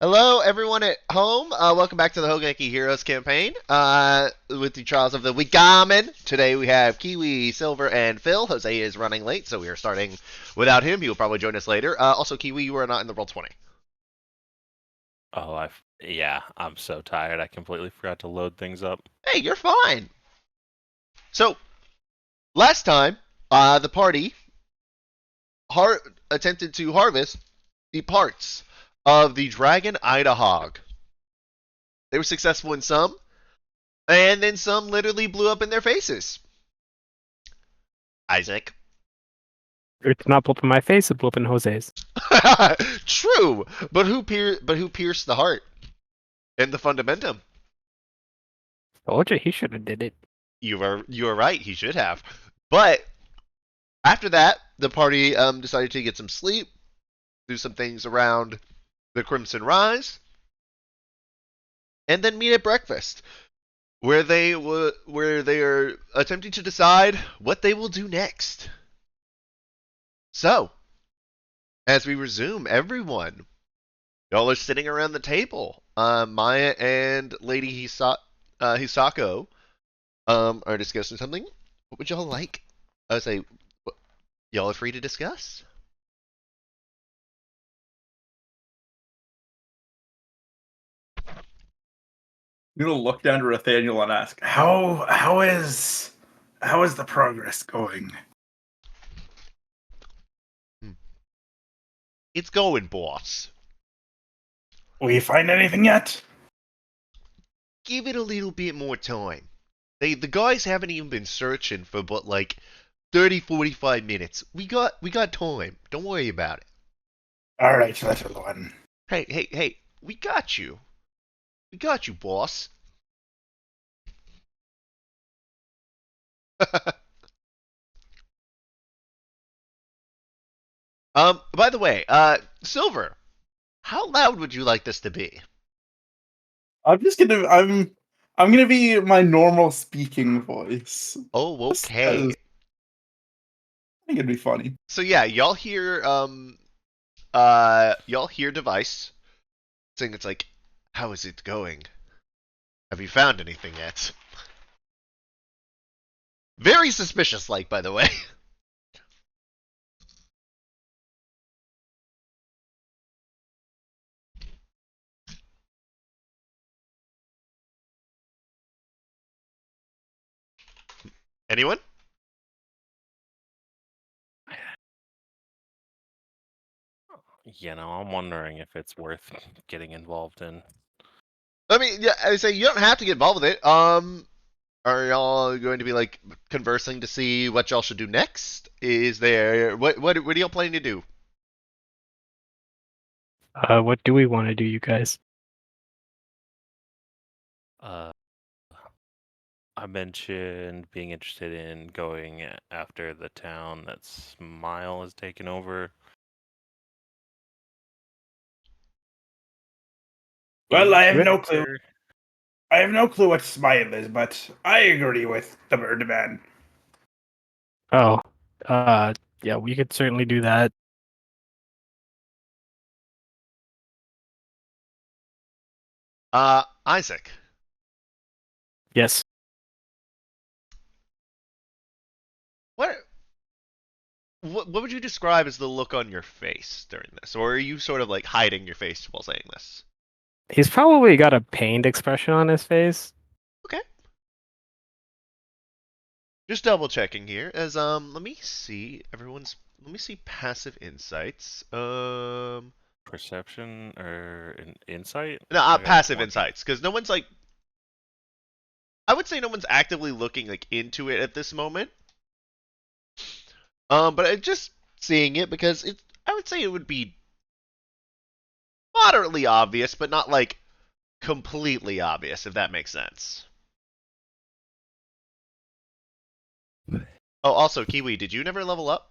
Hello, everyone at home. Welcome back to the Hogeki Heroes campaign with the Trials of the Wickermen. Today we have Kiwi, Silver, and Phil. Jose is running late, so we are starting without him. He will probably join us later. Also, Kiwi, you are not in the Roll 20. Oh, yeah, I'm so tired. I completely forgot to load things up. Hey, you're fine. So, last time, the party attempted to harvest the parts of the Dragon Ida Hog. They were successful in some, and then some literally blew up in their faces. Isaac. It's not blew up in my face, it blew up in Jose's. True, but who pierced the heart and the fundamentum? Told you he should have did it. You are right. He should have. But after that, the party decided to get some sleep, do some things around the Crimson Rise, and then meet at breakfast, where they are attempting to decide what they will do next. So, as we resume, everyone, y'all are sitting around the table. Maya and Lady Hisako are discussing something. What would y'all like? I would say, y'all are free to discuss. I'm gonna look down to Nathaniel and ask, how is the progress going? It's going, boss. Will you find anything yet? Give it a little bit more time. The guys haven't even been searching for but like 30, 45 minutes. We got time. Don't worry about it. All right, little one. Hey, we got you. We got you, boss. By the way, Silver, how loud would you like this to be? I'm gonna be my normal speaking voice. Oh, Just okay. 'cause I think it'd be funny. So yeah, y'all hear device saying it's like, how is it going? Have you found anything yet? Very suspicious like, by the way. Anyone? I'm wondering if it's worth getting involved in. I mean, yeah, I say you don't have to get involved with it. Are y'all going to be like conversing to see what y'all should do next? Is there what are y'all planning to do? What do we want to do, you guys? Uh, I mentioned being interested in going after the town that Smile has taken over. Well, I have Good. no clue. I have no clue what smile is, but I agree with the Birdman. Oh, yeah, we could certainly do that. Isaac, Yes. what what would you describe as the look on your face during this, or are you sort of like hiding your face while saying this? He's probably got a pained expression on his face. Okay, just double checking here. As let me see let me see passive insights. Perception or insight? No, I got passive 20. insights, because no one's like, I would say no one's actively looking like into it at this moment. But I'm just seeing it because I would say it would be moderately obvious, but not like completely obvious, if that makes sense. Oh, also, Kiwi, did you never level up?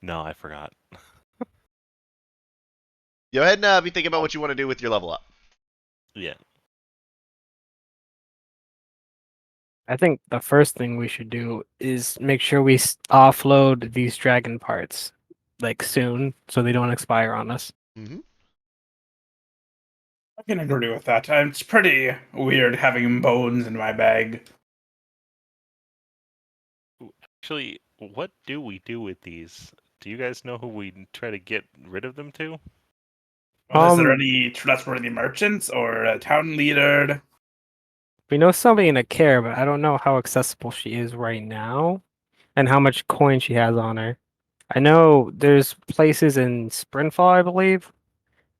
No, I forgot. Go ahead and be thinking about what you want to do with your level up. Yeah. I think the first thing we should do is make sure we offload these dragon parts, like soon, so they don't expire on us. Mm-hmm. I can agree with that. It's pretty weird having bones in my bag. Actually, what do we do with these? Do you guys know who we try to get rid of them to? Is there Um, any trustworthy merchants or a town leader? we know somebody in a care, but I don't know how accessible she is right now and how much coin she has on her. I know there's places in Springfall, I believe,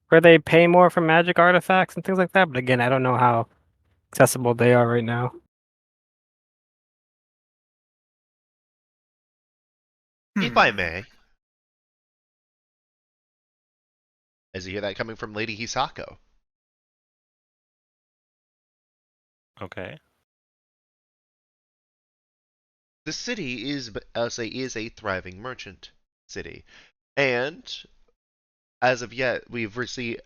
where they pay more for magic artifacts and things like that, but again, I don't know how accessible they are right now. If I may, as you hear that coming from Lady Hisako. Okay. The city is, I'll say, is a thriving merchant city, and as of yet, we've received,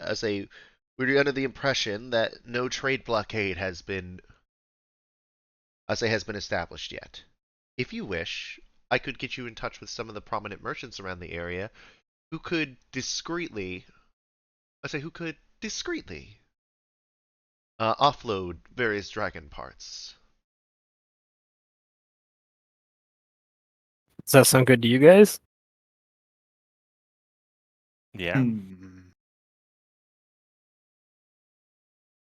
we're under the impression that no trade blockade has been, has been established yet. If you wish, I could get you in touch with some of the prominent merchants around the area who could discreetly, who could discreetly offload various dragon parts. Does that sound good to you guys? Yeah.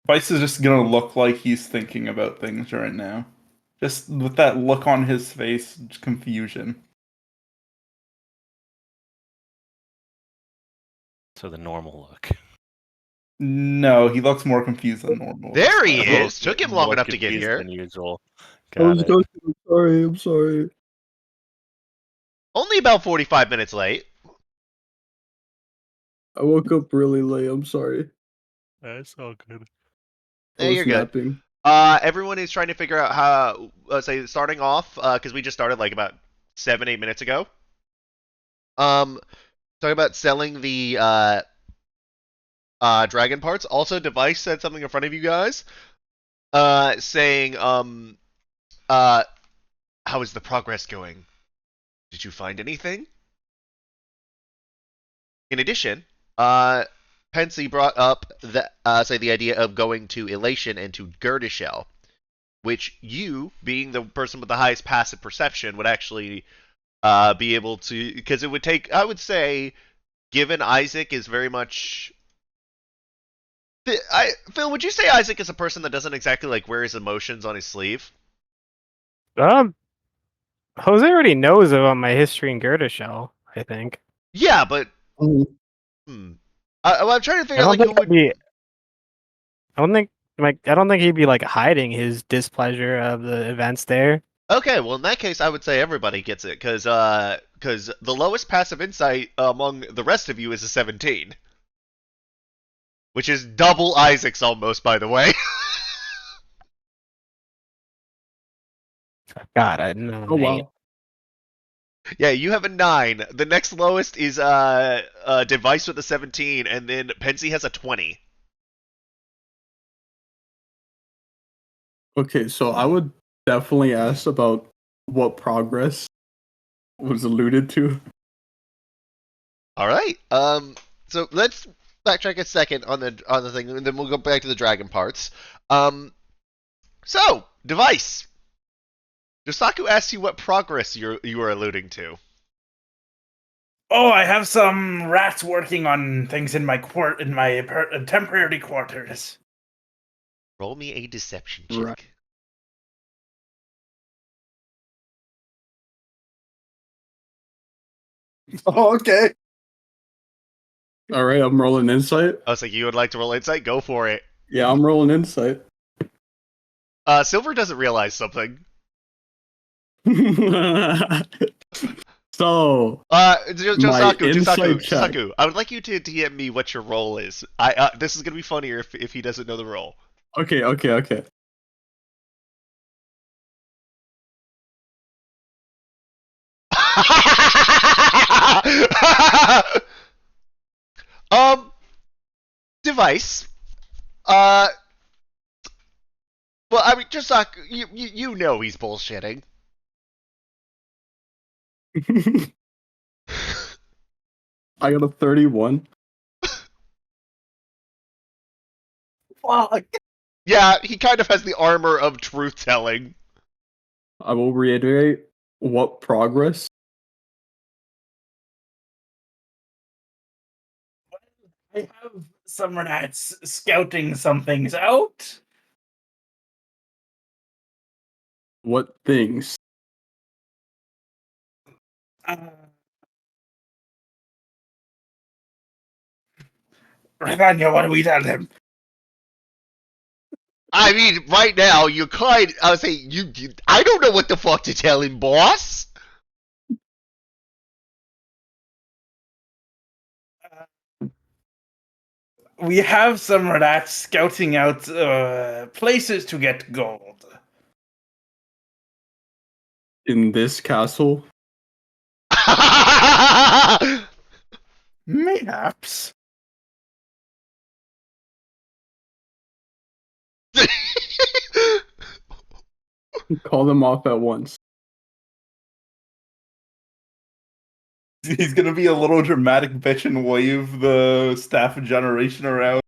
Vice is just gonna look like he's thinking about things right now. Just with that look on his face, confusion. So the normal look. No, he looks more confused than normal this There he time. is! Took him long More enough to get confused here. than usual. I Got was it. joking. I'm sorry. I'm sorry. Only about 45 minutes late. I woke up really late. I'm sorry. That's all good. I Hey, was you're good. napping. Everyone is trying to figure out how, starting off, because we just started like about 7-8 minutes ago. Talking about selling the dragon parts. Also, Device said something in front of you guys, saying, how is the progress going? Did you find anything? In addition, Pensy brought up the idea of going to Elation and to Girdishell, which you, being the person with the highest passive perception, would actually be able to, because it would take, I would say, given Isaac is very much. Phil, would you say Isaac is a person that doesn't exactly like wear his emotions on his sleeve? Um, Jose already knows about my history in Gerda Shell, I think. Yeah, but Oh, well, I'm trying to figure I out don't like think who I'd would. be I don't think he'd be like hiding his displeasure of the events there. Okay, well in that case, I would say everybody gets it, because the lowest passive insight among the rest of you is a 17, which is double Isaac's almost, by the way. God, I know. oh wow. Yeah, you have a 9. The next lowest is Device with a 17, and then Pensy has a 20. Okay, so I would definitely ask about what progress was alluded to. All right. So let's backtrack a second on the thing, and then we'll go back to the dragon parts. So Device. Yosaku asks you what progress you are alluding to. Oh, I have some rats working on things in my temporary quarters. Roll me a deception Right. check. Oh, okay. All right, I'm rolling insight. I was like, you would like to roll insight? Go for it. Yeah, I'm rolling insight. Silver doesn't realize something. So, Josaku, check. I would like you to DM me what your role is. This is gonna be funnier if he doesn't know the role. Okay. Device. Uh, well, I mean, Josaku, you know he's bullshitting. I got a 31. Fuck. Yeah, he kind of has the armor of truth-telling. I will reiterate what progress. I have some rats scouting some things out. What things? Uh, Ravanya, what do we tell them? I mean, right now, you could, I would say, I don't know what the fuck to tell him, boss! We have some rats scouting out places to get gold. In this castle? Mayhaps. Call them off at once. He's gonna be a little dramatic bitch and wave the staff of generation around.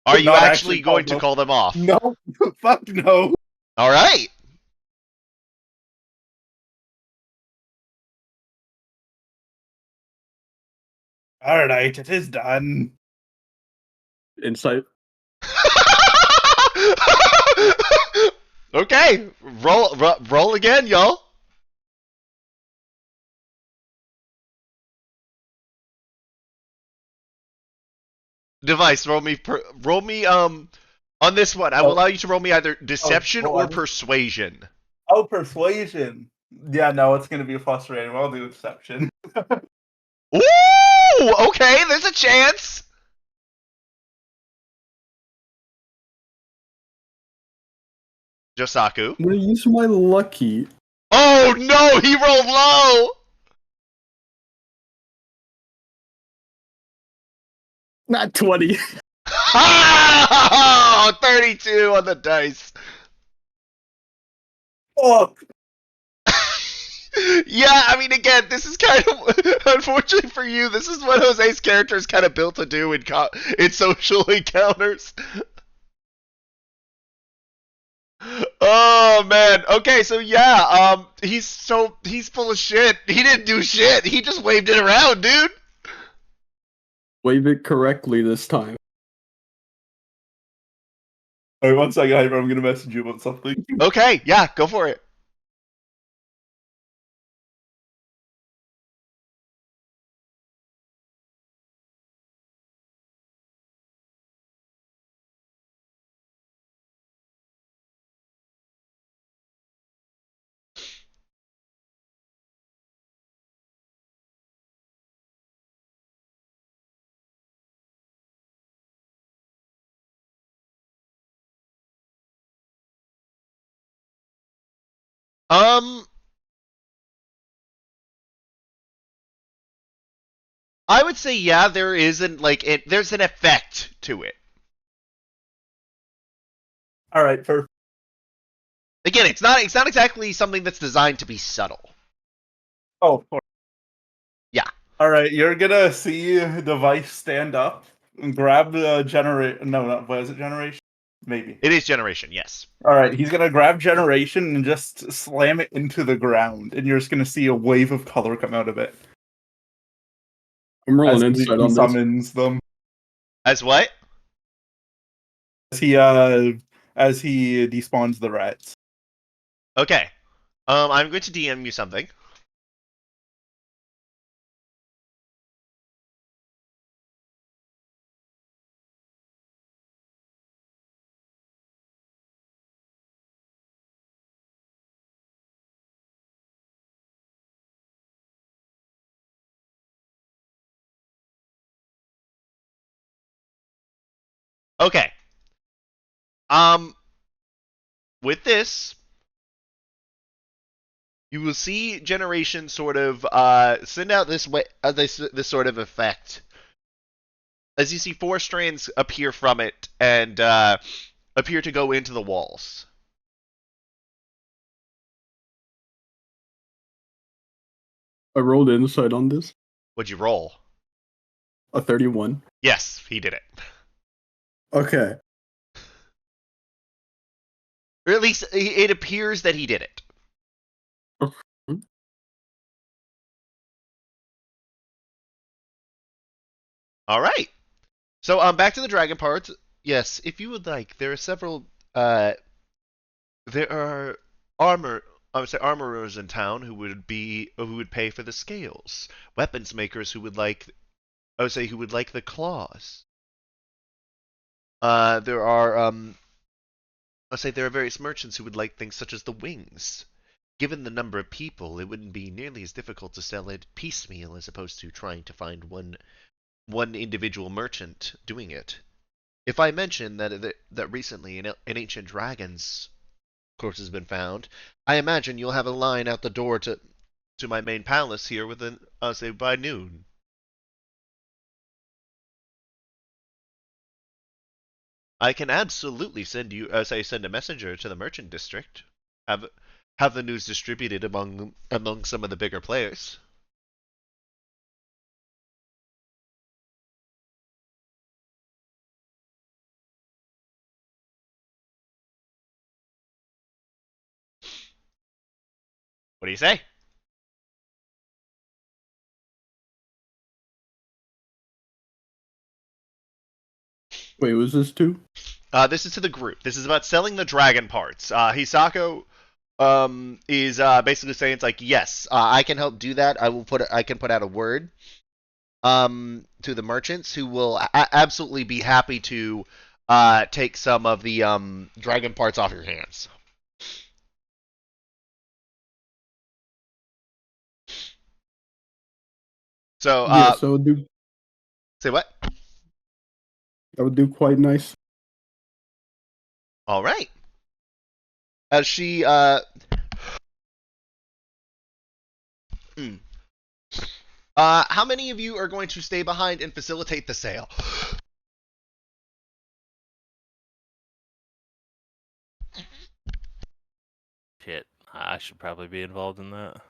Are you Not actually call going to them- call them off? No, fuck no. Alright! Alright, it is done. Insight. Okay, roll again, y'all. Device, roll me on this one. I will allow you to roll me either deception or on. persuasion. Oh, persuasion. Yeah, no, it's gonna be frustrating. I'll do deception. Ooh, okay, there's a chance. Josaku. I'm gonna use my lucky. Oh no, he rolled low. Not 20. Oh, 32 on the dice. Oh, Yeah, I mean, again, this is kind of unfortunately for you. This is what Jose's character is kind of built to do in social encounters. Oh man. Okay, so yeah, he's full of shit. He didn't do shit. He just waved it around, dude. Wave it correctly this time. alright, 1 second, Hyper. I'm gonna message you about something. Okay, yeah, go for it. Um, I would say yeah, there isn't there's an effect to it. Alright, perfect. Again, it's not exactly something that's designed to be subtle. Oh, of course. Yeah. Alright, you're gonna see Device stand up and grab the generation. No, not what is it? Generation? Maybe. It is generation, yes. Alright, he's gonna grab generation and just slam it into the ground, and you're just gonna see a wave of color come out of it I'm rolling as insight he on this. summons them. As what? As he despawns the rats. Okay. I'm going to DM you something. Okay. Um, with this, you will see generation sort of send out this sort of effect. As you see 4 strands appear from it and appear to go into the walls. I rolled insight on this. What'd you roll? A 31. Yes, he did it. Okay. Or at least it appears that he did it. All right. So back to the dragon parts. Yes, if you would like, there are several. There are I would say armorers in town who would pay for the scales. Weapons makers who would like. I would say who would like the claws. There are I'll say there are various merchants who would like things such as the wings. Given the number of people, it wouldn't be nearly as difficult to sell it piecemeal as opposed to trying to find one individual merchant doing it. If I mention that recently an ancient dragon's corpse has been found, I imagine you'll have a line out the door to my main palace here within, I'll say, by noon. I can absolutely send a messenger to the merchant district. Have have the news distributed among some of the bigger players. What do you say? Wait, was this two? This is to the group. This is about selling the dragon parts. Hisako is basically saying it's like, yes, I can help do that. I can put out a word to the merchants who will absolutely be happy to take some of the dragon parts off your hands. So Yes, I would do. say what? I would do quite nice. All right. As she hmm. How many of you are going to stay behind and facilitate the sale? Shit, I should probably be involved in that.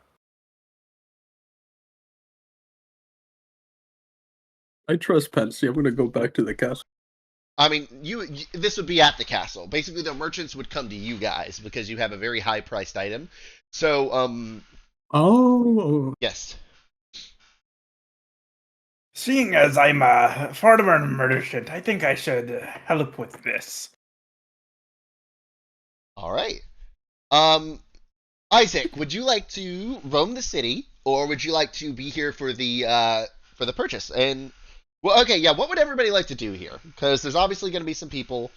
I trust Patsy. I'm gonna go back to the castle. I mean, this would be at the castle. Basically, the merchants would come to you guys because you have a very high priced item. So, Oh, yes. Seeing as I'm a farmer merchant, I think I should help with this. All right. Isaac, would you like to roam the city, or would you like to be here for the purchase? And well, okay, yeah. What would everybody like to do here? Because there's obviously going to be some people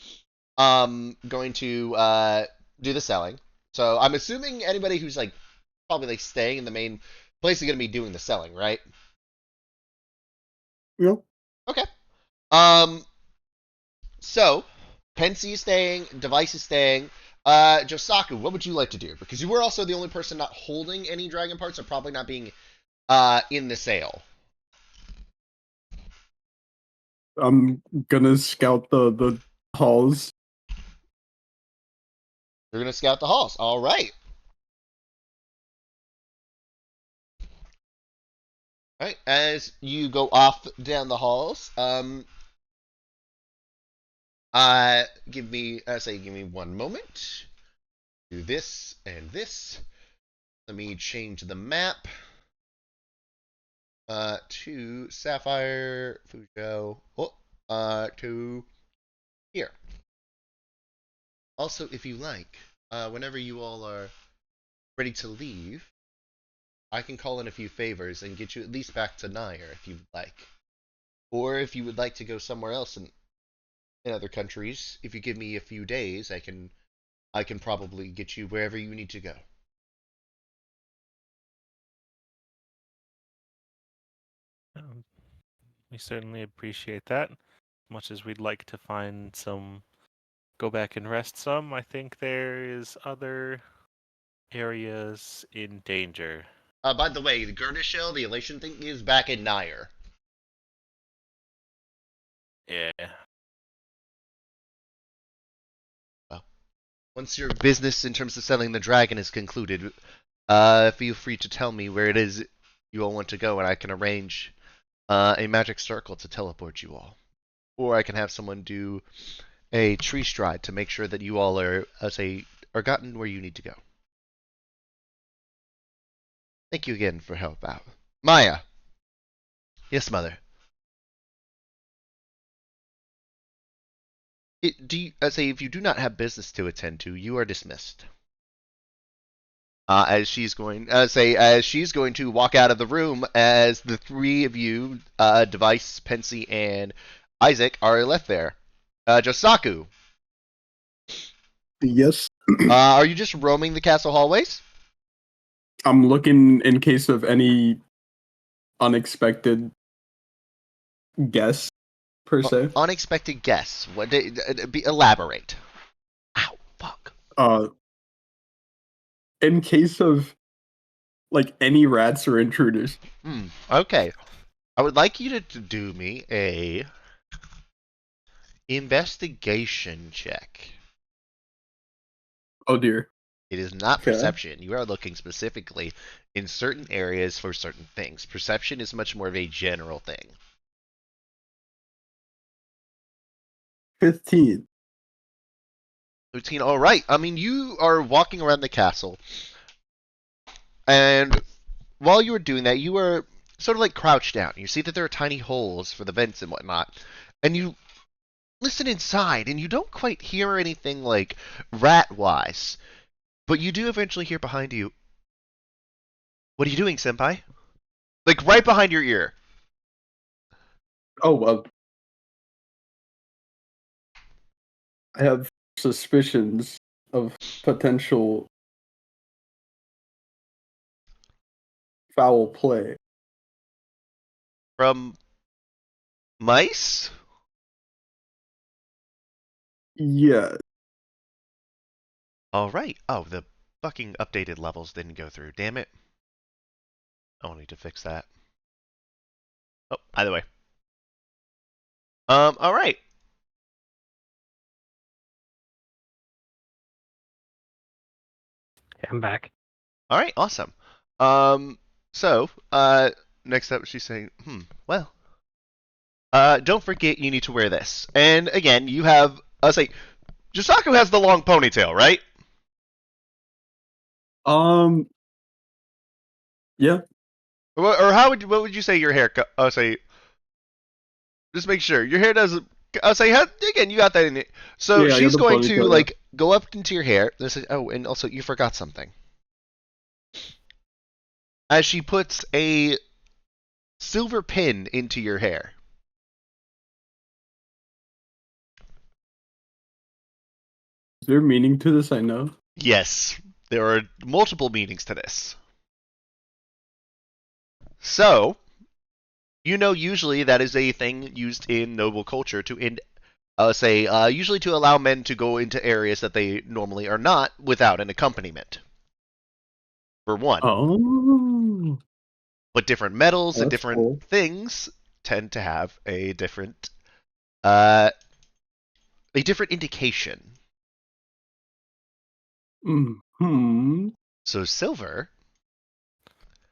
going to do the selling. So I'm assuming anybody who's like probably like staying in the main place is going to be doing the selling, right? yeah. Okay. So Pensy is staying, Device is staying. Josaku, what would you like to do? Because you were also the only person not holding any dragon parts, or probably not being in the sale. I'm gonna scout the halls. You're gonna scout the halls. All right. All right. As you go off down the halls, give me one moment. Do this and this. Let me change the map to Sapphire Fuzhou. To here. Also, if you like, whenever you all are ready to leave, I can call in a few favors and get you at least back to Nair if you'd like. Or if you would like to go somewhere else in other countries, if you give me a few days, I can probably get you wherever you need to go. Um, we certainly appreciate that. Much as we'd like to find some, go back and rest some, I think there is other areas in danger. By the way, the Gurnishell, the elation thing, is back in Nair. Yeah. Well, once your business in terms of selling the dragon is concluded, feel free to tell me where it is you all want to go, and I can arrange a magic circle to teleport you all. or I can have someone do a tree stride to make sure that you all are gotten where you need to go. Thank you again for help out. Maya. Yes, mother. If you do not have business to attend to, you are dismissed. As she's going, as she's going to walk out of the room, as the three of you, Device, Pensy, and Isaac, are left there. Josaku, Yes. are you just roaming the castle hallways? I'm looking in case of any unexpected guests, per se. Unexpected guests. Elaborate. Ow, fuck. In case of like any rats or intruders. Okay. I would like you to do me a investigation check. Oh dear. It is not Okay. perception. You are looking specifically in certain areas for certain things. Perception is much more of a general thing. 15. 13. All right. I mean, you are walking around the castle, and while you are doing that, you are sort of like crouched down. You see that there are tiny holes for the vents and whatnot, and you listen inside, and you don't quite hear anything like rat-wise, but you do eventually hear behind you, "What are you doing, senpai?" Like right behind your ear. Oh well. I have suspicions of potential foul play. From mice? Yeah. All right. Oh, the fucking updated levels didn't go through. Damn it. I'll need to fix that. Oh, either way. All right. Yeah, I'm back. All right, awesome. So, next up she's saying, well, don't forget you need to wear this. And again, you have, Jisaku has the long ponytail, right? Yeah. Or what would you say your hair, just make sure. Your hair doesn't, again, you got that in it. So Yeah, I got she's the going to, ponytail, yeah. go up into your hair. Oh, and also, you forgot something. As she puts a silver pin into your hair. Is there meaning to this? I know. Yes, there are multiple meanings to this. So, usually that is a thing used in noble culture usually to allow men to go into areas that they normally are not without an accompaniment. For one. Oh. But different metals and That's different cool. things tend to have a different indication. Hmm. So silver,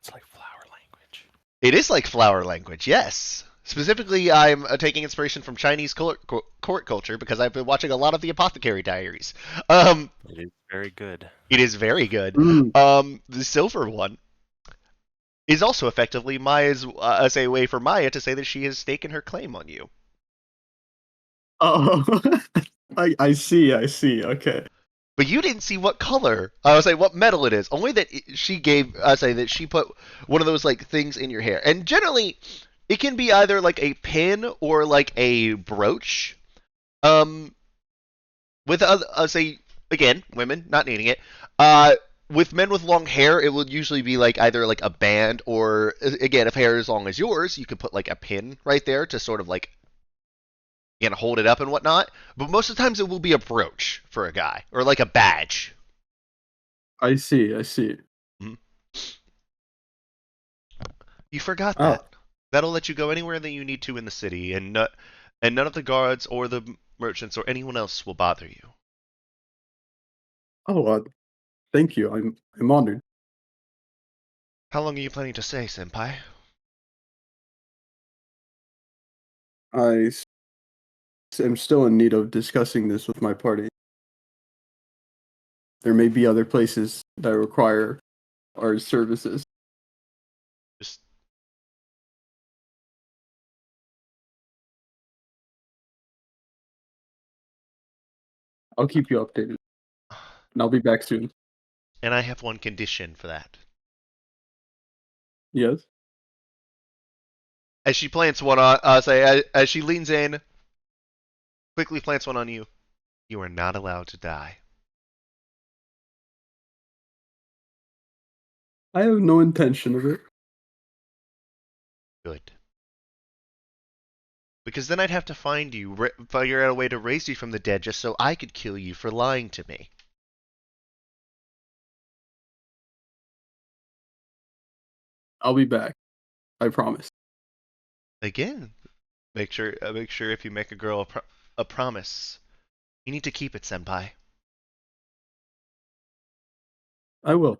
It's like flower language. it is like flower language, yes. Specifically, I'm taking inspiration from Chinese court culture because I've been watching a lot of the Apothecary Diaries. It is very good. It is very good. Mm. The silver one is also effectively Maya's a way for Maya to say that she has staken her claim on you. Oh. I see. Okay. But you didn't see what color. What metal it is. Only that she gave. That she put one of those like things in your hair, and generally, it can be either like a pin or like a brooch. With again, women not needing it. With men with long hair, it will usually be like either like a band or again, if hair is long as yours, you could put like a pin right there to sort of like hold it up and whatnot. But most of the times, it will be a brooch for a guy or like a badge. I see. Mhm. You forgot Oh. that. That'll let you go anywhere that you need to in the city, and none of the guards or the merchants or anyone else will bother you. Oh. Thank you. I'm honored. How long are you planning to stay, senpai? I am still in need of discussing this with my party. There may be other places that require our services. Just I'll keep you updated, and I'll be back soon. and I have one condition for that. Yes? As she plants one on, as she leans in, quickly plants one on you. You are not allowed to die. I have no intention of it. Good. Because then I'd have to find you, figure out a way to raise you from the dead just so I could kill you for lying to me. I'll be back. I promise. Again, make sure if you make a girl a promise, you need to keep it, senpai. I will.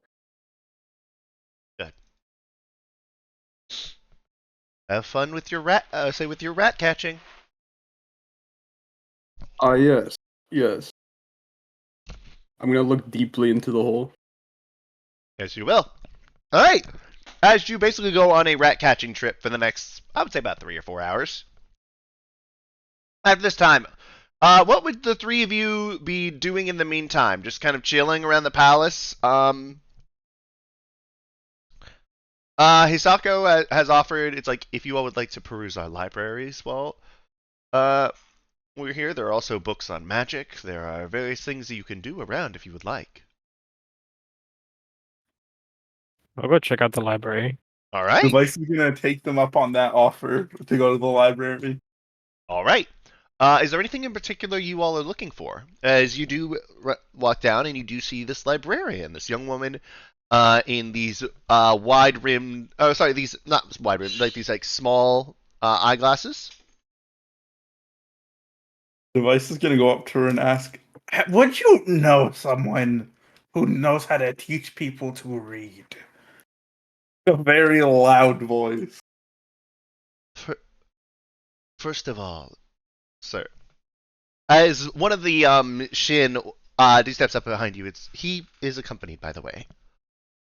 Good. Have fun with your rat. With your rat catching. Yes. Yes. I'm gonna look deeply into the hole. Yes, you will. All right. As you basically go on a rat catching trip for the next, I would say about 3 or 4 hours. After this time, what would the three of you be doing in the meantime? Just kind of chilling around the palace. Hisako has offered. It's like if you all would like to peruse our libraries, well, we're here. There are also books on magic. There are various things that you can do around if you would like. I'll go check out the library. All right. Device is gonna take them up on that offer to go to the library. All right. Is there anything in particular you all are looking for? As you do walk down and you do see this librarian, this young woman, in these wide-rimmed, these not wide-rimmed, like these like small eyeglasses. Device is gonna go up to her and ask, "Would you know someone who knows how to teach people to read?" A very loud voice. First of all, sir, as one of the Shin, he steps up behind you. He is accompanied, by the way.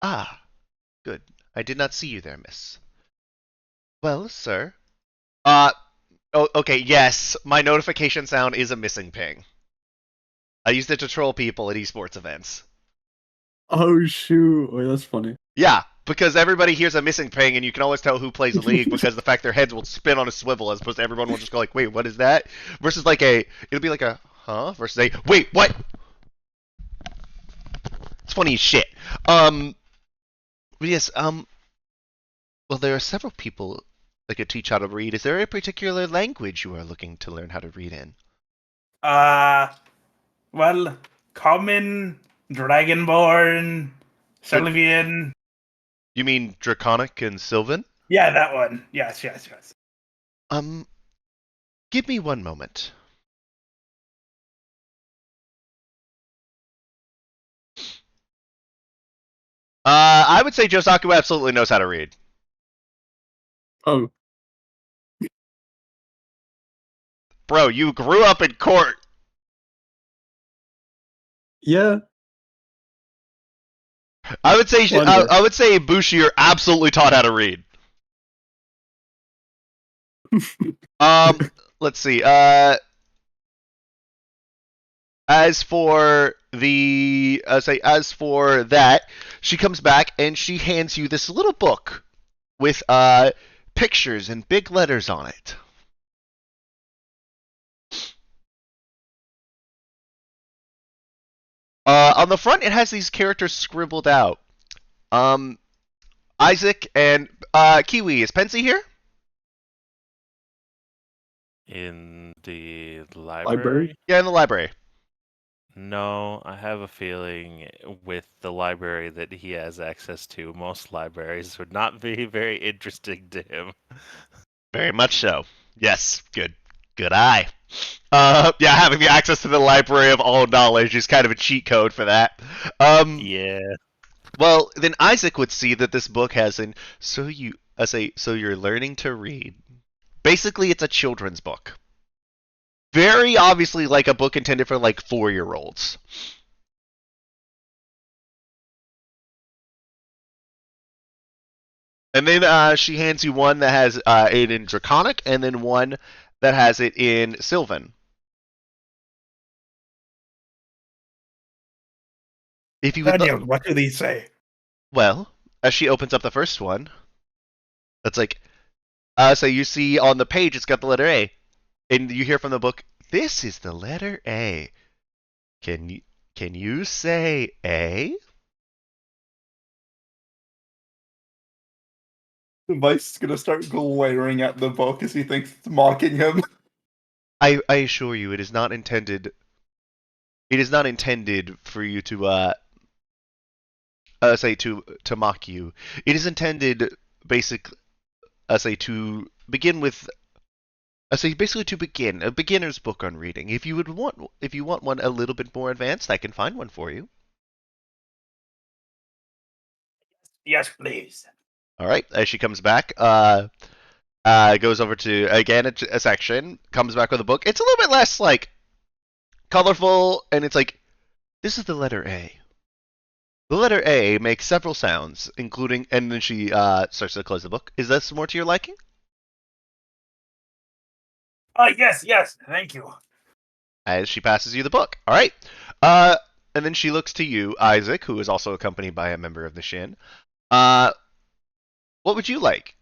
Ah, good. I did not see you there, miss. Well, sir. Oh, okay, yes. My notification sound is a missing ping. I used it to troll people at esports events. Oh shoot! Wait, that's funny. Yeah, because everybody hears a missing ping, and you can always tell who plays the league because the fact their heads will spin on a swivel, as opposed to everyone will just go like, "Wait, what is that?" Versus it'll be like a "huh" versus a "wait, what?" It's funny as shit. But yes, well, there are several people that could teach how to read. Is there a particular language you are looking to learn how to read in? Well, Common, Dragonborn, Sylvian. You mean Draconic and Sylvan? Yeah, that one. Yes. Give me one moment. I would say Josaku absolutely knows how to read. Oh, Bro, you grew up in court. yeah. I would say Wonder. I would say Bushi are absolutely taught how to read. Let's see. As for that, she comes back and she hands you this little book with pictures and big letters on it. On the front, it has these characters scribbled out. Isaac and Kiwi. Is Pensy here? In the Library? Yeah, in the library. No, I have a feeling with the library that he has access to, most libraries would not be very interesting to him. Very much so. Yes, good eye. Yeah, having the access to the library of all knowledge is kind of a cheat code for that. Yeah. Well, then Isaac would see that this book has so you're learning to read. Basically, it's a children's book. very obviously like a book intended for like 4-year-olds. And then she hands you one that has it in Draconic, and then one that has it in Sylvan. If you would, Daniel, what do these say? well, as she opens up the first one, that's like, so you see on the page it's got the letter A, and you hear from the book, "This is the letter A. Can you say A?" Vice is gonna start glaring at the book as he thinks it's mocking him. I assure you, it is not intended. It is not intended for you to say to mock you. It is intended basic say to begin with say basically to begin a beginner's book on reading. If you want one a little bit more advanced, I can find one for you. Yes, please. All right. As she comes back, goes over to again a section, comes back with a book. It's a little bit less like colorful, and it's like, "This is the letter A. The letter A makes several sounds, including," and then she starts to close the book. Is this more to your liking? Yes, thank you. As she passes you the book. All right. And then she looks to you, Isaac, who is also accompanied by a member of the Shin. What would you like?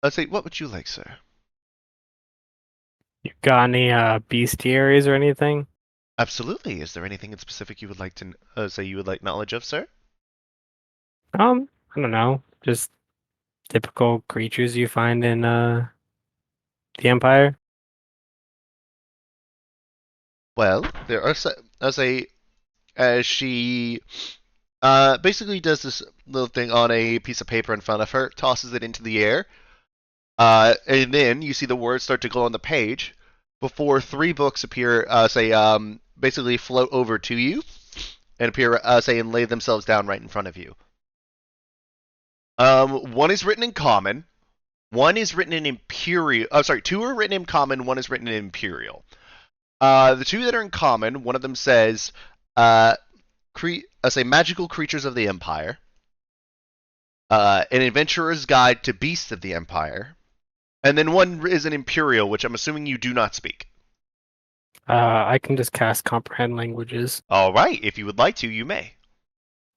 Let's say, what would you like, sir? You got any bestiaries or anything? Absolutely. Is there anything in specific you would like to say you would like knowledge of, sir? I don't know. Just typical creatures you find in the Empire. Well, there are as she basically does this little thing on a piece of paper in front of her, tosses it into the air, and then you see the words start to glow on the page before 3 books appear, basically float over to you and appear, and lay themselves down right in front of you. One is written in Common, one is written in Imperial. Oh, sorry, 2 are written in Common, one is written in Imperial. The 2 that are in Common, one of them says, magical creatures of the Empire, an adventurer's guide to beasts of the Empire, and then one is an Imperial, which I'm assuming you do not speak. I can just cast comprehend languages. All right, if you would like to, you may.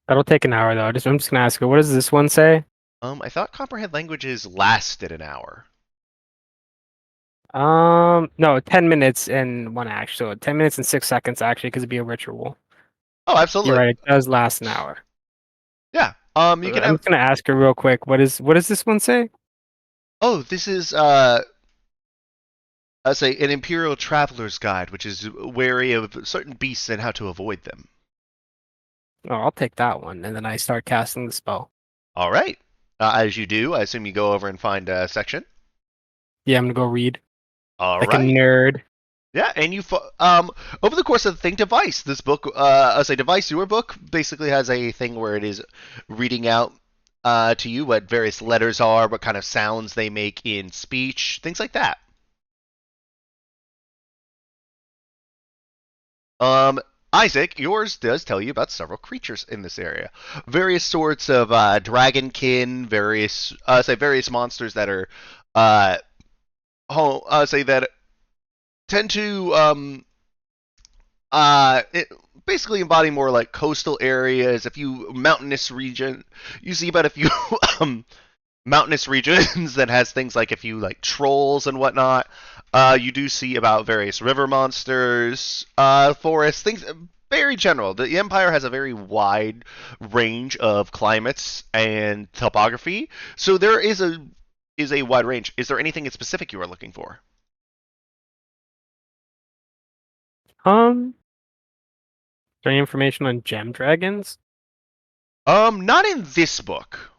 That'll take an hour though. I'm just gonna ask her, what does this one say? I thought comprehend languages lasted an hour. No, 10 minutes and 1 act. So 10 minutes and 6 seconds actually, because it'd be a ritual. Oh, You're absolutely. right, it does last an hour. Yeah. You can I'm have. just gonna ask her real quick. What does this one say? Oh, this is an Imperial traveler's guide, which is wary of certain beasts and how to avoid them. Oh, I'll take that one, and then I start casting the spell. All right. As you do, I assume you go over and find a section. Yeah, I'm gonna go read. All Like right. a nerd. Yeah, and over the course of the thing, Device, this book, Device, your book basically has a thing where it is reading out to you what various letters are, what kind of sounds they make in speech, things like that. Isaac, yours does tell you about several creatures in this area, various sorts of dragonkin, various monsters that are, that tend to basically embody more like coastal areas, a few mountainous region. You see about a few mountainous regions that has things like a few like trolls and whatnot. You do see about various river monsters, forests, things very general. The Empire has a very wide range of climates and topography, so there is a wide range. Is there anything in specific you are looking for? Is there any information on gem dragons? Not in this book.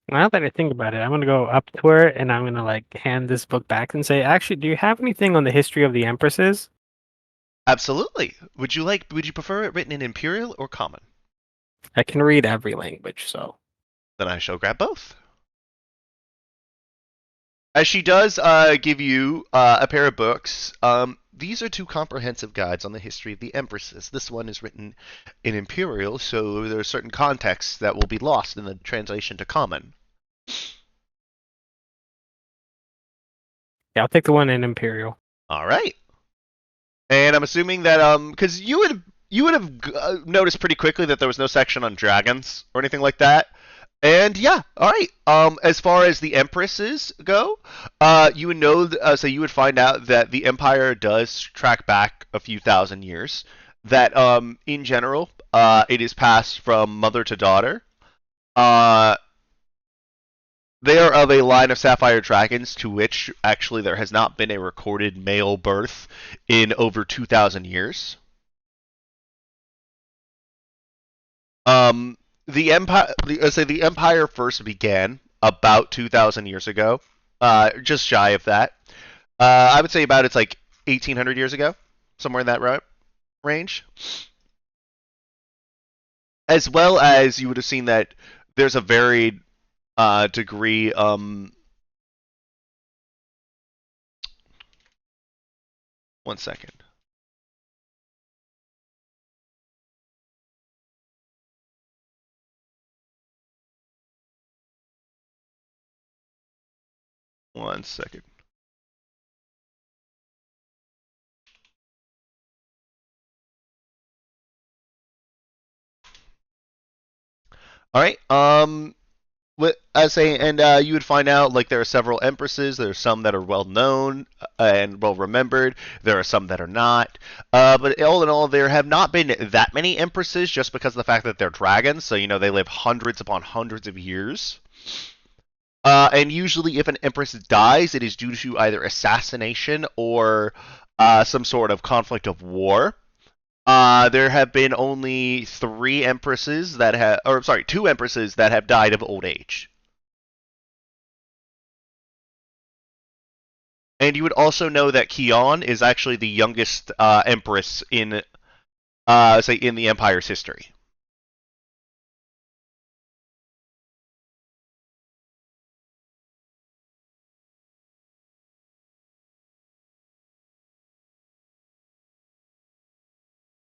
Now that I think about it, I'm gonna go up to her and I'm gonna like hand this book back and say, actually, do you have anything on the history of the empresses? Absolutely. Would you prefer it written in Imperial or Common? I can read every language, so Then I shall grab both. As she does give you a pair of books, these are two comprehensive guides on the history of the empresses. This one is written in Imperial, so there are certain contexts that will be lost in the translation to Common. Yeah, I'll take the one in Imperial. All right. And I'm assuming that because you would have noticed pretty quickly that there was no section on dragons or anything like that. And yeah, all right. As far as the empresses go, you would know. So you would find out that the empire does track back a few thousand years. That in general, it is passed from mother to daughter. Uh, they are of a line of sapphire dragons to which actually there has not been a recorded male birth in over 2,000 years. Um, the empire first began about 2,000 years ago, just shy of that. I would say about it's like 1,800 years ago, somewhere in that range. As well as you would have seen that there's a varied degree. One second. One second. All right. I say, and you would find out like there are several empresses. There are some that are well known and well remembered. There are some that are not. But all in all, there have not been that many empresses just because of the fact that they're dragons. So they live hundreds upon hundreds of years. And usually, if an empress dies, it is due to either assassination or some sort of conflict of war. There have been only two empresses that have died of old age. And you would also know that Kion is actually the youngest empress in, say, in the Empire's history.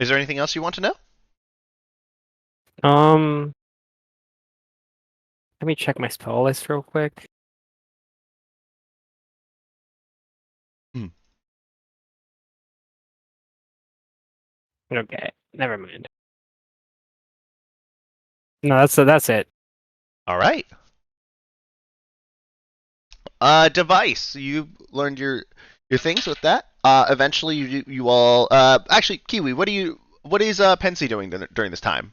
Is there anything else you want to know? Let me check my spell list real quick. Hmm. Okay, never mind. No, that's it. All right. Device. You learned your things with that. Eventually, you all. Actually, Kiwi, what is Pensy doing during this time?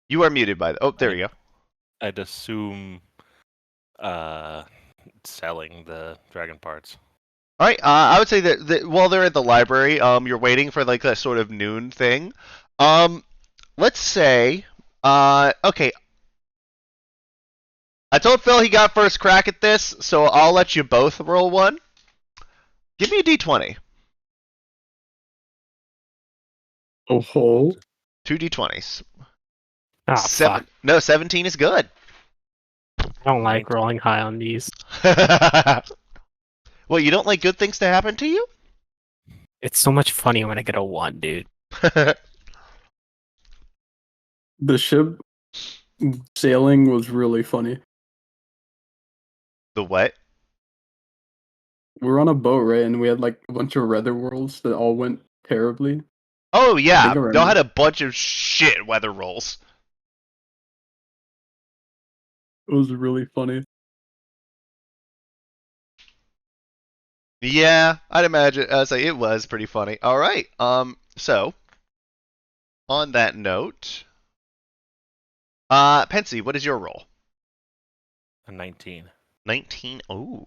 You are muted by the. Oh, there you go. I'd assume selling the dragon parts. All right. I would say that while they're at the library, you're waiting for like that sort of noon thing. Let's say, okay. I told Phil he got first crack at this, so I'll let you both roll one. Give me a d20. Oh, Two d20s. Ah, fuck. No, 17 is good. I don't like rolling high on these. Well, you don't like good things to happen to you? It's so much funnier when I get a 1, dude. the ship sailing was really funny. The what? We were on a boat, right? And we had like a bunch of weather worlds that all went terribly. Oh, I yeah. think I Y'all remember. had a bunch of shit weather rolls. It was really funny. Yeah, I'd imagine. It was pretty funny. All right. So on that note, Pensy, what is your roll? A 19. 19. Oh.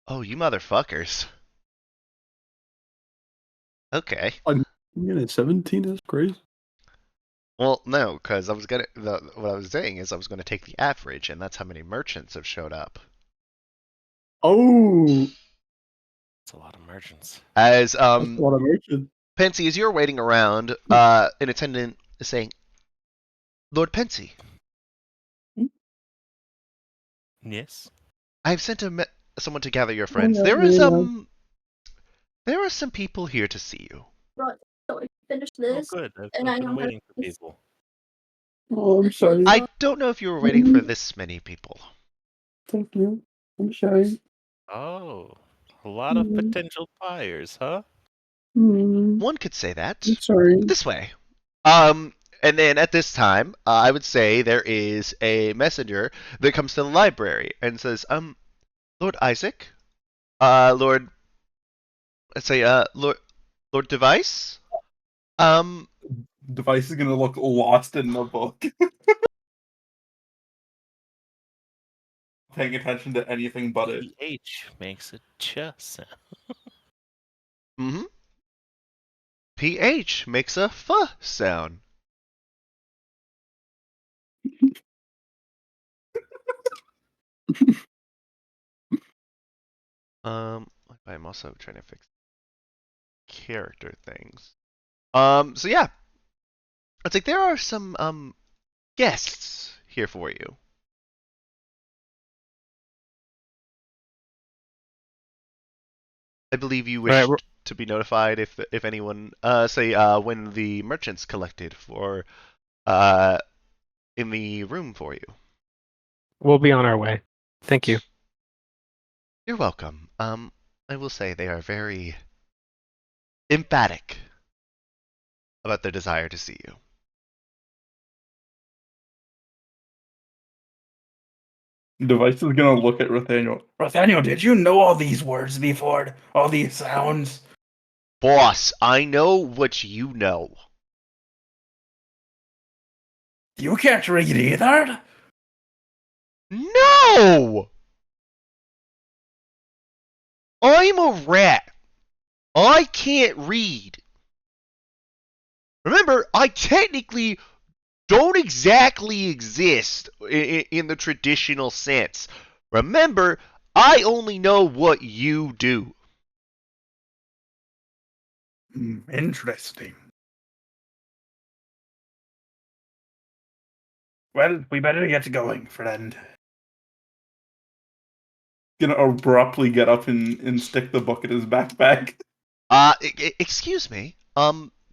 Oh, you motherfuckers. Okay. I'm getting 17 is crazy. Well, no, because what I was saying is I was gonna take the average, and that's how many merchants have showed up. Oh, That's a lot of merchants. As that's a lot of merchants. Pensy, as you're waiting around, an attendant saying, Lord Pensy, Yes. I've sent someone to gather your Oh, friends. yeah, There are some people here to see you. Right, so we finish Oh, this, good. I've and I been know how waiting for to- people. Oh, I'm sorry. I don't know if you were waiting for this many people. Thank you. I'm sorry. Oh, a lot of Mm. potential buyers, huh? One could say that. I'm sorry. This way. And then at this time, I would say there is a messenger that comes to the library and says, Lord Isaac, Lord, let's say, Lord Device, um, Device is gonna look lost in the book. Paying attention to anything but it. PH makes a ch sound. mm-hmm. PH makes a f sound. I'm also trying to fix character things. So yeah, it's like there are some guests here for you. I believe you All right, wished to be notified if anyone say when the merchants collected for uh in the room for you. we'll be on our way. Thank you. You're welcome. I will say they are very emphatic about their desire to see you. Device is gonna look at Nathaniel. Nathaniel, did you know all these words before? All these sounds? Boss, I know what you know. You can't read either? No! I'm a rat. I can't read. Remember, I technically don't exactly exist in the traditional sense. Remember, I only know what you do. Interesting. Well, we better get going, friend. Gonna abruptly get up and stick the book in his backpack. Excuse me.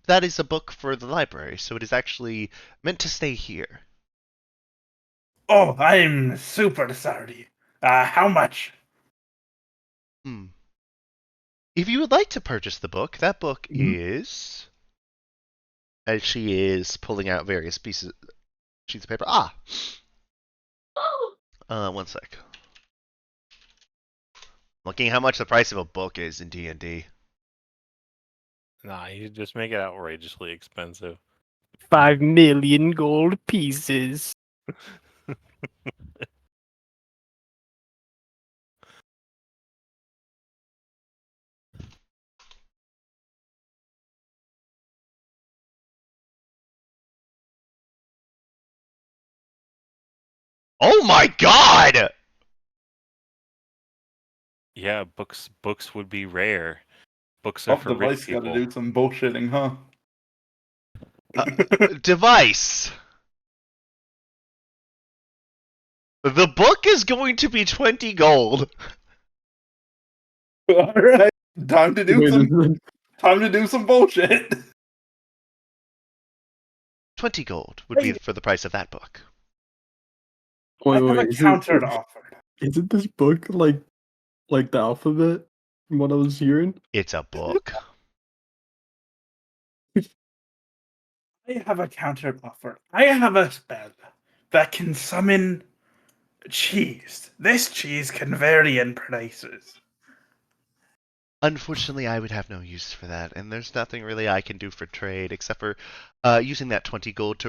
That is a book for the library, so it is actually meant to stay here. Oh, I'm super sorry. How much? Hmm. If you would like to purchase the book, that book Mhm. is. As she is pulling out various sheets of paper. One sec. Looking how much the price of a book is in D&D. Nah, you just make it outrageously expensive. 5 million gold pieces. Oh my god! Yeah, books would be rare. Books are Oh, for rich Device gotta people. do some bullshitting, huh? Device. The book is going to be 20 gold. Alright. Time to do Wait, some time to do some bullshit. 20 gold would be for the price of that book. I wait, have wait. a counter offer. Isn't this book like the alphabet from what I was hearing? It's a book. I have a counter offer. I have a spell that can summon cheese. This cheese can vary in prices. Unfortunately, I would have no use for that, and there's nothing really I can do for trade except for using that 20 gold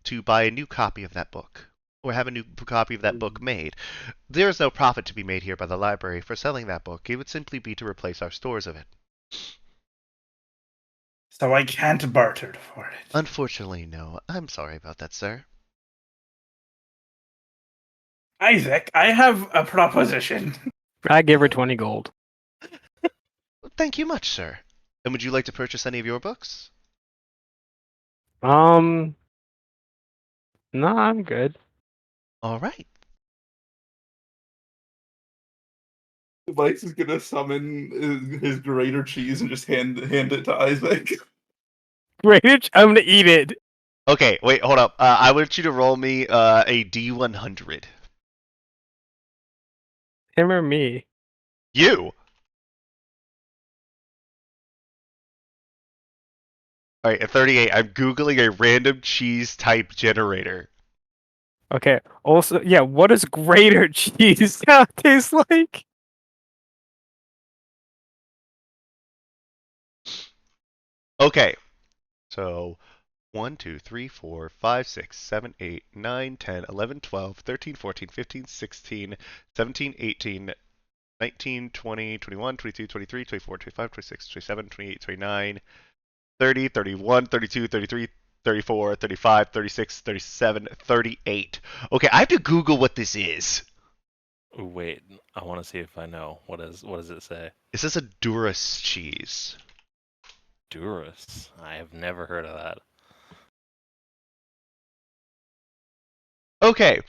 to buy a new copy of that book, or have a new copy of that book made. There is no profit to be made here by the library for selling that book. It would simply be to replace our stores of it. So I can't barter for it. Unfortunately, no. I'm sorry about that, sir. Isaac, I have a proposition. I give her 20 gold. Thank you much, sir. And would you like to purchase any of your books? No, I'm good. All right. Vice is gonna summon his greater cheese and just hand it to Isaac. Great, I'm gonna eat it. Okay, wait, hold up. I want you to roll me a D100. Him or me? You. All right, at 38, I'm googling a random cheese type generator. Okay. Also, yeah, what does greater cheese taste like? Okay, so 1, 2, 3, 4, 5, 6, 7, 8, 9, 10, 11, 12, 13, 14, 15, 16, 17, 18, 19, 20, 21, 22, 23, 24, 25, 26, 27, 28, 29, 30, 31, 32, 33, 34, 35, 36, 37, 38. Okay, I have to Google what this is. Ooh, wait, I want to see if I know. What does it say? Is this a Duras cheese? Durus. I have never heard of that. Okay,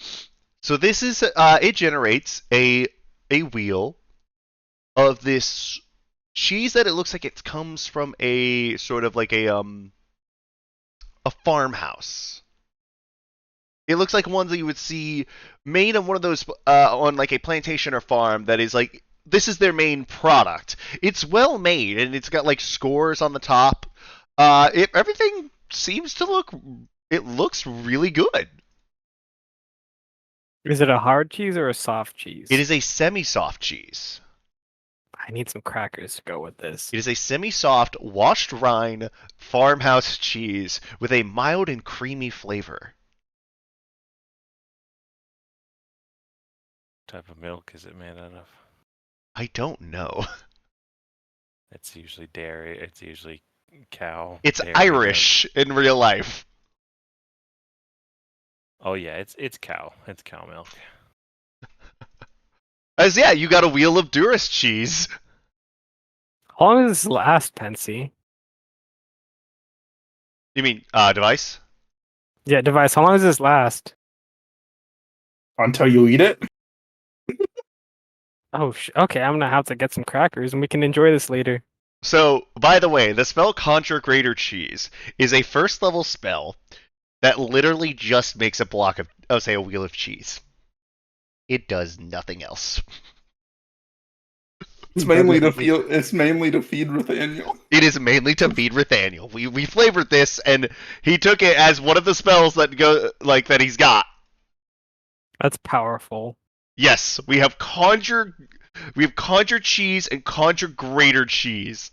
so this is it generates a wheel of this cheese that it looks like it comes from a sort of like a farmhouse. It looks like ones that you would see made on one of those on like a plantation or farm that is like this is their main product. It's well made and it's got like scores on the top. Everything seems to look it looks really good. Is it a hard cheese or a soft cheese? It is a semi-soft cheese. I need some crackers to go with this. It is a semi-soft washed rind farmhouse cheese with a mild and creamy flavor. What type of milk is it made out of? I don't know. It's usually dairy. It's usually cow. It's dairy Irish in real life. Oh yeah, it's cow. It's cow milk. As yeah, you got a wheel of Duras cheese. How long does this last, Pensy? You mean device? Yeah, device. How long does this last? Until you eat it. Oh, okay. I'm gonna have to get some crackers, and we can enjoy this later. So, by the way, the spell Conjure Greater Cheese is a first level spell that literally just makes a block of say, a wheel of cheese. It does nothing else. It's mainly to feed Nathaniel. It is mainly to feed Nathaniel. We flavored this, and he took it as one of the spells that go like that he's got. That's powerful. Yes, we have conjure cheese and conjure greater cheese.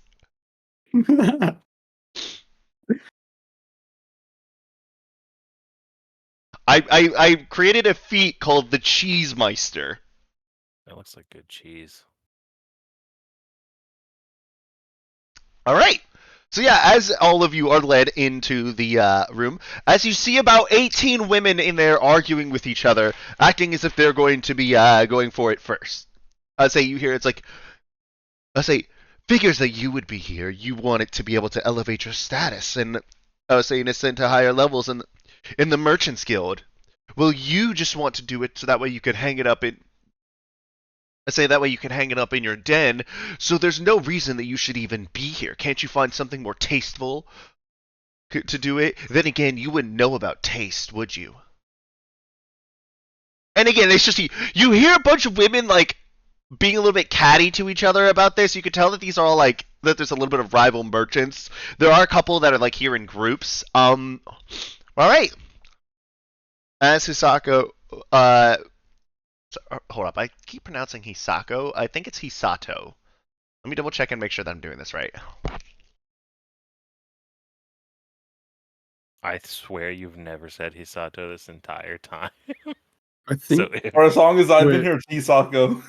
I created a feat called the Cheesemeister. That looks like good cheese. All right. So yeah, as all of you are led into the room, as you see about 18 women in there arguing with each other, acting as if they're going to be going for it first. I say you hear it's like, I say, figures that you would be here. You want it to be able to elevate your status and I was saying ascend to higher levels in the Merchants Guild. Well, you just want to do it so that way you could hang it up in. I say that way you can hang it up in your den, so there's no reason that you should even be here. Can't you find something more tasteful to do it? Then again, you wouldn't know about taste, would you? And again, it's just you hear a bunch of women like being a little bit catty to each other about this. You can tell that these are all like that. There's a little bit of rival merchants. There are a couple that are like here in groups. All right. As Hisako, hold up. I keep pronouncing Hisako. I think it's Hisato. Let me double check and make sure that I'm doing this right. I swear you've never said Hisato this entire time. I think. For as long as I've been Wait. here, Chisako.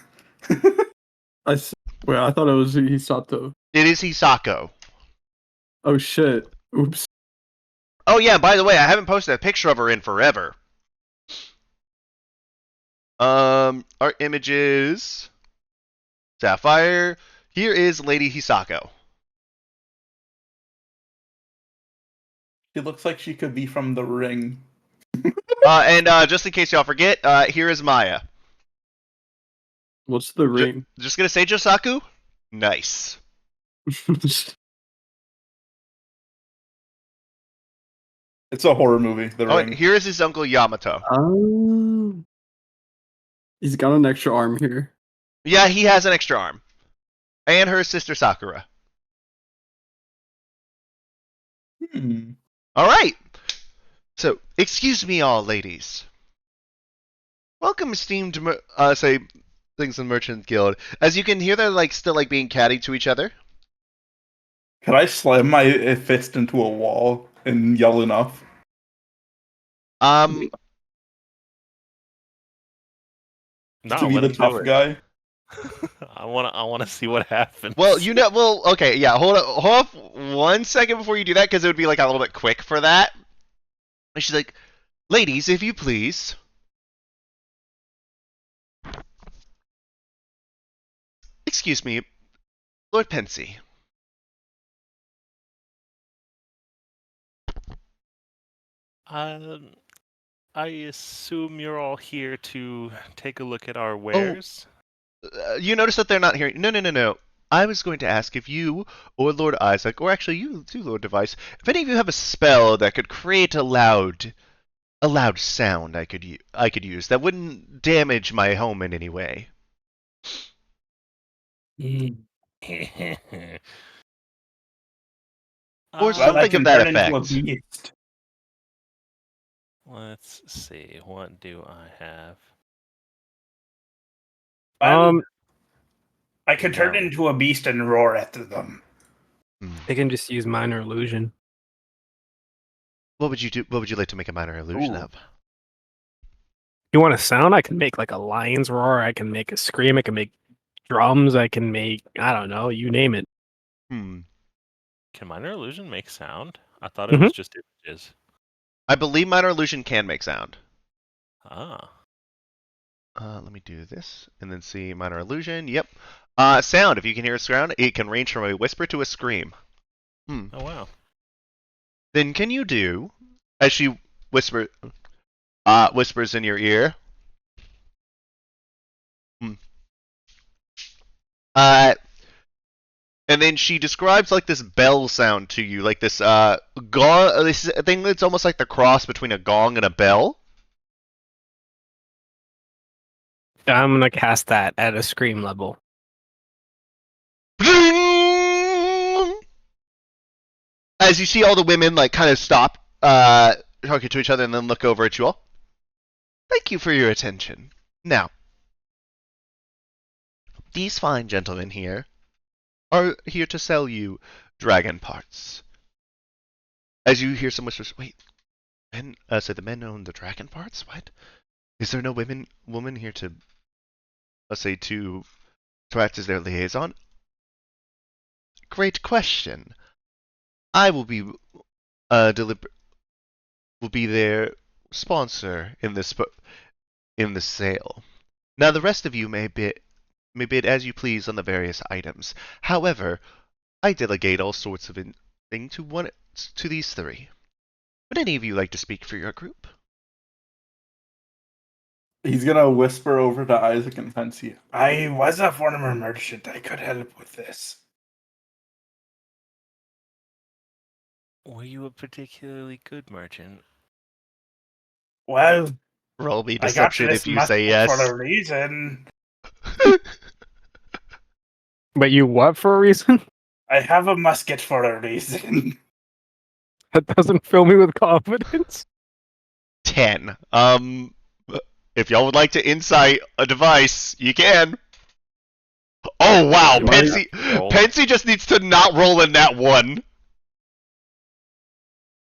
Wait, I thought it was Hisato. It is Hisako. Oh shit! Oops. Oh yeah, by the way, I haven't posted a picture of her in forever. Our images. Sapphire. Here is Lady Hisako. She looks like she could be from The Ring. And just in case y'all forget, here is Maya. What's the ring? Just gonna say Josaku? Nice. It's a horror movie, The Oh, Ring. and here is his uncle Yamato. He's got an extra arm here. Yeah, he has an extra arm. And her sister Sakura. Alright. So, excuse me all, ladies. Welcome, esteemed, say, Things and Merchant Guild. As you can hear, they're, like, still, like, being catty to each other. Could I slam my fist into a wall and yell enough? Um, No, To be let the him do tough it. guy? I wanna see what happens. well, okay, yeah, hold up 1 second before you do that, because it would be, like, a little bit quick for that. And she's like, ladies, if you please. Excuse me, Lord Pensy. Um, I assume you're all here to take a look at our wares. You notice that they're not here. No. I was going to ask if you, or Lord Isaac, or actually you too, Lord Device, if any of you have a spell that could create a loud sound I could use that wouldn't damage my home in any way. Or Uh, Well, I something of can that turn into a effect. beast. Let's see. What do I have? Well, I could turn No. into a beast and roar at them. They can just use minor illusion. What would you do? What would you like to make a minor illusion Ooh. of? You want a sound? I can make like a lion's roar. I can make a scream. I can make drums. I can make, I don't know, you name it. Can minor illusion make sound? I thought Mhm. it was just images. I believe minor illusion can make sound. Ah. Let me do this and then see minor illusion. Yep. Sound. If you can hear a sound, it can range from a whisper to a scream. Oh wow. Then can you do, as she whispers in your ear? And then she describes like this bell sound to you, like this gong. This thing that's almost like the cross between a gong and a bell. I'm gonna cast that at a scream level. As you see all the women like kind of stop talking to each other and then look over at you all. Thank you for your attention. Now, these fine gentlemen here are here to sell you dragon parts. As you hear some whispers, wait, men, so the men own the dragon parts? What? Is there no woman here to, let's say, to act as their liaison? Great question. I will be will be their sponsor in this sale. Now the rest of you may bid as you please on the various items. However, I delegate all sorts of things to these three. Would any of you like to speak for your group? He's gonna whisper over to Isaac and Fancy. I was a former merchant. I could help with this. Were you a particularly good merchant? Well, Roll me I got deception this if you say musket for yes. a reason. But you what for a reason? I have a musket for a reason. That doesn't fill me with confidence. 10. If y'all would like to insight a device, you can. Oh wow, Do I- Roll. Pensy just needs to not roll in that one.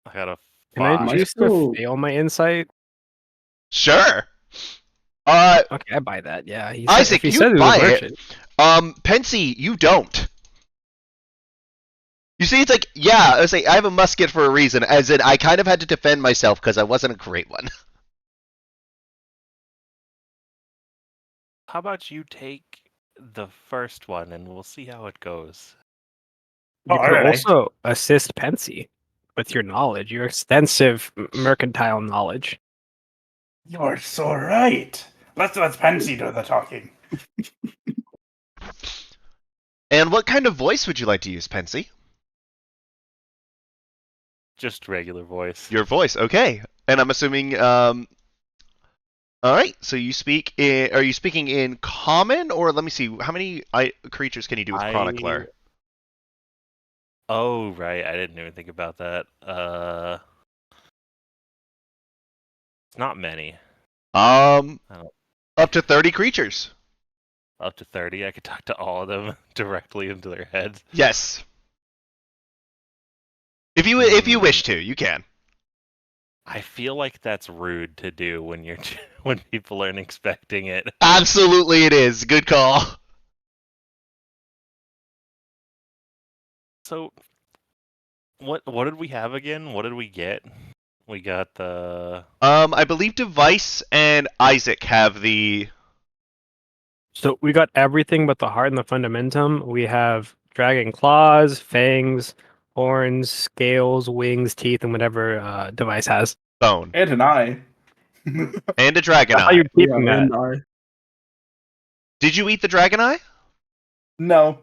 I got a Can I 5. I choose still- to fail my insight? Sure. Okay, I buy that. Yeah, he said, Isaac, if he you said he was buy a it. merchant. Pensy, you don't. You see, it's like, yeah, I say I have a musket for a reason, as in I kind of had to defend myself because I wasn't a great one. How about you take the first one and we'll see how it goes. You Oh, could alright. also assist Pensy. with your knowledge, your extensive mercantile knowledge. You're so right. Let's let Pansy do the talking. And what kind of voice would you like to use, Pensy? Just regular voice. Your voice, okay. And I'm assuming, all right. So you speak in? Are you speaking in common, or let me see, how many creatures can you do with chronicler? Oh, right. I didn't even think about that. It's not many. Um, I don't- up to 30 creatures. Up to 30. I could talk to all of them directly into their heads. Yes. If you wish to, you can. I feel like that's rude to do when you're when people aren't expecting it. Absolutely, it is. Good call. So, what did we have again? What did we get? We got the I believe Device and Isaac have the. So we got everything but the heart and the fundamentum. We have dragon claws, fangs, horns, scales, wings, teeth, and whatever device has. Bone And an eye. and a dragon I thought you eye. were keeping Yeah, that. and I. Did you eat the dragon eye? No.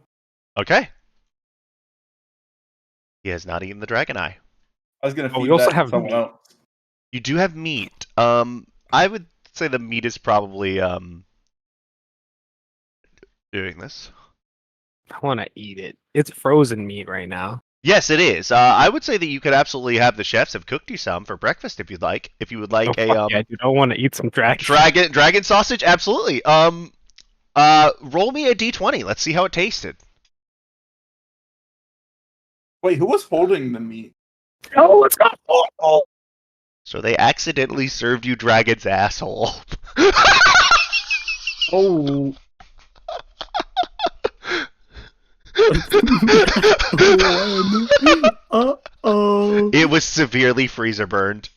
Okay. He has not eaten the dragon eye. I was gonna Oh, we feed also that have to someone meat. else. You do have meat. I would say the meat is probably doing this. I want to eat it. It's frozen meat right now. Yes, it is. I would say that you could absolutely have the chefs have cooked you some for breakfast if you'd like. If you would Oh, like a fuck yeah, dude. I want to eat some dragon. dragon sausage, absolutely. Roll me a d20. Let's see how it tasted. Wait, who was holding the meat? Oh, let's go. Oh. So they accidentally served you dragon's asshole. Oh. Uh-oh. It was severely freezer burned.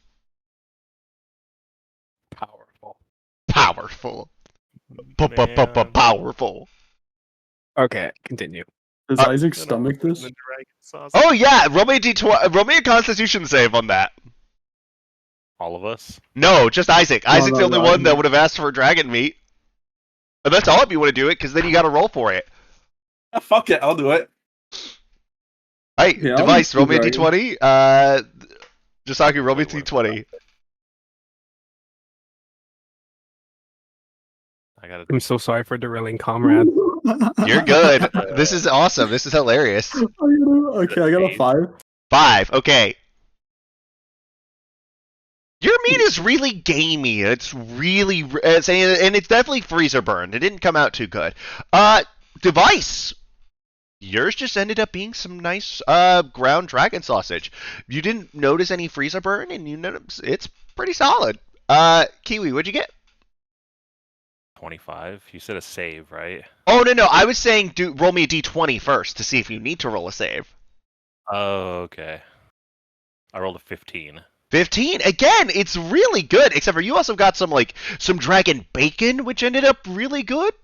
Powerful. Powerful. Man. Powerful. Okay, continue. Does Uh, Isaac Then I'm stomach putting this? the dragon sauce. Oh yeah, roll me a Constitution save on that. All of us. No, just Isaac. No, Isaac's the only no, one that would have asked for dragon meat. And that's all if you want to do it, because then you got to roll for it. Ah, fuck it, I'll do it. All right, Yeah, I'll Device, do roll me a dragon. d20. Josaki, roll me a Wait, what? d20. I gotta. I'm so sorry for derailing comrade. You're good. This is awesome. This is hilarious. Okay, I got a 5. 5. Okay. Your meat is really gamey. It's really, and it's definitely freezer burned. It didn't come out too good. Device. Yours just ended up being some nice ground dragon sausage. You didn't notice any freezer burn, and you notice it's pretty solid. Kiwi, what'd you get? 25. You said a save, right? Oh no, I was saying roll me a d20 first to see if you need to roll a save. Oh, okay. I rolled a 15. 15 again. It's really good. Except for you also got some dragon bacon, which ended up really good.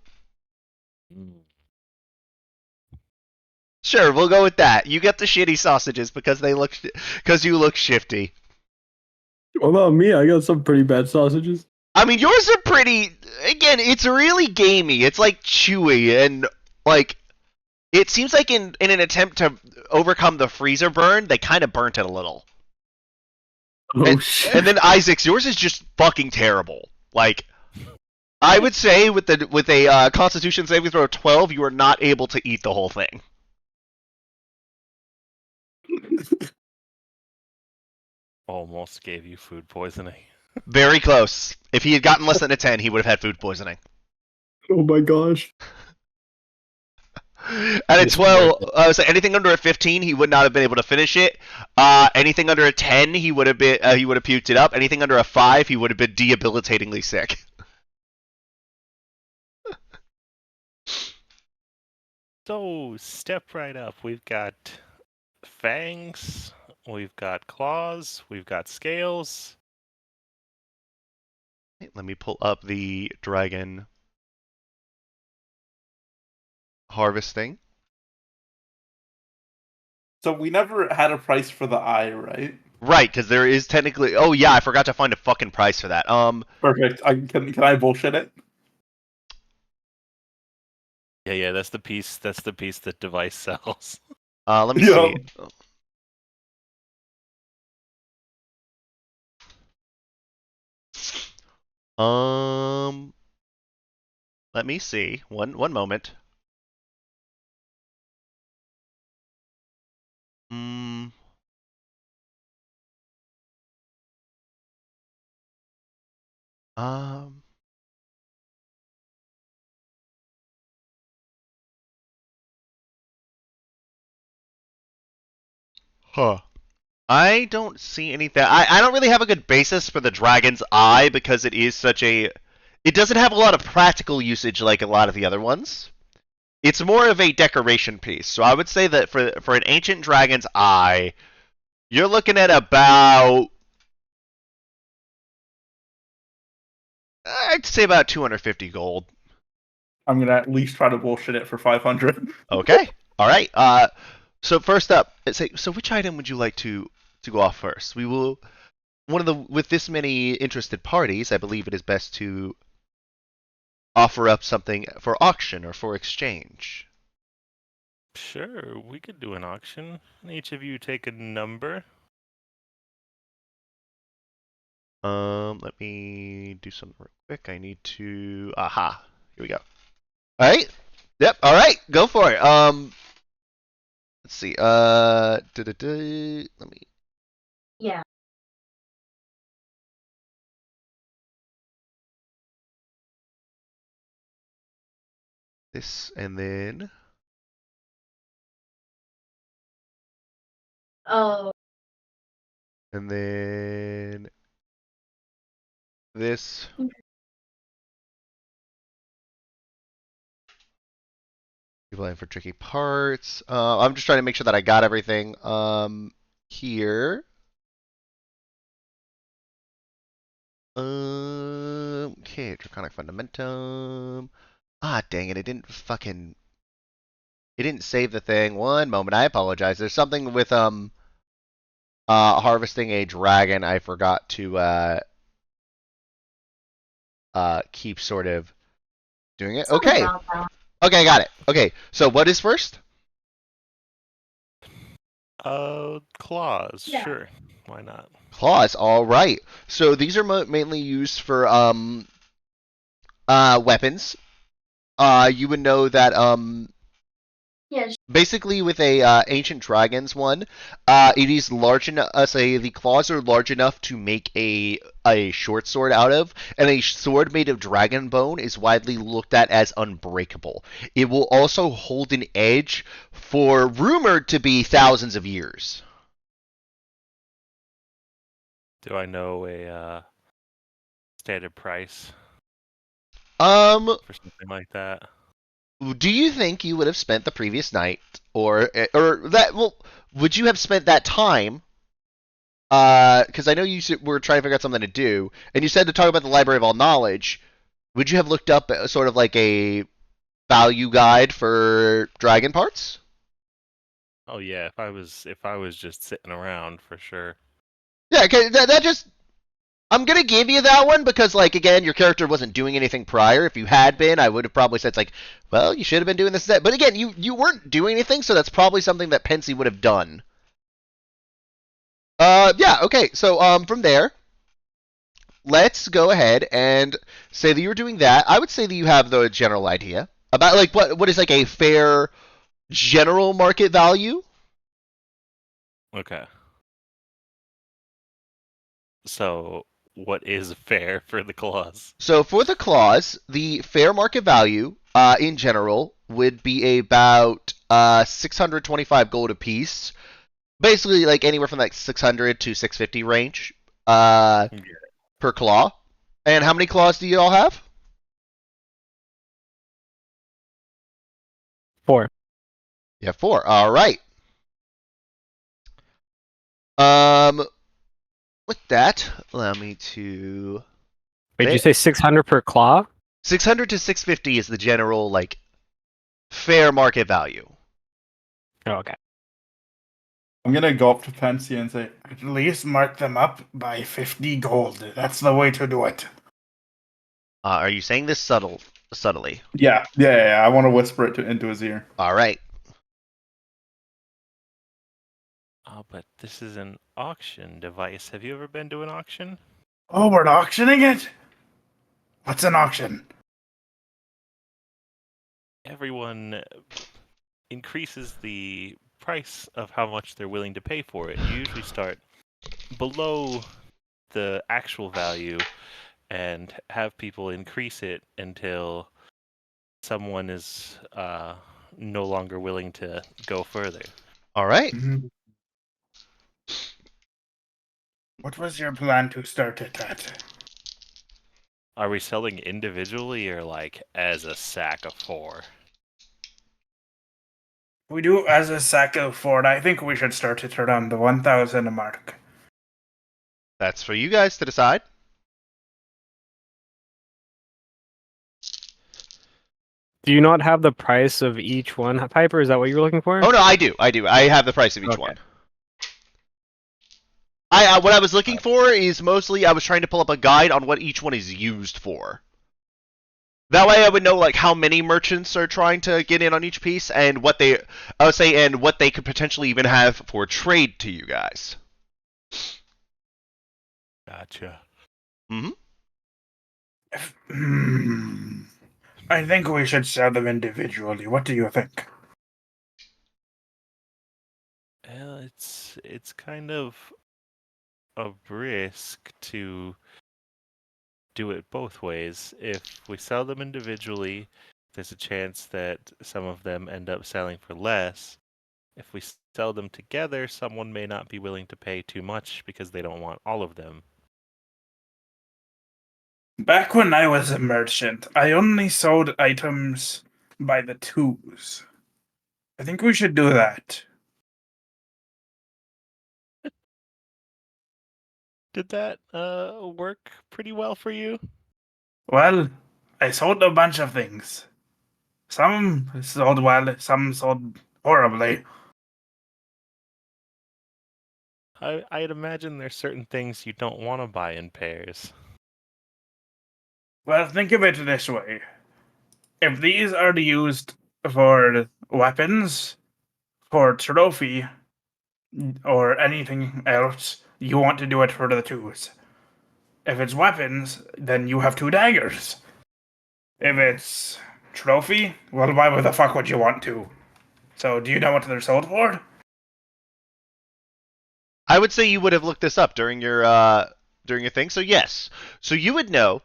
Sure, we'll go with that. You get the shitty sausages because you look shifty. What about me? I got some pretty bad sausages. I mean, yours are pretty. Again, it's really gamey. It's like chewy and like. It seems like in an attempt to overcome the freezer burn, they kind of burnt it a little. Oh shit. And then Isaac's, yours is just fucking terrible. Like, I would say with a Constitution saving throw of 12, you are not able to eat the whole thing. Almost gave you food poisoning. Very close. If he had gotten less than a 10, he would have had food poisoning. Oh my gosh. At a 12, so anything under a 15, he would not have been able to finish it. Anything under a 10, he would have puked it up. Anything under a 5, he would have been debilitatingly sick. So, step right up. We've got fangs, we've got claws, we've got scales. Let me pull up the dragon harvesting. So we never had a price for the eye, right? Right, because there is technically. Oh yeah, I forgot to find a fucking price for that. Perfect. Can I bullshit it? Yeah, that's the piece. That's the piece that device sells. Let me Yeah. see. Um, let me see. One moment. Hmm. Um. Huh. I don't see anything. I don't really have a good basis for the dragon's eye because it is such a. It doesn't have a lot of practical usage like a lot of the other ones. It's more of a decoration piece. So I would say that for an ancient dragon's eye, you're looking at about. I'd say about 250 gold. I'm gonna at least try to bullshit it for 500. Okay. All right. So first up, so which item would you like to go off first? We will with this many interested parties, I believe it is best to offer up something for auction or for exchange. Sure, we could do an auction. Each of you take a number. Let me do something real quick. I need to. Aha. Here we go. All right. Yep. All right. Go for it. Let's see. Let me. Yeah. This and then Oh, and then this. People in for tricky parts. I'm just trying to make sure that I got everything. Here. Okay, Draconic Fundamentum. Ah, dang it! It didn't save the thing. One moment, I apologize. There's something with harvesting a dragon. I forgot to keep sort of doing it. something Okay, about that. okay, I got it. Okay, so what is first? Claws. Yeah. Sure, why not? Claws. All right. So these are mainly used for weapons. You would know that Yeah, basically with a ancient dragons one, it is large enough. Say the claws are large enough to make a short sword out of, and a sword made of dragon bone is widely looked at as unbreakable. It will also hold an edge for rumored to be thousands of years. Do I know a standard price Um, for something like that? do you think you would have spent the previous night, or that? Well, would you have spent that time? Because I know you were trying to figure out something to do, and you said to talk about the Library of All Knowledge. Would you have looked up sort of like a value guide for dragon parts? Oh yeah, if I was just sitting around for sure. Yeah, okay, that just I'm gonna give you that one because, like, again, your character wasn't doing anything prior. If you had been, I would have probably said, it's like, well, you should have been doing this. But again, you weren't doing anything, so that's probably something that Pensy would have done. Yeah, okay. So, from there, let's go ahead and say that you're doing that. I would say that you have the general idea about like what is like a fair general market value. Okay. So what is fair for the claws? So for the claws, the fair market value in general would be about 625 gold apiece. Basically, like anywhere from like 600 to 650 range Yeah. per claw. And how many claws do you all have? 4. You have 4. All right. Um, with that, allow me to. Wait, did you say 600 per claw? 600 to 650 is the general like fair market value. Oh, okay. I'm gonna go up to Fancy and say, at least mark them up by 50 gold. That's the way to do it. Are you saying this subtly? Yeah. I want to whisper it into his ear. All right. Oh, but this is an auction device. Have you ever been to an auction? Oh, we're auctioning it? What's an auction? Everyone increases the price of how much they're willing to pay for it. You usually start below the actual value and have people increase it until someone is no longer willing to go further. All right. What was your plan to start it at? Are we selling individually or like as a sack of 4? We do as a sack of 4. I think we should start it around the 1,000 mark. That's for you guys to decide. Do you not have the price of each one, Piper? Is that what you're looking for? Oh no, I do. I have the price of each Okay. one. What I was looking for is mostly I was trying to pull up a guide on what each one is used for. That way I would know like how many merchants are trying to get in on each piece and what they could potentially even have for trade to you guys. Gotcha. Mm-hmm. I think we should sell them individually. What do you think? Well, it's kind of a risk to do it both ways. If we sell them individually, there's a chance that some of them end up selling for less. If we sell them together, someone may not be willing to pay too much because they don't want all of them. Back when I was a merchant, I only sold items by the twos. I think we should do that. Did that work pretty well for you? Well, I sold a bunch of things. Some sold well, some sold horribly. I'd imagine there's certain things you don't want to buy in pairs. Well, think of it this way. If these are used for weapons, for trophy, or anything else, you want to do it for the twos. If it's weapons, then you have 2 daggers. If it's trophy, well, why the fuck would you want to? So, do you know what they're sold for? I would say you would have looked this up during your thing. So yes. So you would know.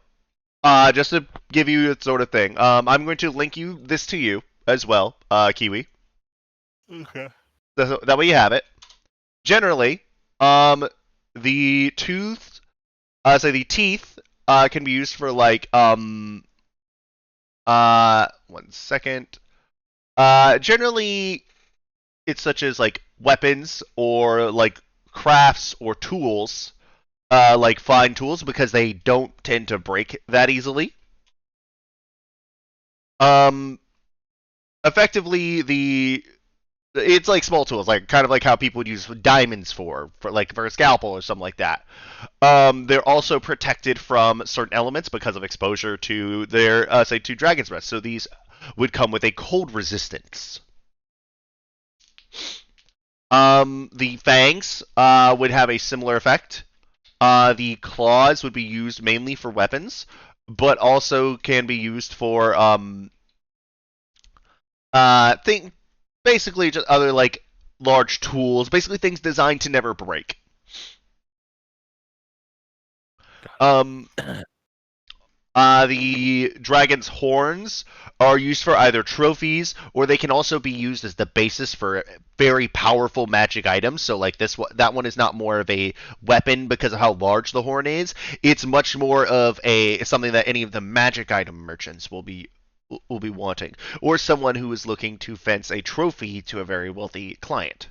Just to give you a sort of thing. I'm going to link this to you as well, Kiwi. Okay. That way you have it. Generally, the tooth, the teeth, can be used for like, 1 second. Generally, it's such as like weapons or like crafts or tools, like fine tools, because they don't tend to break that easily. Effectively, it's like small tools, like kind of like how people would use diamonds for a scalpel or something like that. They're also protected from certain elements because of exposure to their to Dragon's Breath. So these would come with a cold resistance. The fangs would have a similar effect. The claws would be used mainly for weapons, but also can be used for think basically just other like large tools, basically things designed to never break. The dragon's horns are used for either trophies, or they can also be used as the basis for very powerful magic items. So like that one is not more of a weapon because of how large the horn is. It's much more of something that any of the magic item merchants will be wanting, or someone who is looking to fence a trophy to a very wealthy client.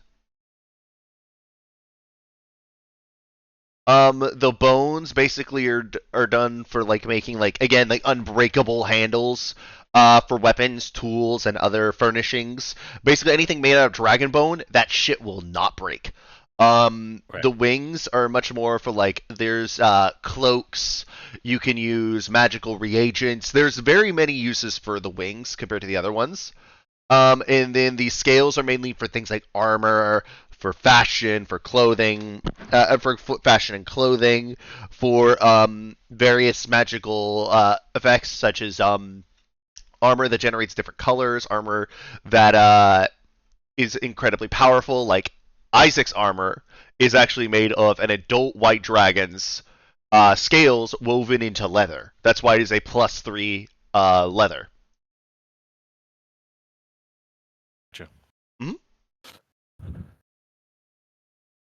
The bones basically are done for like making like again like unbreakable handles. for weapons, tools, and other furnishings. Basically, anything made out of dragon bone, that shit will not break. The wings are much more for like there's cloaks. You can use magical reagents. There's very many uses for the wings compared to the other ones. And then the scales are mainly for things like armor, for fashion, for clothing, for fashion and clothing, for various magical effects such as armor that generates different colors, armor that is incredibly powerful. Like Isaac's armor is actually made of an adult white dragon's scales woven into leather. That's why it is a +3 leather.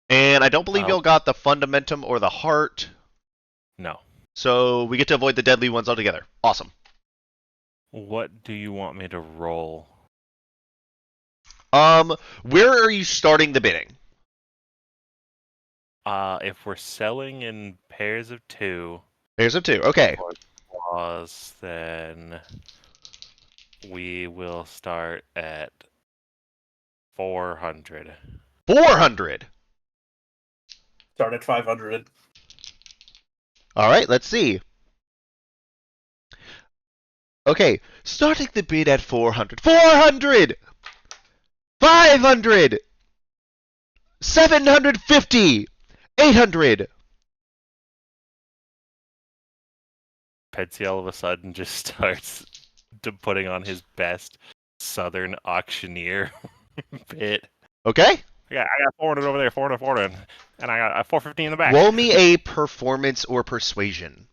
And I don't believe y'all got the fundamentum or the heart. No. So we get to avoid the deadly ones altogether. Awesome. What do you want me to roll? Where are you starting the bidding? If we're selling in pairs of 2. Pairs of 2, okay. For claws, then we will start at 400. 400. Start at 500. All right, let's see. Okay, starting the bid at 400. 400! 500! 750! 800! Petsy all of a sudden just starts putting on his best southern auctioneer bit. Okay. I got 400 over there, 400, 400, and I got 450 in the back. Roll me a performance or persuasion.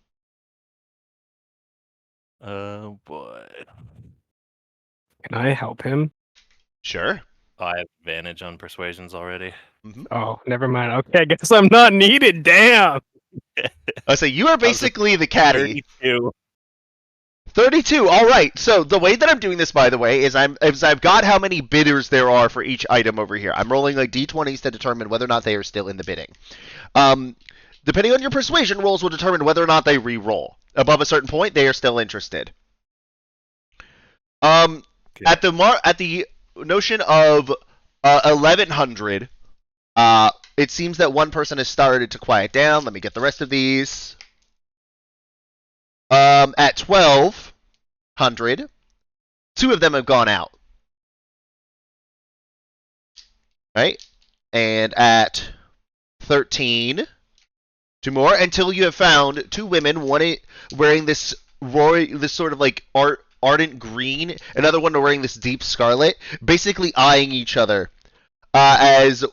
Oh boy. Can I help him? Sure. I have advantage on persuasions already. Oh, never mind. Okay, I guess I'm not needed. Damn. I say you are basically the caddy. 32. 32. All right. So the way that I'm doing this, by the way, is I've got how many bidders there are for each item over here. I'm rolling like d20s to determine whether or not they are still in the bidding. Depending on your persuasion rolls, will determine whether or not they re-roll. Above a certain point, they are still interested. Okay. At the notion of 1100, it seems that one person has started to quiet down. Let me get the rest of these. At 1200, 2 of them have gone out. Right? And at 13, 2 more until you have found 2 women, one wearing this sort of like ardent green, another one wearing this deep scarlet, basically eyeing each other as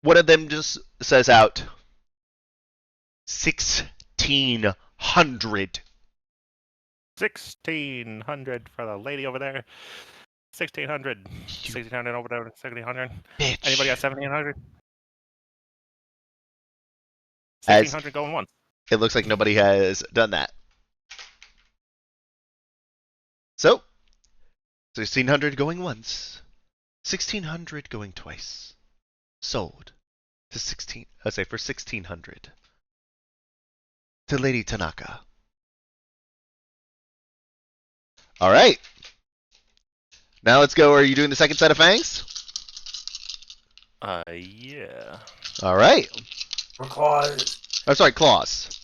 one of them just says out 1600. 1600 for the lady over there. 1600. 1600 over there. 1700. Bitch. Anybody got 1700? As 1600 going once. it looks like nobody has done that. So 1600 going once, 1600 going twice. Sold to 16. I say for 1600 to Lady Tanaka. All right. Now let's go. Are you doing the second set of fangs? Yeah. All right. For claws. I'm sorry, claws.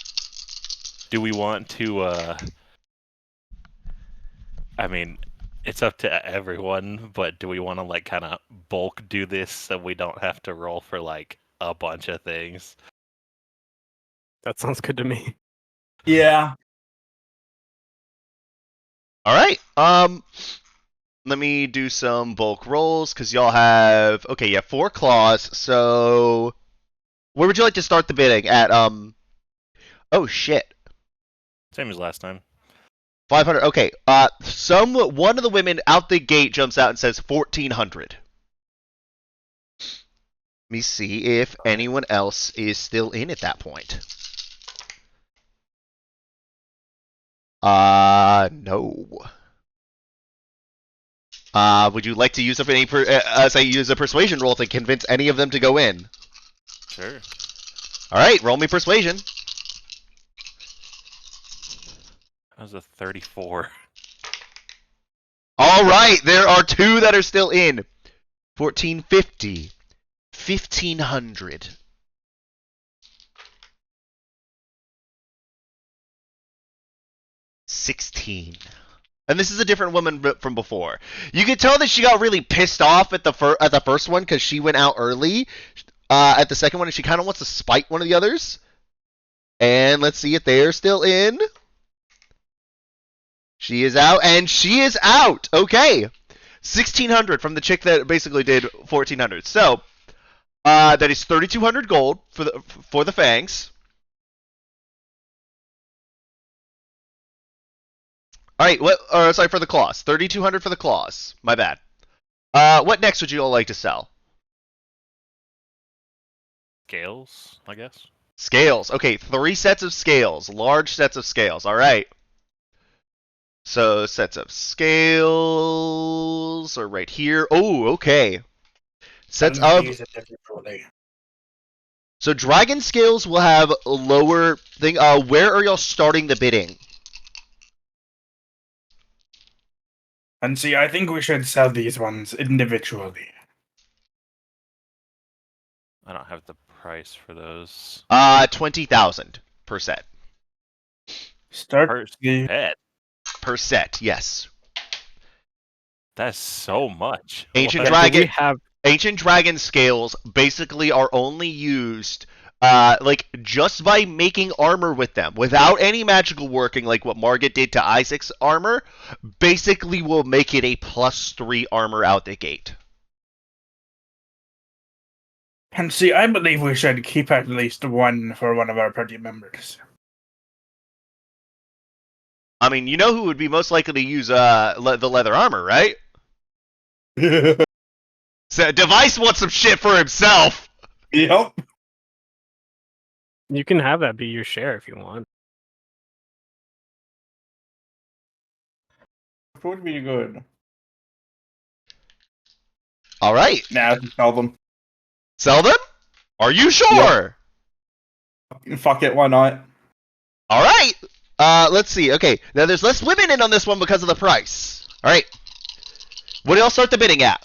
Do we want to, I mean, it's up to everyone, but do we want to, like, kind of bulk do this so we don't have to roll for, like, a bunch of things? That sounds good to me. Yeah. All right. Let me do some bulk rolls because y'all have 4 claws. So where would you like to start the bidding at? Oh shit. Same as last time. 500. Okay. One of the women out the gate jumps out and says 1400. Let me see if anyone else is still in at that point. No. Would you like to use up any use a persuasion roll to convince any of them to go in? Sure. All right, roll me persuasion. That was a 34. All right, there are two that are still in. 1450, 1500. $16. And this is a different woman from before. You can tell that she got really pissed off at the first one because she went out early. At the second one, and she kind of wants to spite one of the others. And let's see if they're still in. She is out, and she is out. Okay, 1600 from the chick that basically did 1400. So that is 3200 gold for the fangs. All right, sorry, for the claws. 3200 for the claws. My bad. What next would you all like to sell? Scales, I guess. Scales. Okay, 3 sets of scales. Large sets of scales. All right. So sets of scales are right here. Oh, okay. Sets of. So dragon scales will have a lower thing. Where are y'all starting the bidding? And see, I think we should sell these ones individually. I don't have the price for those. 20,000 per set. Start Per the set. Per set, yes. That's so much. Ancient What? dragon. Do we have Ancient dragon scales basically are only used like just by making armor with them without any magical working like what Margit did to Isaac's armor. Basically will make it a +3 armor out the gate. And see, I believe we should keep at least one for one of our party members. I mean, you know who would be most likely to use the leather armor, right? So Device wants some shit for himself. Yep. you can have that be your share if you want. It would be good. All right. Now sell them. Sell them? Are you sure? Fuck it, why not? All right. Let's see. Okay, now there's less women in on this one because of the price. All right. What do y'all start the bidding at?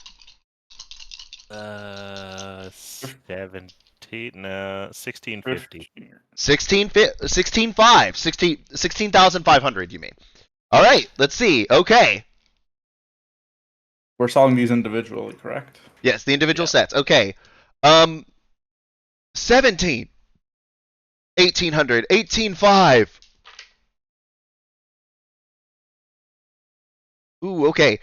1650. 16,500, you mean? All right, let's see. Okay. We're selling these individually, correct? Yes, the individual sets. Okay. 17. 1800. 18,500. Ooh, okay.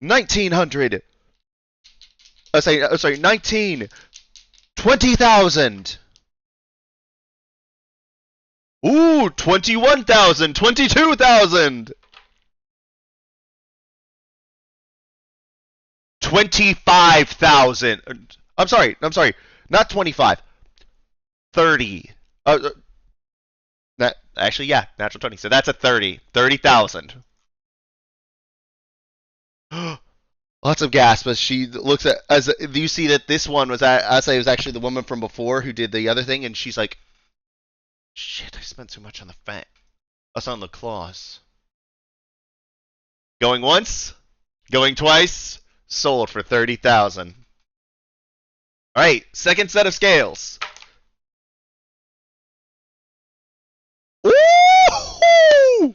1900. Sorry, 19. 20,000. Ooh, 21,000. 22,000. 25,000. I'm sorry. Not 25. 30. Actually, yeah, natural 20. So that's a 30. 30,000. Lots of gasps as she looks at you see that this one was it was actually the woman from before who did the other thing, and she's like, "Shit, I spent too much on the fat. Us on the claws." Going once, going twice, sold for 30,000. All right, second set of scales. Ooh!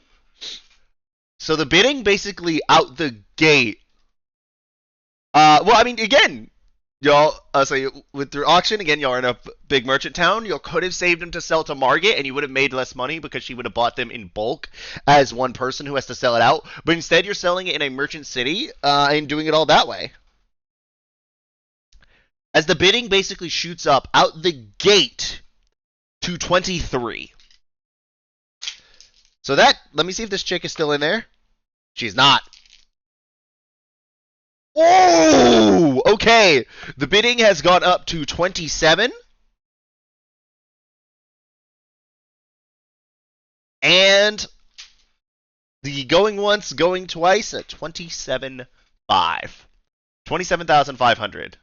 So the bidding basically out the gate. Well, I mean, again, y'all, so with your auction, again, y'all are in a big merchant town. You could have saved them to sell to Margit, and you would have made less money because she would have bought them in bulk as one person who has to sell it out. But instead, you're selling it in a merchant city and doing it all that way. As the bidding basically shoots up out the gate to 23. So that, let me see if this chick is still in there. She's not. Oh, okay. The bidding has gone up to 27. And the going once, going twice at 27,500. 27,500.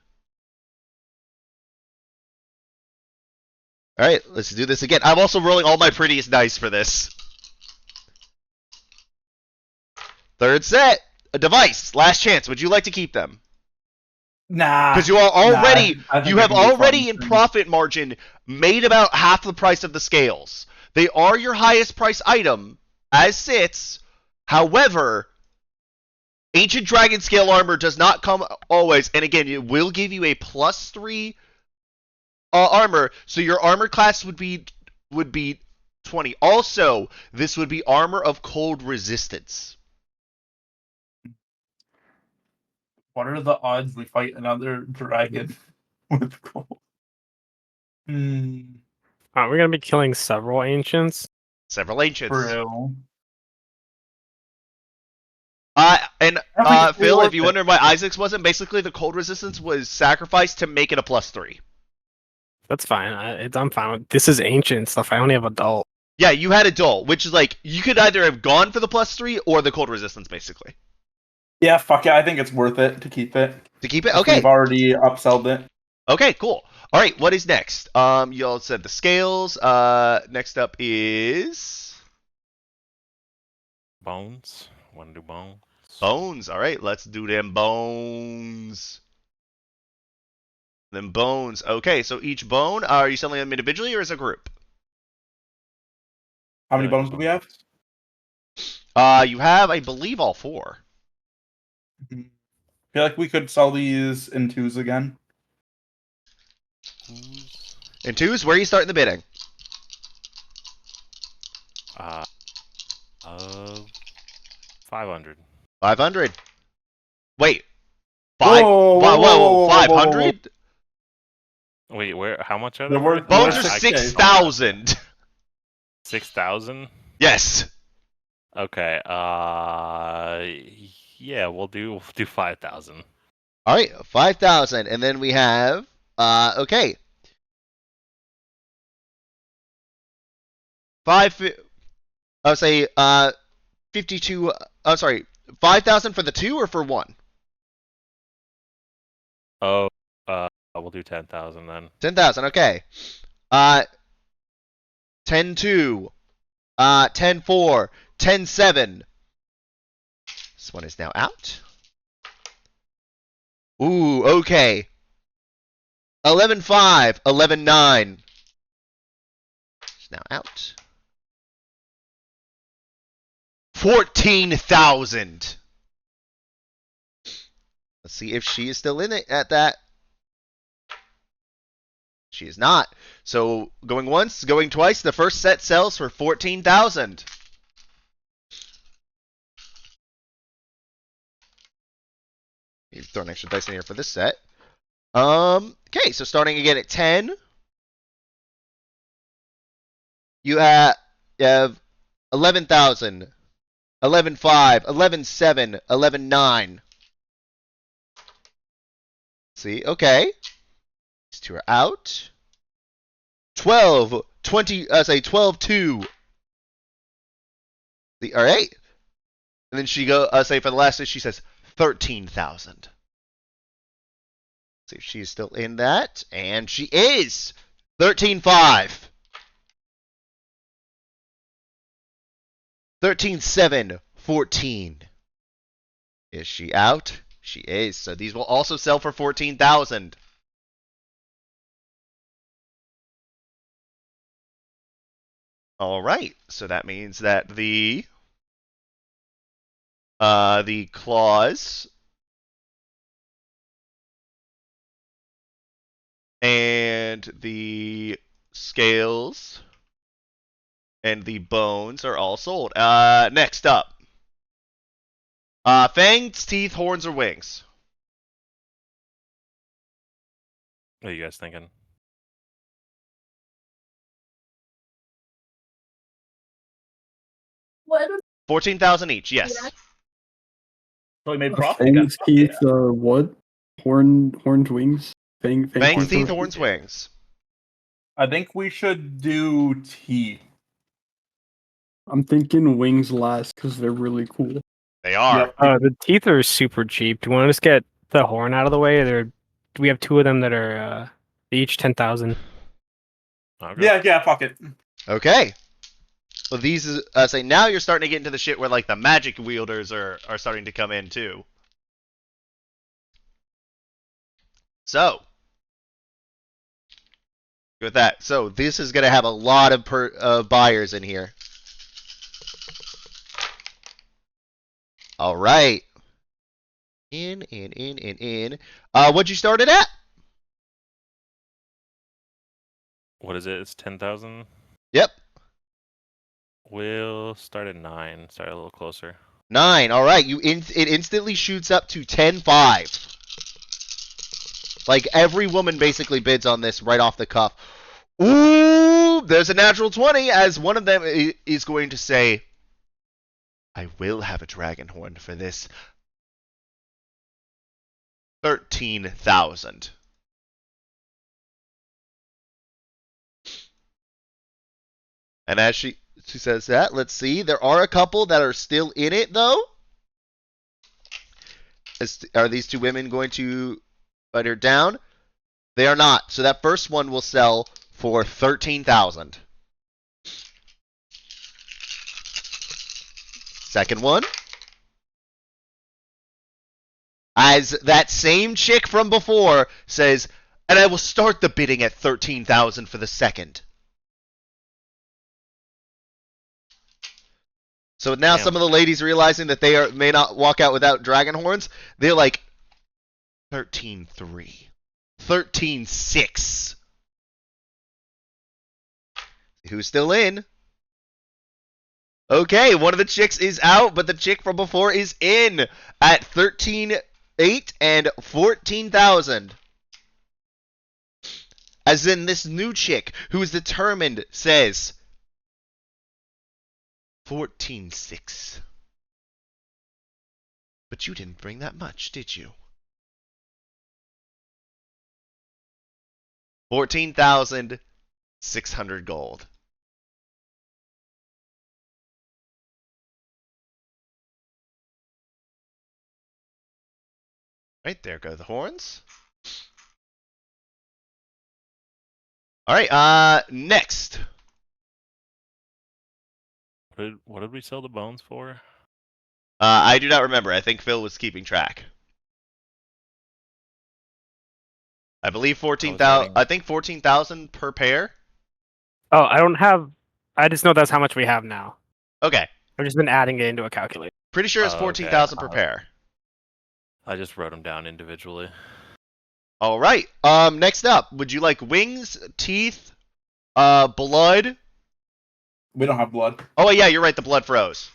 All right, let's do this again. I'm also rolling all my prettiest dice for this. Third set. a device. Last chance. Would you like to keep them? Nah. Because you are already, I think you we have can do already fun in things. profit margin made about half the price of the scales. They are your highest price item as sits. However, Ancient Dragon Scale Armor does not come always, and again, it will give you a +3 armor, so your armor class would be 20. Also, this would be armor of cold resistance. What are the odds we fight another dragon with gold? We're gonna be killing several ancients. Several ancients. True. And I think it's Phil, worth if you it. wonder why Isaac's wasn't, basically the cold resistance was sacrificed to make it a +3. That's fine. I'm fine with this. Is ancient stuff. I only have adult. Yeah, you had adult, which is like you could either have gone for the +3 or the cold resistance, basically. Yeah, fuck it. I think it's worth it to keep it. To keep it, If okay. We've already upsold it. Okay, cool. All right, what is next? You all said the scales. Next up is Bones. Want to do bones? bones. All right, let's do them bones. Them bones. Okay, so each bone, are you selling them individually or as a group? How many Yeah, bones do we have? You have, I believe, all 4. I feel like we could sell these in 2s again. Who's And 2s, where are you starting the bidding? uh 500. 500. Wait. Whoa, whoa, whoa, whoa, 500? Wait, where? How much are They're they? worth- Bones Yeah, are I- 6,000. 6,000. Yes. Okay. Yeah, we'll do 5,000. All right, 5,000, and then we have okay. 5. I'll say 52. Sorry, 5,000 for the 2 or for 1? Oh, we'll do 10,000 then. 10,000. Okay. 10-2. 10-4. 10-7. This one is now out. Ooh, okay. 11-5. 11-9. It's now out. 14,000. Let's see if she is still in it at that. She is not. So going once, going twice, the first set sells for 14,000. You throw an extra dice in here for this set. Okay, so starting again at 10. You have 11,000. 11-5, 11-7, 11-9. See, okay. These 2 are out. 12, 20, say 12-2. All right. And then she say for the last she says 13,000. See if she's still in that, and she is 13-5. 13-7, 14. Is she out? She is. So these will also sell for 14,000. All right. So that means that the claws and the scales and the bones are all sold. Next up. Fangs, teeth, horns, or wings? What are you guys thinking? What? 14,000 each, yes. Yeah. So we made profit. Fangs, teeth, what? Horns, wings? Fangs, Horns, teeth, horns, wings. I think we should do teeth. I'm thinking wings last because they're really cool. They are. Yep. The teeth are super cheap. Do you want to just get the horn out of the way? We have 2 of them that are each 10,000. Okay. Yeah, fuck it. Okay. Well, these is say now you're starting to get into the shit where like the magic wielders are starting to come in too. So with that, so this is gonna have a lot of buyers in here. All right. In. What'd you start it at? What is it? It's 10,000. Yep. We'll start at 9. Start a little closer. 9. All right. It instantly shoots up to 10.5. Like every woman basically bids on this right off the cuff. Ooh, there's a natural 20 as one of them is going to say, I will have a dragon horn for this. 13,000. And as she says that, let's see. There are a couple that are still in it though. Are these two women going to let her down? They are not. So that first one will sell for 13,000. Second one. As that same chick from before says, and I will start the bidding at 13,000 for the second. So now Damn. some of the ladies realizing that they may not walk out without dragon horns, they're like 13.3, 13.6. Who's still in? Okay, one of the chicks is out, but the chick from before is in at 13.8 and 14,000. As in this new chick who is determined says 14.6. But you didn't bring that much, did you? 14,600 gold. Right, there go the horns. Alright, next. What did we sell the bones for? I do not remember. I think Phil was keeping track. I believe 14,000. I think 14,000 per pair. Oh, I don't have. I just know that's how much we have now. Okay. I've just been adding it into a calculator. Pretty sure it's Oh, 14,000 per okay. pair. I just wrote them down individually. All right. Next up, would you like wings, teeth, blood? We don't have blood. Oh yeah, you're right. The blood froze.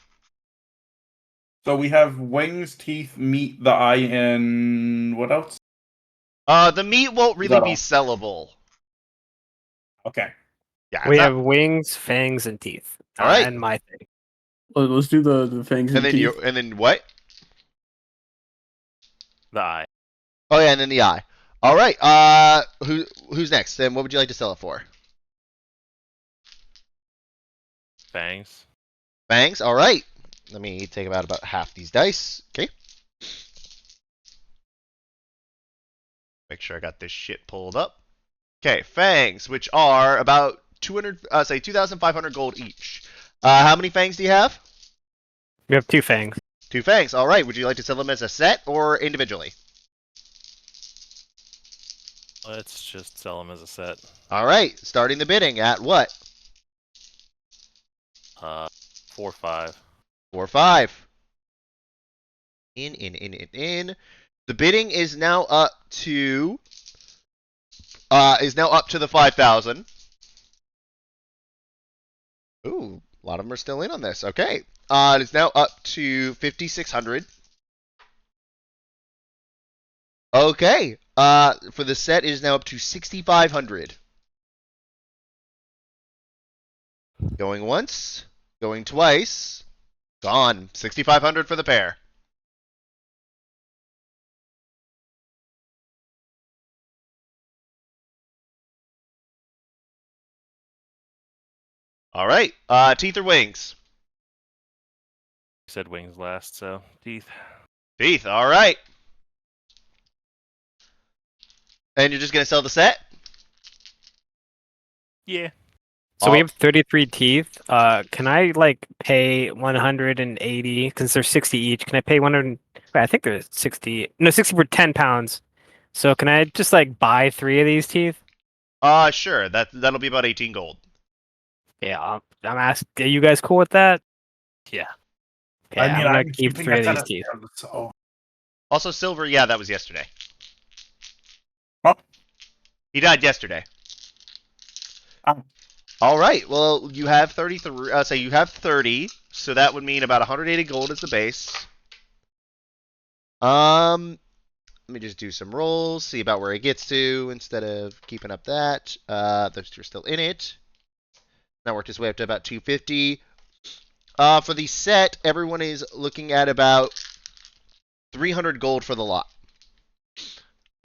So we have wings, teeth, meat, the eye, and what else? The meat won't really that be all? sellable. Okay. Yeah. We it's have not- wings, fangs, and teeth. All right. And my thing. Let's do the fangs and And then teeth. and then what? The eye. Oh yeah, and then the eye. All right. Who's next? And what would you like to sell it for? Fangs. Fangs. All right. Let me take about half these dice. Okay. Make sure I got this shit pulled up. Okay, fangs, which are about 2,500 gold each. How many fangs do you have? We have 2 fangs. 2 fangs. All right. Would you like to sell them as a set or individually? Let's just sell them as a set. All right. Starting the bidding at what? 4-5. 4-5. In. The bidding is now up to the 5,000. Ooh, a lot of them are still in on this. Okay. It is now up to 5,600. Okay. For the set, it is now up to 6,500. Going once, going twice, gone. 6,500 for the pair. All right. Teeth or wings? You said wings last, so teeth. Teeth. All right. And you're just gonna sell the set? Yeah. So we have 33 teeth. Can I like pay 180 because they're 60 each? Can I pay 100? I think they're 60. No, 60 for 10 pounds. So can I just like buy 3 of these teeth? Sure. That'll be about 18 gold. Yeah, I'm asking. Are you guys cool with that? Yeah. Okay, I mean, I'm gonna I'm keep keeping 3 a of set these of teeth. scales, so. Also, silver. Yeah, that was yesterday. Huh? He died yesterday. Oh. All right. Well, you have 33. Say you have 30. So that would mean about 180 gold is the base. Let me just do some rolls, see about where it gets to instead of keeping up that. Those two are still in it. Now worked his way up to about 250. For the set, everyone is looking at about 300 gold for the lot.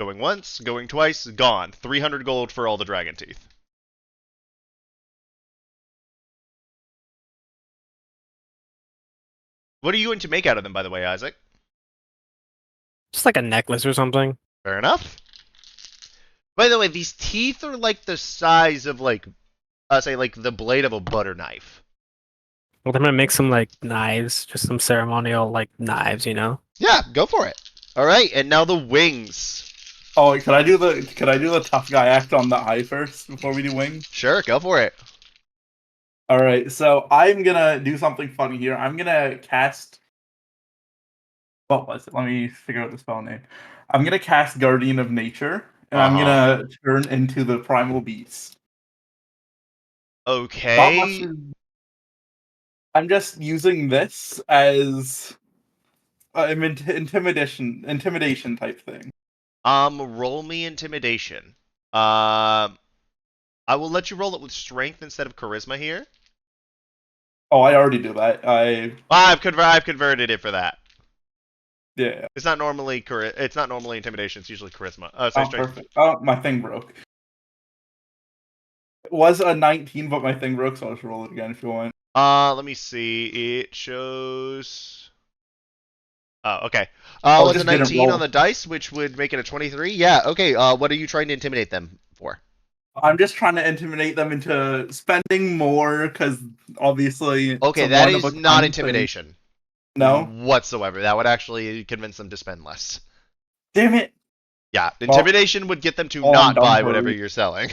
Going once, going twice, gone. 300 gold for all the dragon teeth. What are you going to make out of them, by the way, Isaac? Just like a necklace or something. Fair enough. By the way, these teeth are like the size of say like the blade of a butter knife. Well, I'm gonna make some like knives, just some ceremonial like knives, you know? Yeah, go for it. All right, and now the wings. Oh, wait, could I do the tough guy act on the eye first before we do wings? Sure, go for it. All right, so I'm gonna do something funny here. I'm gonna cast. What was it? Let me figure out the spell name. I'm gonna cast Guardian of Nature, and I'm gonna turn into the primal beast. Not much. Okay. I'm just using this as an intimidation type thing. Roll me intimidation. I will let you roll it with strength instead of charisma here. Oh, I already do that. I've converted it for that. Yeah. It's not normally intimidation. It's usually charisma. Oh, Strength. perfect. Oh, my thing broke. It was a 19, but my thing broke, so I'll just roll it again if you want. Let me see. It shows. Oh, okay. Oh, Was a just didn't 19 roll. on the dice, which would make it a 23? Yeah. Okay. What are you trying to intimidate them for? I'm just trying to intimidate them into spending more, because obviously it's Okay, a that one of a is not kind thing. intimidation. No? Whatsoever. That would actually convince them to spend less. Damn it! Yeah, intimidation would get them to I'm not dumb buy for a whatever reason. you're selling.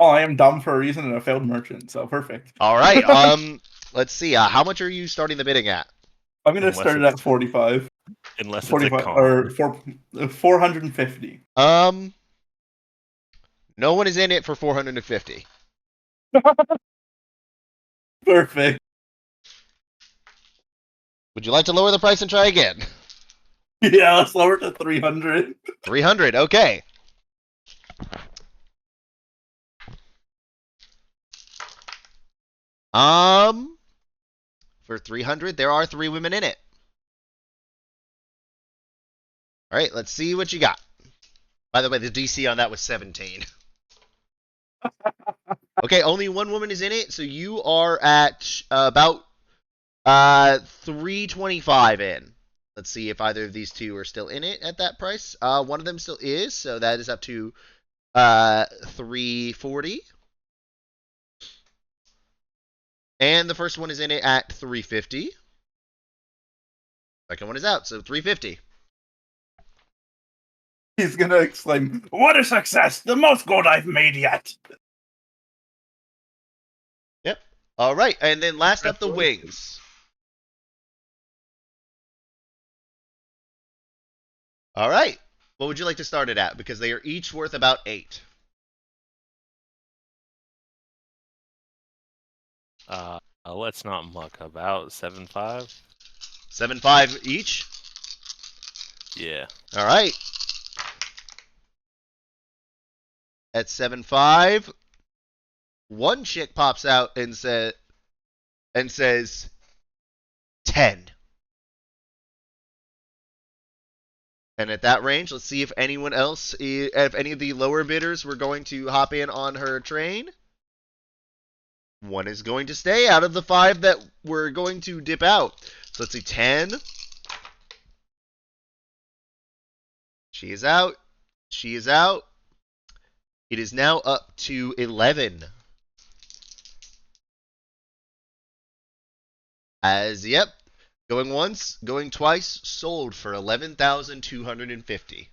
Oh, I am dumb for a reason and a failed merchant, so perfect. All right. Let's see. How much are you starting the bidding at? I'm gonna Unless start it it's- at 45. Unless it's a 45 con. or 450. No one is in it for 450. Perfect. Would you like to lower the price and try again? Yeah, let's lower it to 300. 300. Okay. For 300, there are 3 women in it. All right, let's see what you got. By the way, the DC on that was 17. Okay, only 1 woman is in it, so you are at about 325 in. Let's see if either of these two are still in it at that price. One of them still is, so that is up to 340. And the first one is in it at 350. Second one is out, so 350. He's gonna exclaim, "What a success! The most gold I've made yet!" Yep. All right, and then last up, the wings. All right. What would you like to start it at? Because they are each worth about 8. Let's not muck about 7.5. 7.5 each. Yeah. All right. At 7.5, one chick pops out and says 10. And at that range, let's see if anyone else, if any of the lower bidders were going to hop in on her train. One is going to stay out of the 5 that were going to dip out. So let's see, 10. She is out. She is out. It is now up to 11. Yep, going once, going twice, sold for 11,250.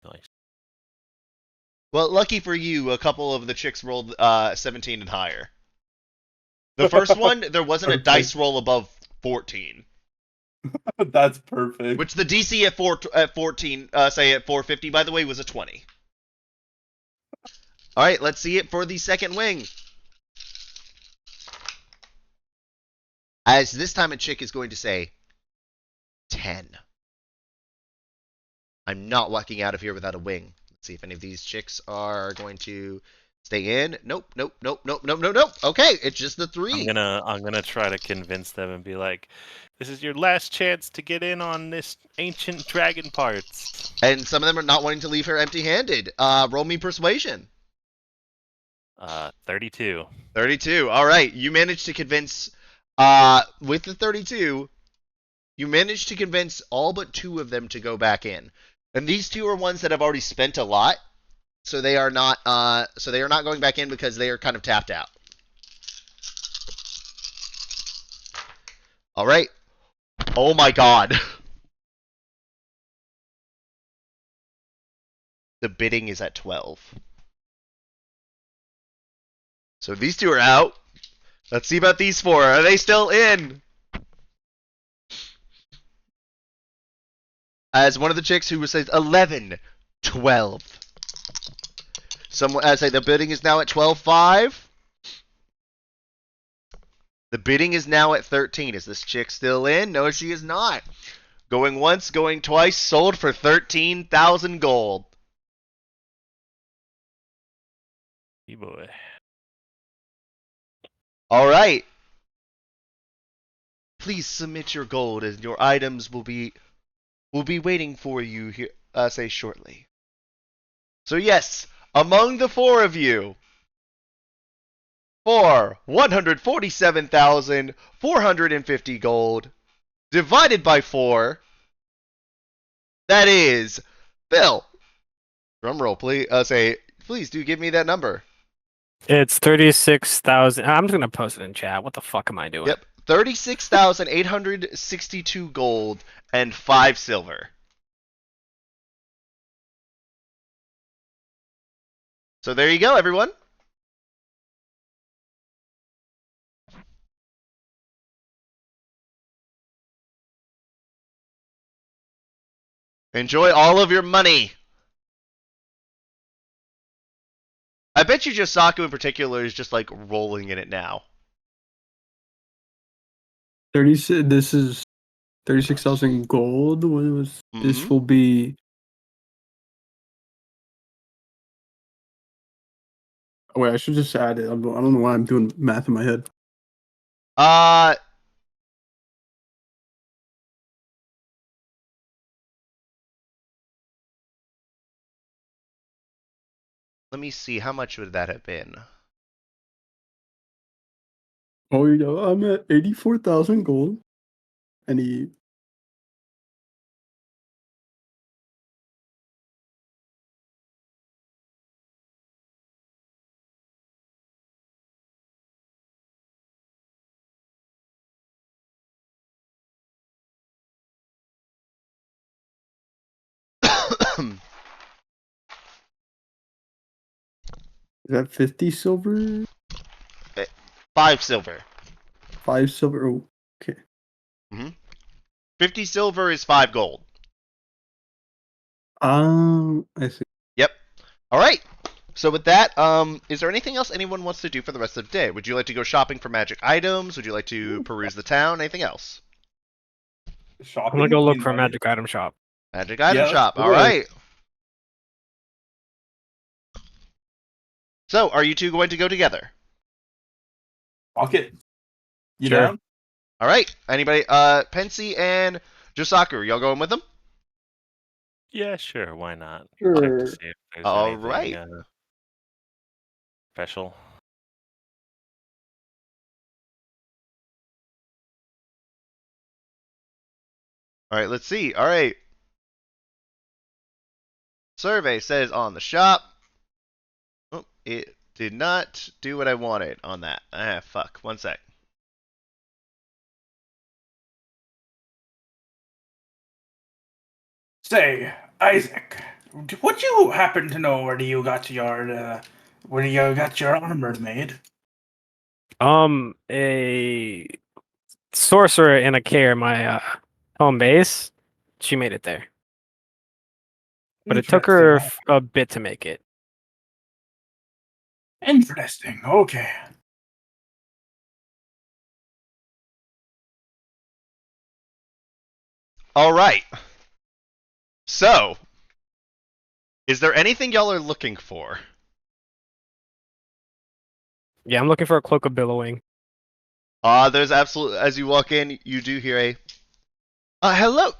Nice. Well, lucky for you, a couple of the chicks rolled 17 and higher. The first one, there wasn't a dice roll above 14. That's perfect. Which the DC at 14, say at 450, by the way, was a 20. All right, let's see it for the second wing. As this time a chick is going to say 10. I'm not walking out of here without a wing. Let's see if any of these chicks are going to stay in. Nope, nope, nope, nope, nope, nope, nope. Okay, it's just the 3. I'm gonna try to convince them and be like, "This is your last chance to get in on this ancient dragon parts." And some of them are not wanting to leave her empty-handed. Roll me persuasion. 32. 32. All right, you managed to convince. With the 32, you managed to convince all but 2 of them to go back in. And these 2 are ones that have already spent a lot, so they are not. So they are not going back in because they are kind of tapped out. All right. Oh my God. The bidding is at 12. So these 2 are out. Let's see about these 4. Are they still in? As one of the chicks who says 11, 12. Someone, I say the bidding is now at 12.5. The bidding is now at 13. Is this chick still in? No, she is not. Going once, going twice, sold for 13,000 gold. Hey boy. All right. Please submit your gold, and your items will be waiting for you here. Say shortly. So yes, among the 4 of you, for 147,450 gold, divided by 4, that is, Bill. Drum roll, please. Please do give me that number. It's 36,000. I'm just gonna post it in chat. What the fuck am I doing? Yep, 36,862 gold and 5 silver. So there you go, everyone. Enjoy all of your money. I bet you Josaku in particular is just like rolling in it now. 36. This is 36,000 gold. What was this? Mhm. Will be. Oh, wait, I should just add it. I don't know why I'm doing math in my head. Uh, let me see. How much would that have been? Oh, yeah, I'm at 84,000 gold. And he. Is that 50 silver? 5 silver. 5 silver? Oh, okay. 50 silver is 5 gold. I see. Yep. All right. So with that, is there anything else anyone wants to do for the rest of the day? Would you like to go shopping for magic items? Would you like to peruse the town? Anything else? Shopping? I'm gonna go look You for a know, magic item shop. Magic item let's shop. do All it. right. So, are you 2 going to go together? Fuck it. You Sure. down? All right. Anybody? Pensy and Josaku, are y'all going with them? Yeah, sure. Why not? Sure. Check to see if there's All anything right. special. All right. Let's see. All right. Survey says on the shop. Oh, it did not do what I wanted on that. Ah, fuck. One sec. Say, Isaac, would you happen to know where you got your armor made? A sorcerer in a care, my home base. She made it there, but it took Interesting. her a bit to make it. Interesting. Okay. All right. So, is there anything y'all are looking for? Yeah, I'm looking for a cloak of billowing. There's absolutely, as you walk in, you do hear a, hello,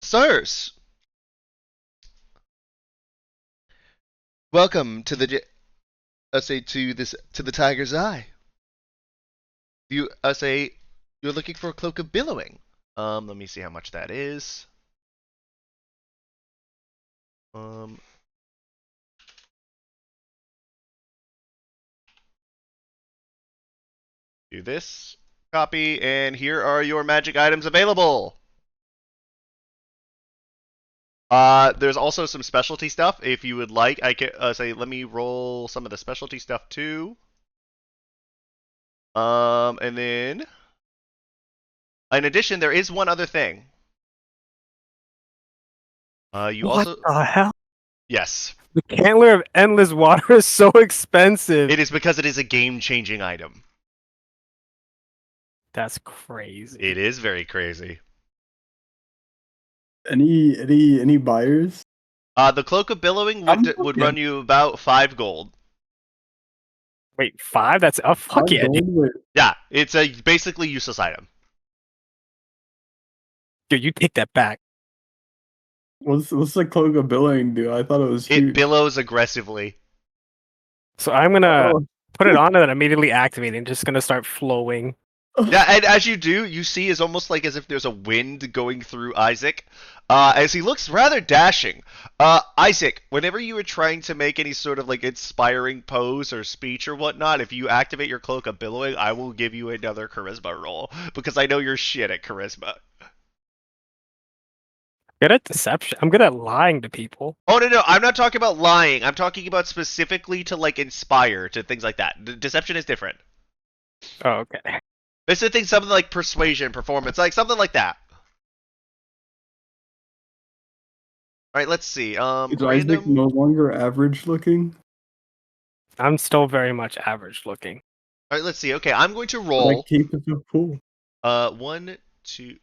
sirs. Welcome to the, to the Tiger's Eye. You, say, you're looking for a cloak of billowing. Let me see how much that is. Do this, copy, and here are your magic items available. There's also some specialty stuff if you would like. I can say, let me roll some of the specialty stuff too. And then, in addition, there is one other thing. You What also, the hell? yes, The Candler of Endless Water is so expensive. it is because it is a game-changing item. That's crazy. It is very crazy. Any buyers? The cloak of billowing would run you about 5 gold. Wait, 5? That's a fuck Five yeah, dude. gold? Wait, Yeah, it's a basically useless item. Dude, you take that back. what's the cloak of billing do? I thought it was It huge. billows aggressively. So I'm gonna Oh. put it on and then immediately activate it and just gonna start flowing. Yeah, and as you do, you see is almost like as if there's a wind going through Isaac, as he looks rather dashing. Isaac, whenever you are trying to make any sort of like inspiring pose or speech or whatnot, if you activate your cloak of billowing, I will give you another charisma roll because I know you're shit at charisma. Good at deception. I'm good at lying to people. Oh no, I'm not talking about lying. I'm talking about specifically to like inspire to things like that. Deception is different. Oh, okay. This is something like persuasion, performance, like something like that. All right, let's see. Is Isaac Random. no longer average looking? I'm still very much average looking. All right, let's see. Okay, I'm going to That roll. cape is so cool. 1, 2,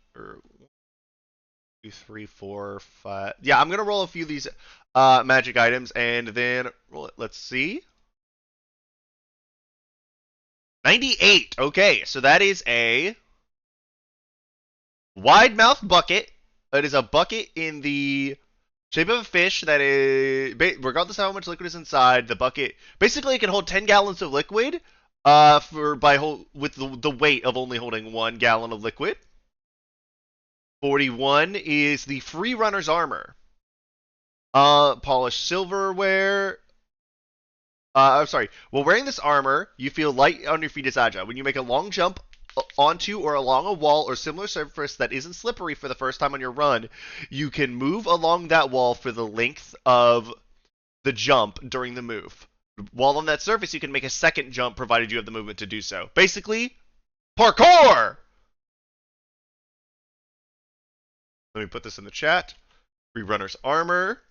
3, 4, 5. Yeah, I'm gonna roll a few of these magic items and then roll it. Let's see. 98. Okay, so that is a wide mouth bucket. It is a bucket in the shape of a fish that is, regardless of how much liquid is inside, the bucket basically it can hold 10 gallons of liquid. With the weight of only holding 1 gallon of liquid. 41 is the free runner's armor. Polished silverware. I'm sorry. While wearing this armor, you feel light on your feet as agile. When you make a long jump onto or along a wall or similar surface that isn't slippery for the first time on your run, you can move along that wall for the length of the jump during the move. While on that surface, you can make a second jump provided you have the movement to do so. Basically, parkour! Let me put this in the chat. Free runner's armor.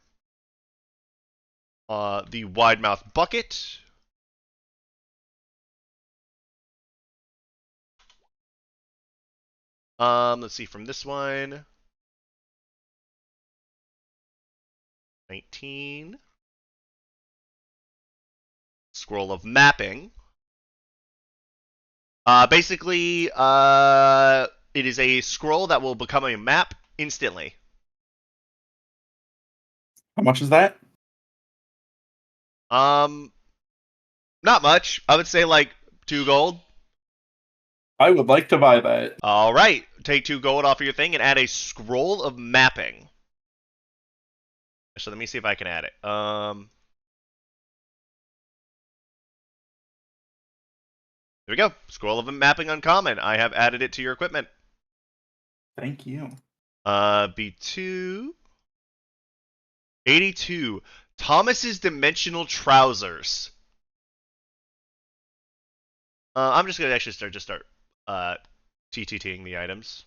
The wide mouth bucket. Let's see from this one. 19. Scroll of mapping. Basically, it is a scroll that will become a map instantly. How much is that? Not much. I would say like 2 gold. I would like to buy that. All right, take 2 gold off of your thing and add a scroll of mapping. So let me see if I can add it. There we go. Scroll of Mapping Uncommon. I have added it to your equipment. Thank you. B2. 82. Thomas's Dimensional Trousers. I'm just gonna actually start TTTing the items.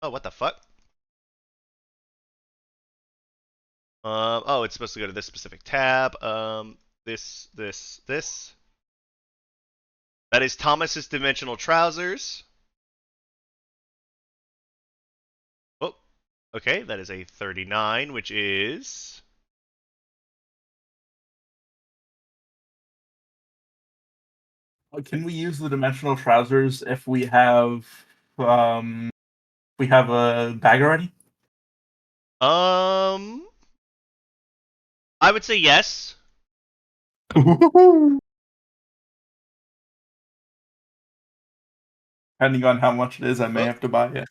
Oh, what the fuck? Oh, it's supposed to go to this specific tab. This. That is Thomas's Dimensional Trousers. Oh, okay, that is a 39, which is... Can we use the dimensional trousers if we have a bag already? I would say yes. Depending on how much it is, I may have to buy it.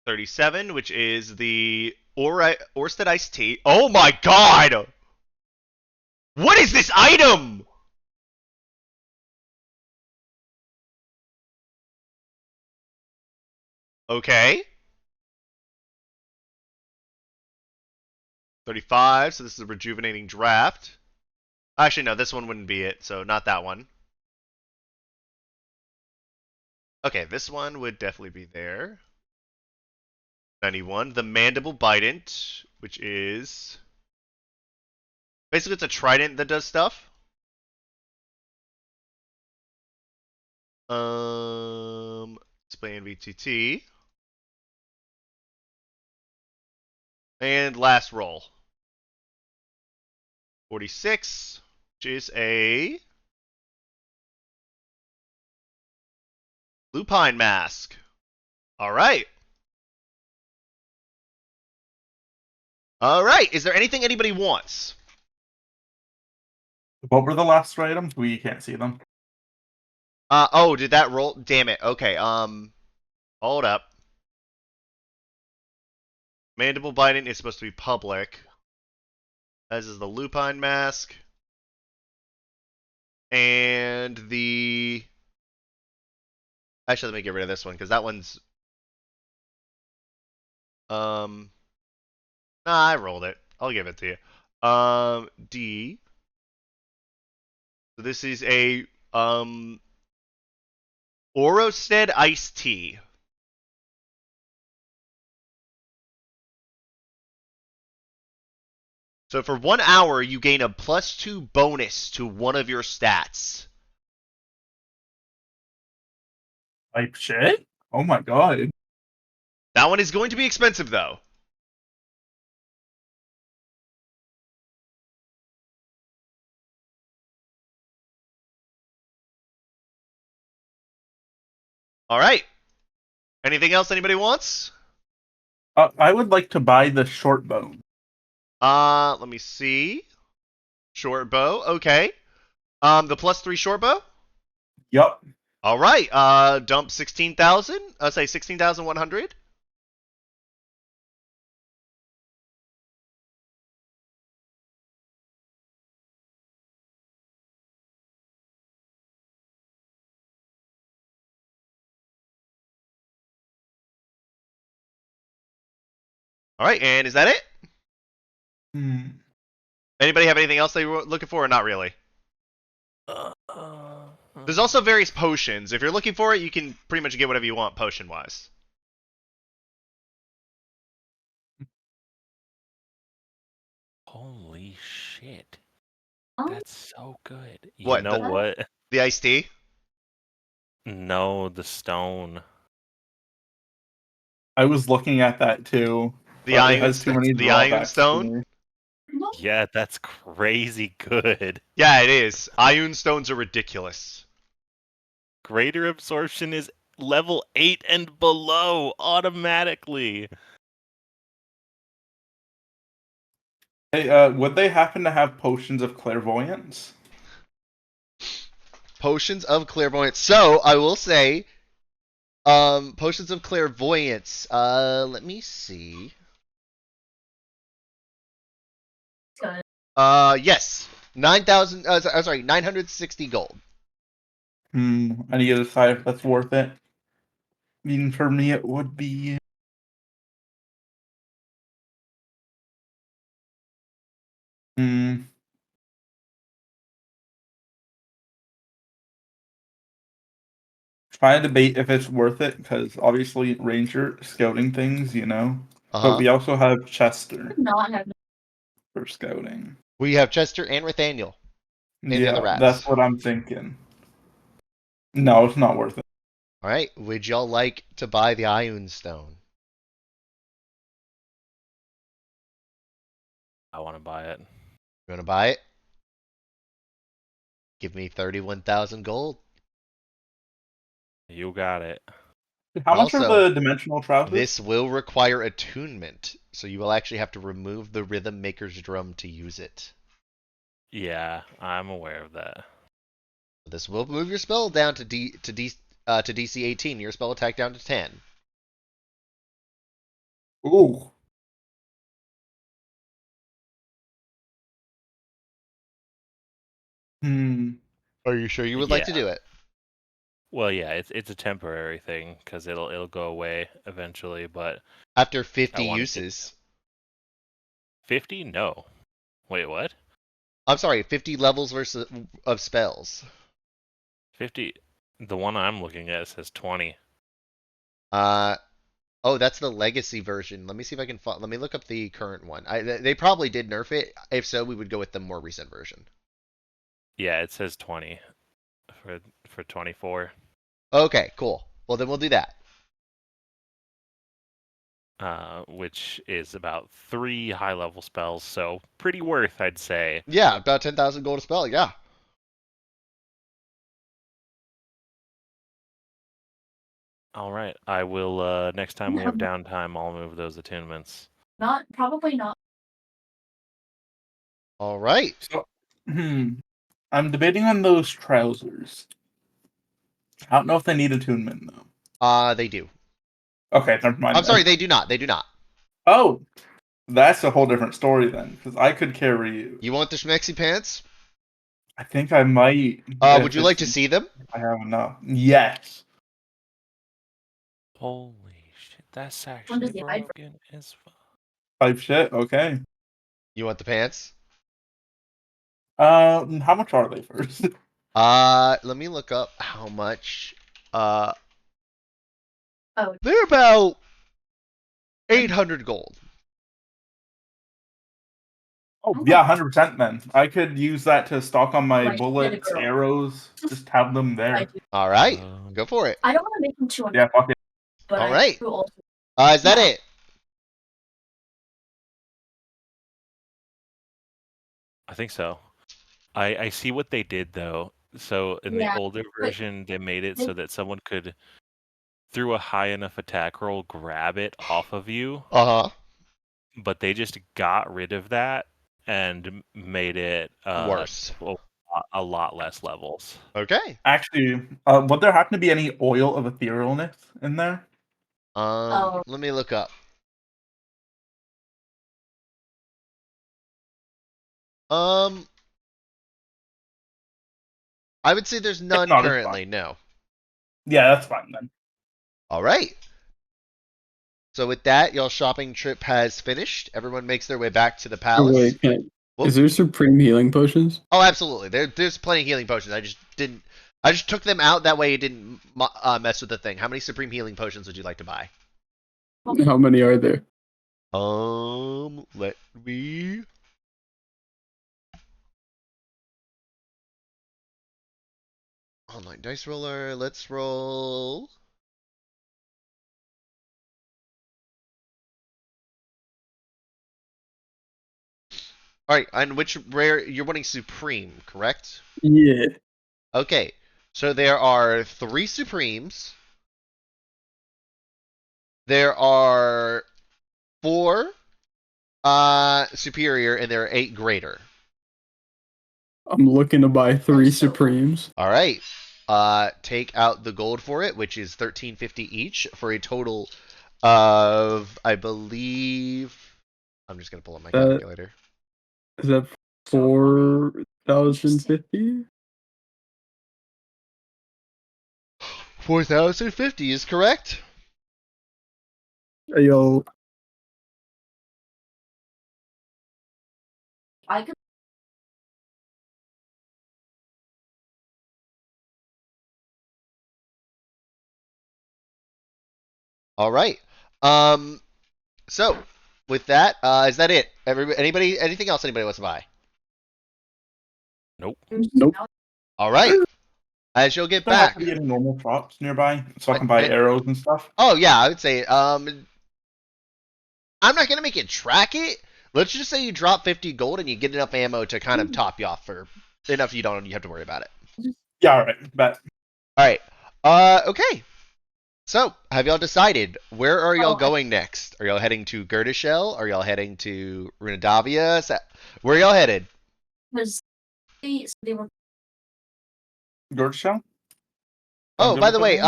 37, which is the Orsted Iced Tea. Oh my god! What is this item? Okay. 35, so this is a rejuvenating draft. Actually, no, this one wouldn't be it, so not that one. Okay, this one would definitely be there. 91, the Mandible Bident, which is... Basically, it's a trident that does stuff. Display in VTT. And last roll. 46, which is a Lupine Mask. Alright. Alright, is there anything anybody wants? What were the last items? We can't see them. Oh, did that roll? Damn it. Okay, hold up. Mandible Bident is supposed to be public. As is the Lupine Mask. And the... Actually, let me get rid of this one, because that one's... Nah, I rolled it. I'll give it to you. D. So this is a, Orosted Iced Tea. So for 1 hour, you gain a +2 bonus to one of your stats. Type shit? Oh my god. That one is going to be expensive, though. Alright. Anything else anybody wants? I would like to buy the short bow. Let me see. Short bow, okay. The +3 short bow? Yup. Alright, dump 16,000? Say 16,100? Alright, and is that it? Anybody have anything else they were looking for or not really? There's also various potions. If you're looking for it, you can pretty much get whatever you want potion-wise. Holy shit. Oh. That's so good. You What, know the- what? The iced tea? No, the stone. I was looking at that too. The but it Ion, has too many the Ion drawbacks to Stone? me. No. Yeah, that's crazy good. Yeah, it is. Ion Stones are ridiculous. Greater absorption is level 8 and below automatically. Hey, would they happen to have potions of clairvoyance? Potions of Clairvoyance. So, I will say, Potions of Clairvoyance. Let me see. Good. Yes. 9,000. Sorry, 960 gold. I need to decide if that's worth it. I mean, for me, it would be. Hmm. Trying to debate if it's worth it because obviously Ranger scouting things, you know. Uh But huh. we also have Chester Not have for scouting. We have Chester and Nathaniel and the other Yeah, that's rats. what I'm thinking. No, it's not worth it. All right. Would y'all like to buy the Ion Stone? I want to buy it. You want to buy it? Give me 31,000 gold. You got it. How much are Also, the dimensional trousers? this will require attunement, so you will actually have to remove the Rhythm Maker's drum to use it. Yeah, I'm aware of that. This will move your spell down to DC 18. Your spell attack down to 10. Ooh. Hmm. Are you sure you would like Yeah. to do it? Well, yeah, it's a temporary thing because it'll go away eventually. But After I 50 want to get uses. 50. No, wait, what? I'm sorry, 50 levels versus of spells. 50. The one I'm looking at says 20. Uh oh, that's the legacy version. Let me see if I can let me look up the current one. They probably did nerf it. If so, we would go with the more recent version. Yeah, it says 20 for 24. Okay, cool. Well, then we'll do that. Which is about 3 high level spells, so pretty worth, I'd say. Yeah, about 10,000 gold a spell. Yeah. All right, I will. Next time we have downtime, I'll move those attunements. not probably not. All right. So, I'm debating on those trousers. I don't know if they need attunement though. They do. Okay, never mind. I'm sorry, they do not. They do not. Oh, that's a whole different story then, because I could carry you. You want the schmexy pants? I think I might. Would you like to see them? I have enough. Yes. Holy shit, that's does actually he hide broken as fuck. Type shit. Okay. You want the pants? How much are they first? Let me look up how much. Uh, Oh. they're about 800 gold. Oh yeah, 100% then. I could use that to stock on my Right, bullets, girl. arrows, just have them I there. do. All right, Um, go for it. I don't want to make him too Yeah, fuck it. but All I right. do also. Is that Yeah. it? I think so. I see what they did though. So in the Yeah, older version, they made it so that someone could, through a high enough attack roll, grab it off of you. Uh But they just got rid of that and made it Worse. a lot less levels. Okay. Actually, would there happen to be any oil of etherealness in there? Oh. Let me look up. Um, I would say there's none not, it's currently. No. Yeah, that's fine then. All right. So with that, y'all shopping trip has finished. Everyone makes their way back to the Oh, palace. wait, Whoop. is there supreme healing potions? Oh, absolutely. There's plenty of healing potions. I just took them out that way it didn't mess with the thing. How many supreme healing potions would you like to buy? How many are there? Let me. Online dice roller. Let's roll. All right, and which rare you're wanting supreme, correct? Yeah. Okay, so there are 3 supremes. There are 4 superior, and there are 8 greater. I'm looking to buy 3 supremes. All right. Take out the gold for it, which is 1350 each, for a total of, I believe. I'm just gonna pull up my calculator. Is that 4 4,050? 4,050 is correct. Yo, I could. All right. So with that, is that it? Anybody? Anything else? Anybody wants to buy? Nope. nope. All right. As you'll get There happen back. to be any normal shops nearby, so I I- can buy I- arrows and stuff. Oh yeah, I would say. I'm not gonna make it track it. Let's just say you drop 50 gold and you get enough ammo to kind of top you off for enough you have to worry about it. Yeah, all right, bet. All right. Okay. So, have y'all decided where are y'all going next? Are y'all heading to Gerdishel? Are y'all heading to Runadavia? Where are y'all headed? Was they were George Shell? Oh, by the way,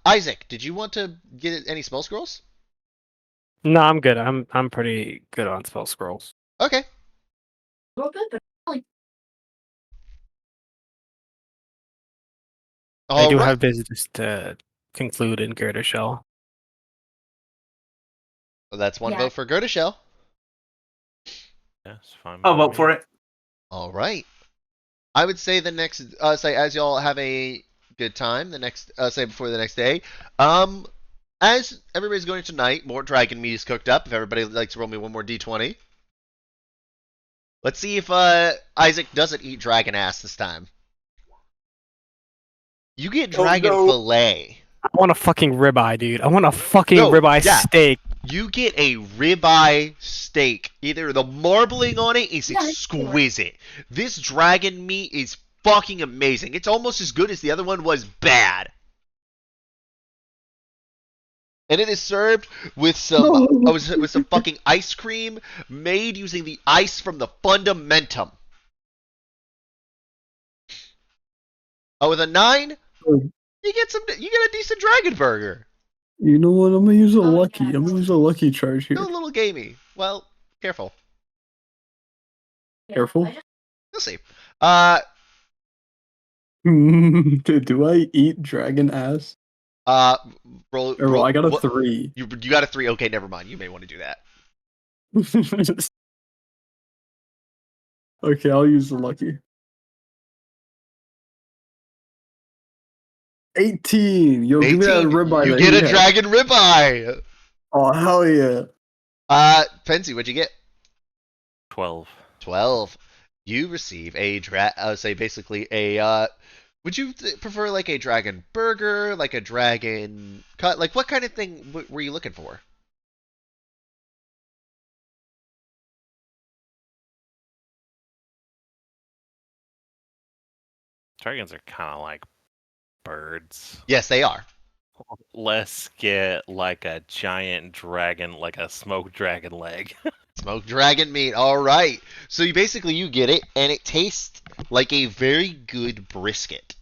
Isaac, did you want to get any spell scrolls? No, I'm good. I'm pretty good on spell scrolls. Okay. a little bit, but I All do right. have business to conclude in Gerda Shell. Well, that's one Yeah. vote for Gerdishel. Yeah, it's fine. I'll by vote me. for it. All right. I would say the next, say as y'all have a good time, the next, say before the next day, as everybody's going tonight, more dragon meat is cooked up. If everybody likes to roll me one more d20. Let's see if Isaac doesn't eat dragon ass this time. You get dragon no. fillet. I want a fucking ribeye, dude. I want a fucking No, ribeye yeah. steak. You get a ribeye steak. Either the marbling on it is exquisite. This dragon meat is fucking amazing. It's almost as good as the other one was bad. And it is served with some No. with some fucking ice cream made using the ice from the fundamentum. Oh, with a 9, you get a decent dragon burger. You know what? I'm gonna use a Oh, lucky. yeah. I'm gonna use a lucky charge Still here. a little gamey. Well, careful. Careful. You'll see. Do I eat dragon ass? Uh, roll. Or roll I got a what, 3. you got a 3. Okay, never mind. You may want to do that. Okay, I'll use the lucky. 18. Yo, give me that 18. ribeye You that get he a had. dragon ribeye. Oh hell yeah! Pensy, what'd you get? 12. 12. You receive a say basically a would you prefer like a dragon burger, like a dragon cut? Like what kind of thing were you looking for? Dragons are kind of like birds. Yes, they are. Let's get like a giant dragon, like a smoked dragon leg. Smoked dragon meat. All right. So you get it, and it tastes like a very good brisket.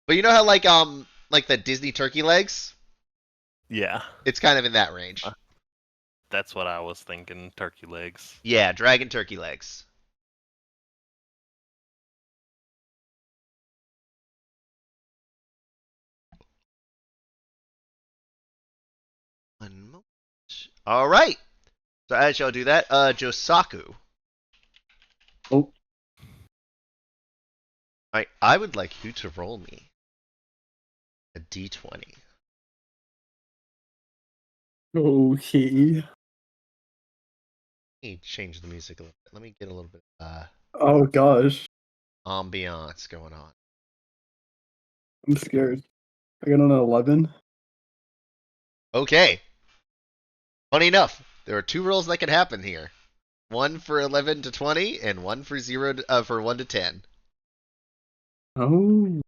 But you know how like the Disney turkey legs? Yeah, It's kind of in that range. that's what I was thinking. Turkey legs. Yeah, dragon turkey legs. One moment. All right. So as y'all do that, Josaku. Oh, Alright, I would like you to roll me a d20. okay. Let me change the music a little bit. Let me get a little bit Oh gosh, ambiance going on. I'm scared. I got an 11. Okay. Funny enough, there are 2 rolls that can happen here. One for 11 to 20, and one for 1 to 10. Oh,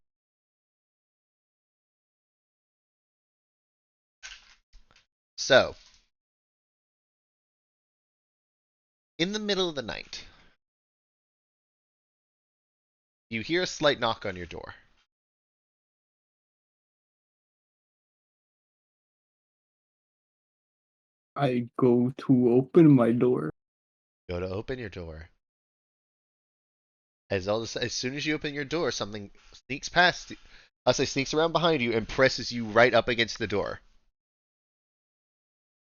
So, in the middle of the night, you hear a slight knock on your door. I go to open my door. Go to open your door. As soon as you open your door, something sneaks past. I'll say sneaks around behind you and presses you right up against the door.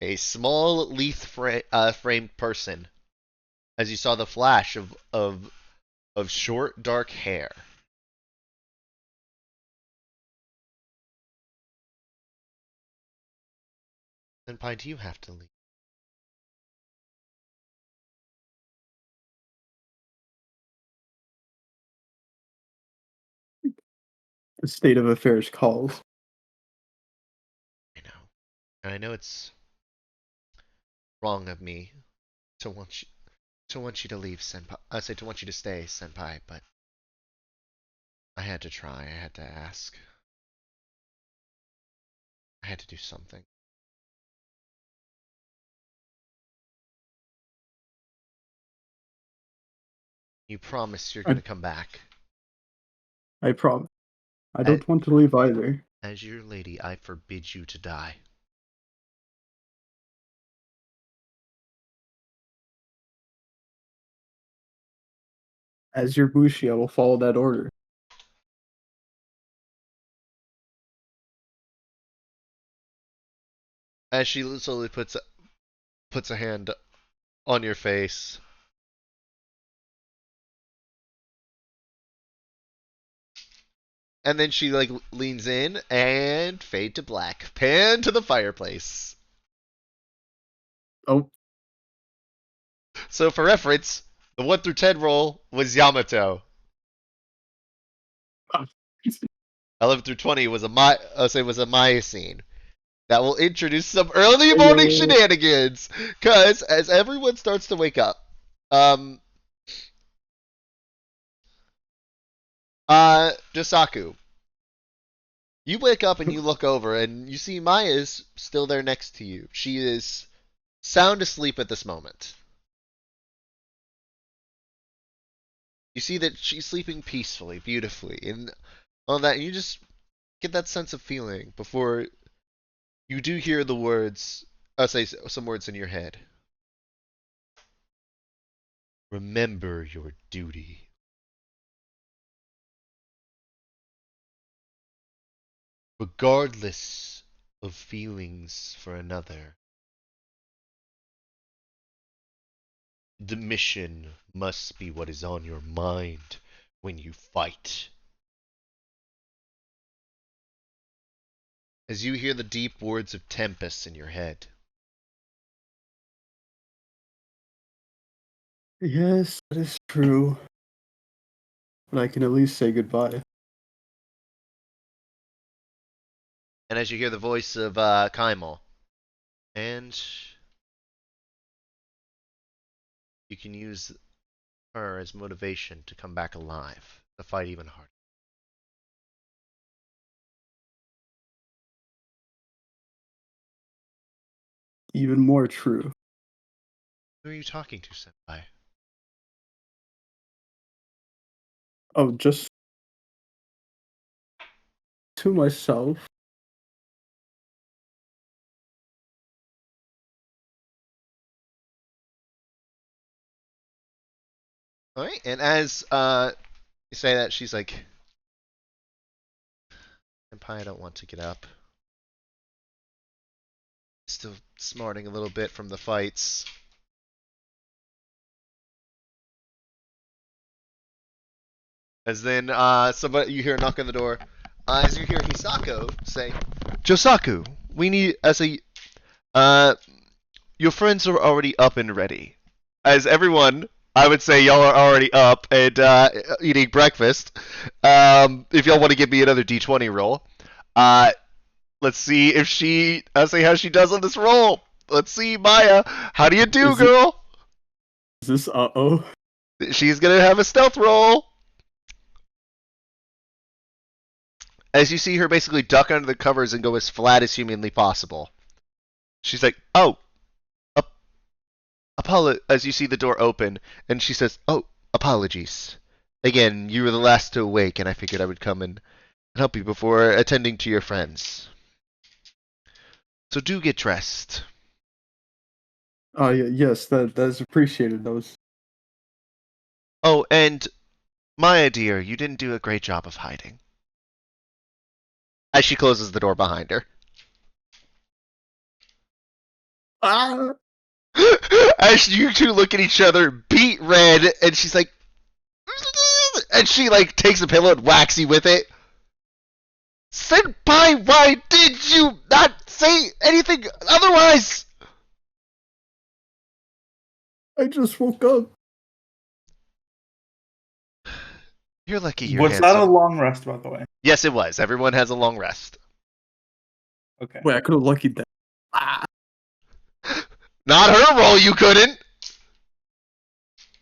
A small framed person. As you saw the flash of short dark hair. Senpai, do you have to leave? The state of affairs calls. I know. And I know it's wrong of me to want you to leave, Senpai. I say to want you to stay, Senpai, but I had to try. I had to ask. I had to do something. You promise you're gonna come back. I promise. I I- don't want to leave either. As your lady, I forbid you to die. As your Bushi, I will follow that order. As she slowly puts a hand on your face. And then she like leans in and fade to black. Pan to the fireplace. Oh, So for reference, the 1 through 10 roll was Yamato. 11 through 20 was a Maya scene. That will introduce some early morning shenanigans. Cause as everyone starts to wake up, Josaku, you wake up and you look over and you see Maya's still there next to you. She is sound asleep at this moment. You see that she's sleeping peacefully, beautifully, and all that. And you just get that sense of feeling before you do hear the words. I'll say some words in your head. Remember your duty. Regardless of feelings for another, the mission must be what is on your mind when you fight. As you hear the deep words of Tempest in your head. yes, that is true. But I can at least say goodbye. And as you hear the voice of Kaimal. And you can use her as motivation to come back alive, to fight even harder. Even more true. Who are you talking to, Senpai? Oh, just to myself. Alright, and as you say that, she's like, Senpai, I don't want to get up. Still smarting a little bit from the fights. As then somebody you hear a knock on the door. As you hear Hisako say, Josaku, we need your friends are already up and ready. As everyone, I would say y'all are already up and eating breakfast. If y'all want to give me another D20 roll. Let's see if I'll say how she does on this roll. Let's see, Maya. How do you do, girl? Is this uh-oh? She's gonna have a stealth roll. As you see her basically duck under the covers and go as flat as humanly possible. She's like, oh, as you see the door open, and she says, oh, apologies. Again, you were the last to awake, and I figured I would come and help you before attending to your friends. So do get dressed. Yes, that's appreciated. That was Oh, and Maya dear, you didn't do a great job of hiding. As she closes the door behind her. ah. As you two look at each other, beat red, and she's like, and she like takes a pillow and whacks you with it. Senpai, why did you not say anything otherwise? I just woke up. You're lucky you're Was that a handsome. long rest, by the way? Yes, it was. Everyone has a long rest. Okay. Wait, I could have luckied that. Ah. Not her role, you couldn't.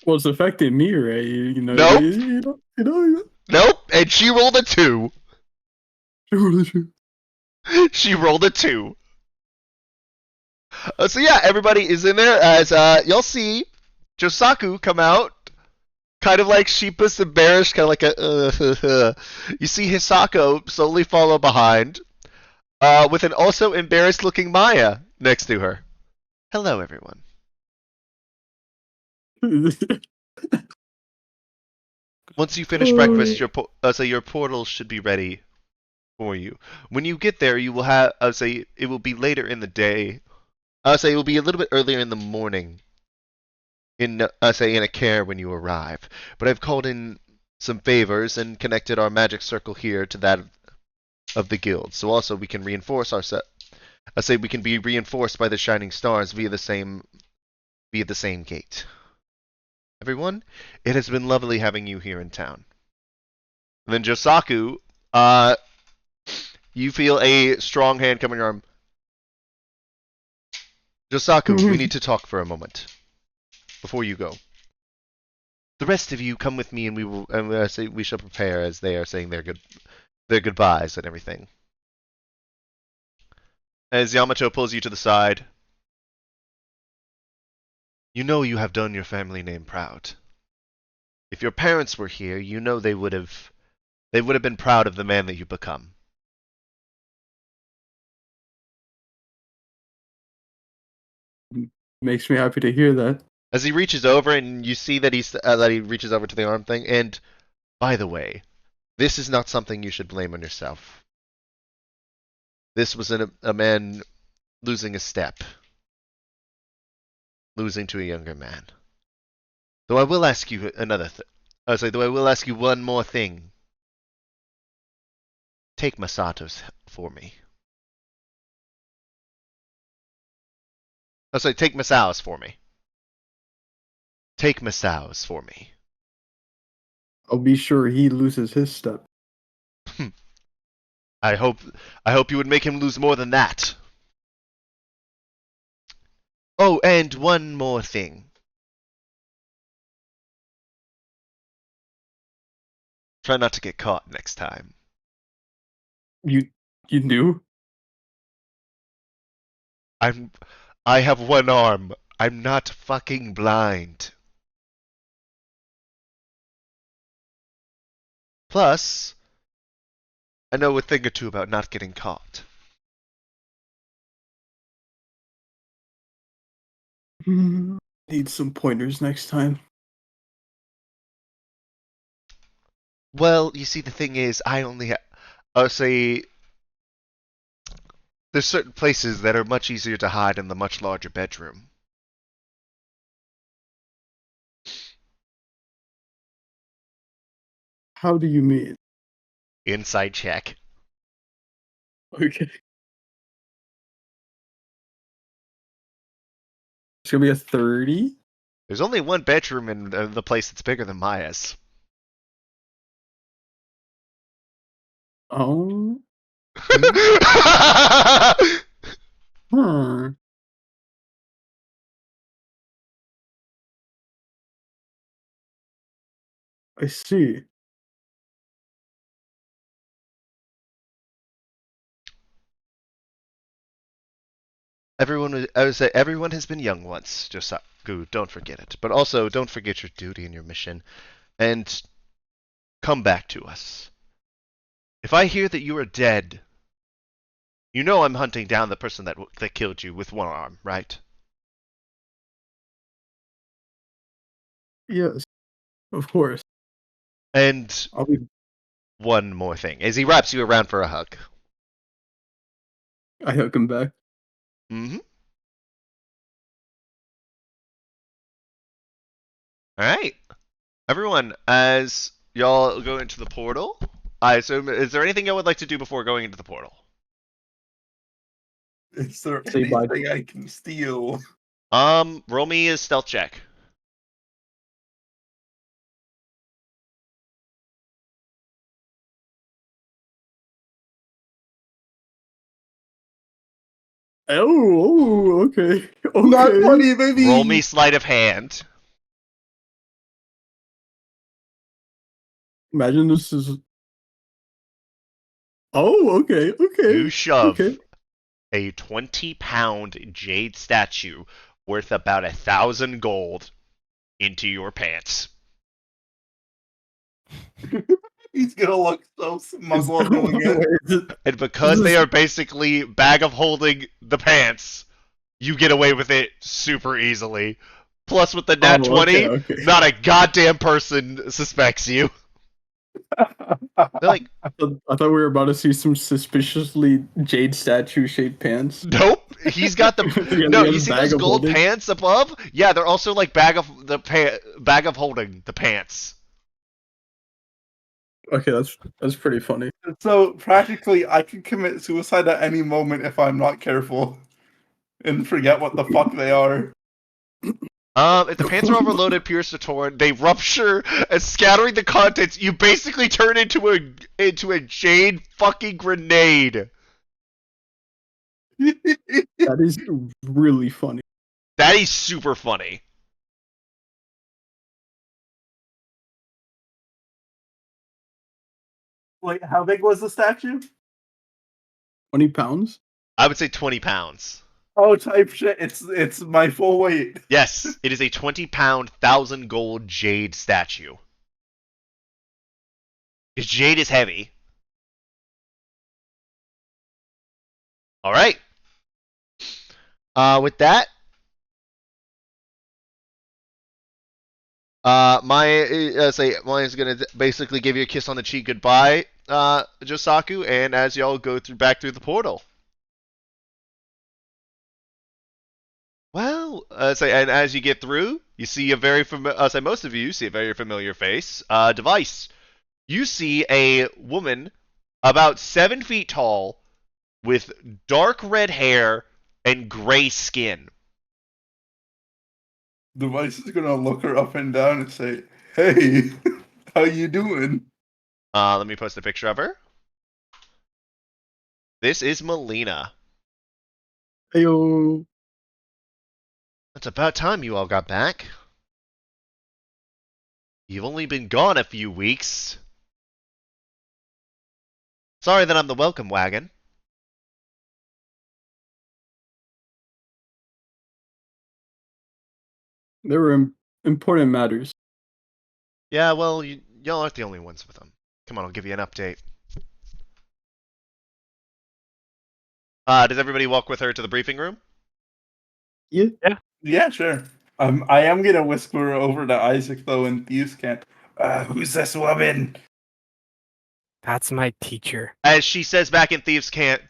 Well, it's affecting me, right? Nope. You know. Nope. And she rolled a 2. You She rolled a 2. So yeah, everybody is in there as y'all see Josaku come out, kind of like sheepish, embarrassed, kind of like a. You see Hisako slowly follow behind, with an also embarrassed-looking Maya next to her. Hello, everyone. Once you finish breakfast, your portal should be ready for you. When you get there, you will have. I would say it will be later in the day. I would say it will be a little bit earlier in the morning. In say in a care when you arrive. But I've called in some favors and connected our magic circle here to that of the guild. So also we can reinforce our set. I say we can be reinforced by the shining stars via the same gate. Everyone, it has been lovely having you here in town. And then Josaku, you feel a strong hand coming arm. Josaku, we need to talk for a moment before you go. The rest of you come with me, and we will. And I say we shall prepare as they are saying their goodbyes and everything. As Yamato pulls you to the side, you know you have done your family name proud. If your parents were here, you know they would have been proud of the man that you become. Makes me happy to hear that. As he reaches over, and you see that he reaches over to the arm thing. And by the way, this is not something you should blame on yourself. This was a man losing a step, losing to a younger man. Though I will ask you another thing. Though I will ask you one more thing. Take Masato's for me. Take Masao's for me. Take Masao's for me. I'll be sure he loses his step. I hope you would make him lose more than that. Oh, and one more thing. Try not to get caught next time. You knew? I have one arm. I'm not fucking blind. Plus, I know a thing or two about not getting caught. Need some pointers next time. Well, you see, the thing is, I'll say, there's certain places that are much easier to hide in the much larger bedroom. How do you mean? Inside check. Okay. It's gonna be a 30? There's only one bedroom in the place that's bigger than Maya's. Oh. Huh. I see. I would say everyone has been young once. Josaku, don't forget it. But also, don't forget your duty and your mission. And come back to us. If I hear that you are dead, you know I'm hunting down the person that killed you with one arm, right? Yes, of course. And I'll be. one more thing, as he wraps you around for a hug. I hook him back. Mm-hmm. All right, everyone, as y'all go into the portal, I assume, is there anything y'all would like to do before going into the portal? Is there Say bye. anything I can steal? Roll me a stealth check. Oh, okay. Not Okay. 20, baby. Roll me sleight of hand. Imagine this is. Oh, okay. Okay. You shove Okay. a 20-pound jade statue worth about 1,000 gold into your pants. He's gonna look so smug while doing it. Wait, And because This they is- are basically bag of holding the pants, you get away with it super easily. Plus, with the nat Oh, 20, okay. not a goddamn person suspects you. They're like, I thought we were about to see some suspiciously jade statue shaped pants. nope. He's got the Yeah, no. he has You a see bag those of gold holding. pants above? Yeah, they're also like bag of holding the pants. Okay, that's pretty funny. So practically, I could commit suicide at any moment if I'm not careful and forget what the fuck they are. If the pants are overloaded, pierced or torn, they rupture, and scattering the contents, you basically turn into a jade fucking grenade. That is really funny. That is super funny. Like, how big was the statue? 20 pounds? I would say 20 pounds. Oh, type shit. It's my full weight. Yes, it is a 20-pound, 1,000 gold jade statue. Because jade is heavy. All right. With that, Maya's gonna basically give you a kiss on the cheek goodbye, Josaku, and as y'all go back through the portal. Well, and as you get through, you see a very most of you see a very familiar face. Device. You see a woman about 7 feet tall with dark red hair and gray skin. Device is gonna look her up and down and say, "Hey, how you doing?" Let me post a picture of her. This is Melina. Ayo. It's about time you all got back. You've only been gone a few weeks. Sorry that I'm the welcome wagon. There were important matters. Yeah, well, y'all aren't the only ones with them. Come on, I'll give you an update. Does everybody walk with her to the briefing room? Yeah, sure. I am gonna whisper over to Isaac though in Thieves Camp. Who's this woman? That's my teacher. As she says back in Thieves' Camp,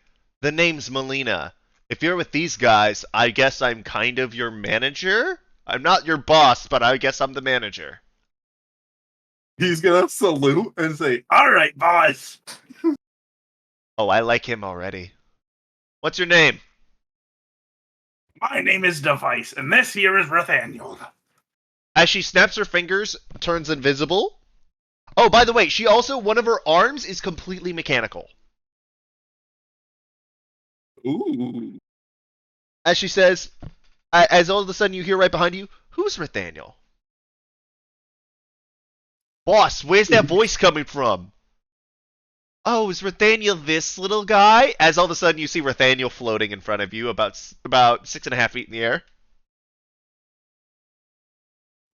the name's Melina. If you're with these guys, I guess I'm kind of your manager? I'm not your boss, but I guess I'm the manager. He's gonna salute and say, "All right, boss." Oh, I like him already. What's your name? My name is Device, and this here is Nathaniel. As she snaps her fingers, turns invisible. Oh, by the way, she also, one of her arms is completely mechanical. Ooh. As she says, as all of a sudden you hear right behind you, who's Nathaniel? Boss, where's that voice coming from? Oh, is Nathaniel this little guy? As all of a sudden you see Nathaniel floating in front of you, about 6.5 feet in the air.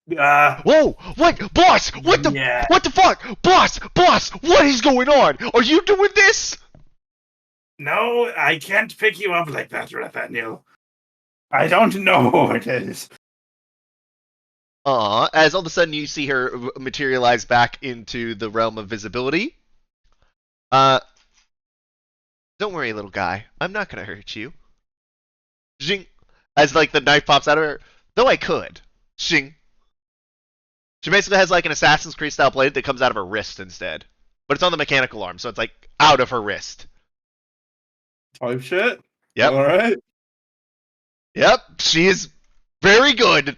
Whoa! What? Boss! What the? Yeah. What the fuck? Boss! Boss! What is going on? Are you doing this? No, I can't pick you up like that, Nathaniel. I don't know who it is. As all of a sudden you see her materialize back into the realm of visibility. Uh, don't worry, little guy. I'm not gonna hurt you. Zing. As like the knife pops out of her. Though I could. Zing. She basically has like an Assassin's Creed style blade that comes out of her wrist instead. But it's on the mechanical arm, so it's like out of her wrist. Type shit. Yep. All right. Yep. She is very good.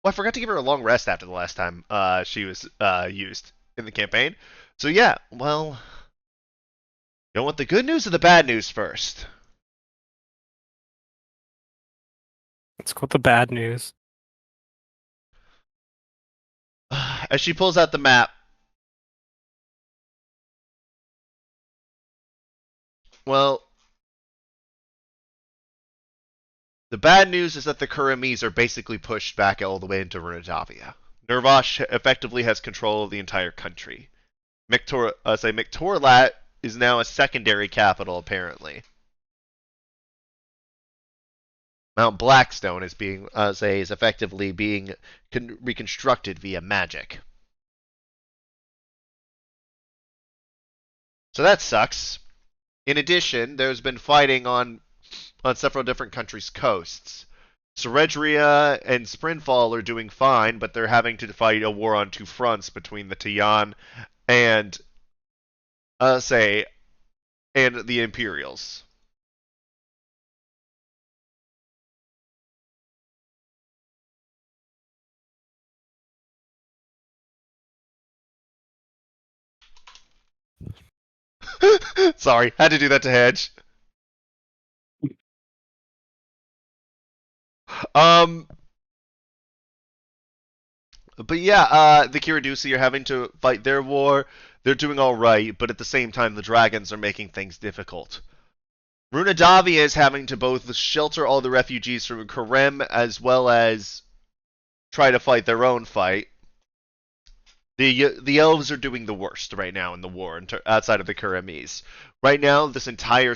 Well, I forgot to give her a long rest after the last time she was used in the campaign. So yeah, well, you want the good news or the bad news first? Let's go with the bad news. As she pulls out the map, well, the bad news is that the Kuramese are basically pushed back all the way into Runadavia. Nervosh effectively has control of the entire country. Mictorlat is now a secondary capital, apparently. Mount Blackstone is being, is effectively being reconstructed via magic. So that sucks. In addition, there's been fighting on several different countries' coasts. Seredria and Sprinfall are doing fine, but they're having to fight a war on two fronts between the Tian and and the Imperials. Sorry, had to do that to hedge. But yeah, the Kiridusi are having to fight their war. They're doing all right, but at the same time, the dragons are making things difficult. Runadavia is having to both shelter all the refugees from Karem as well as try to fight their own fight. The elves are doing the worst right now in the war outside of the Kuramese. Right now, this entire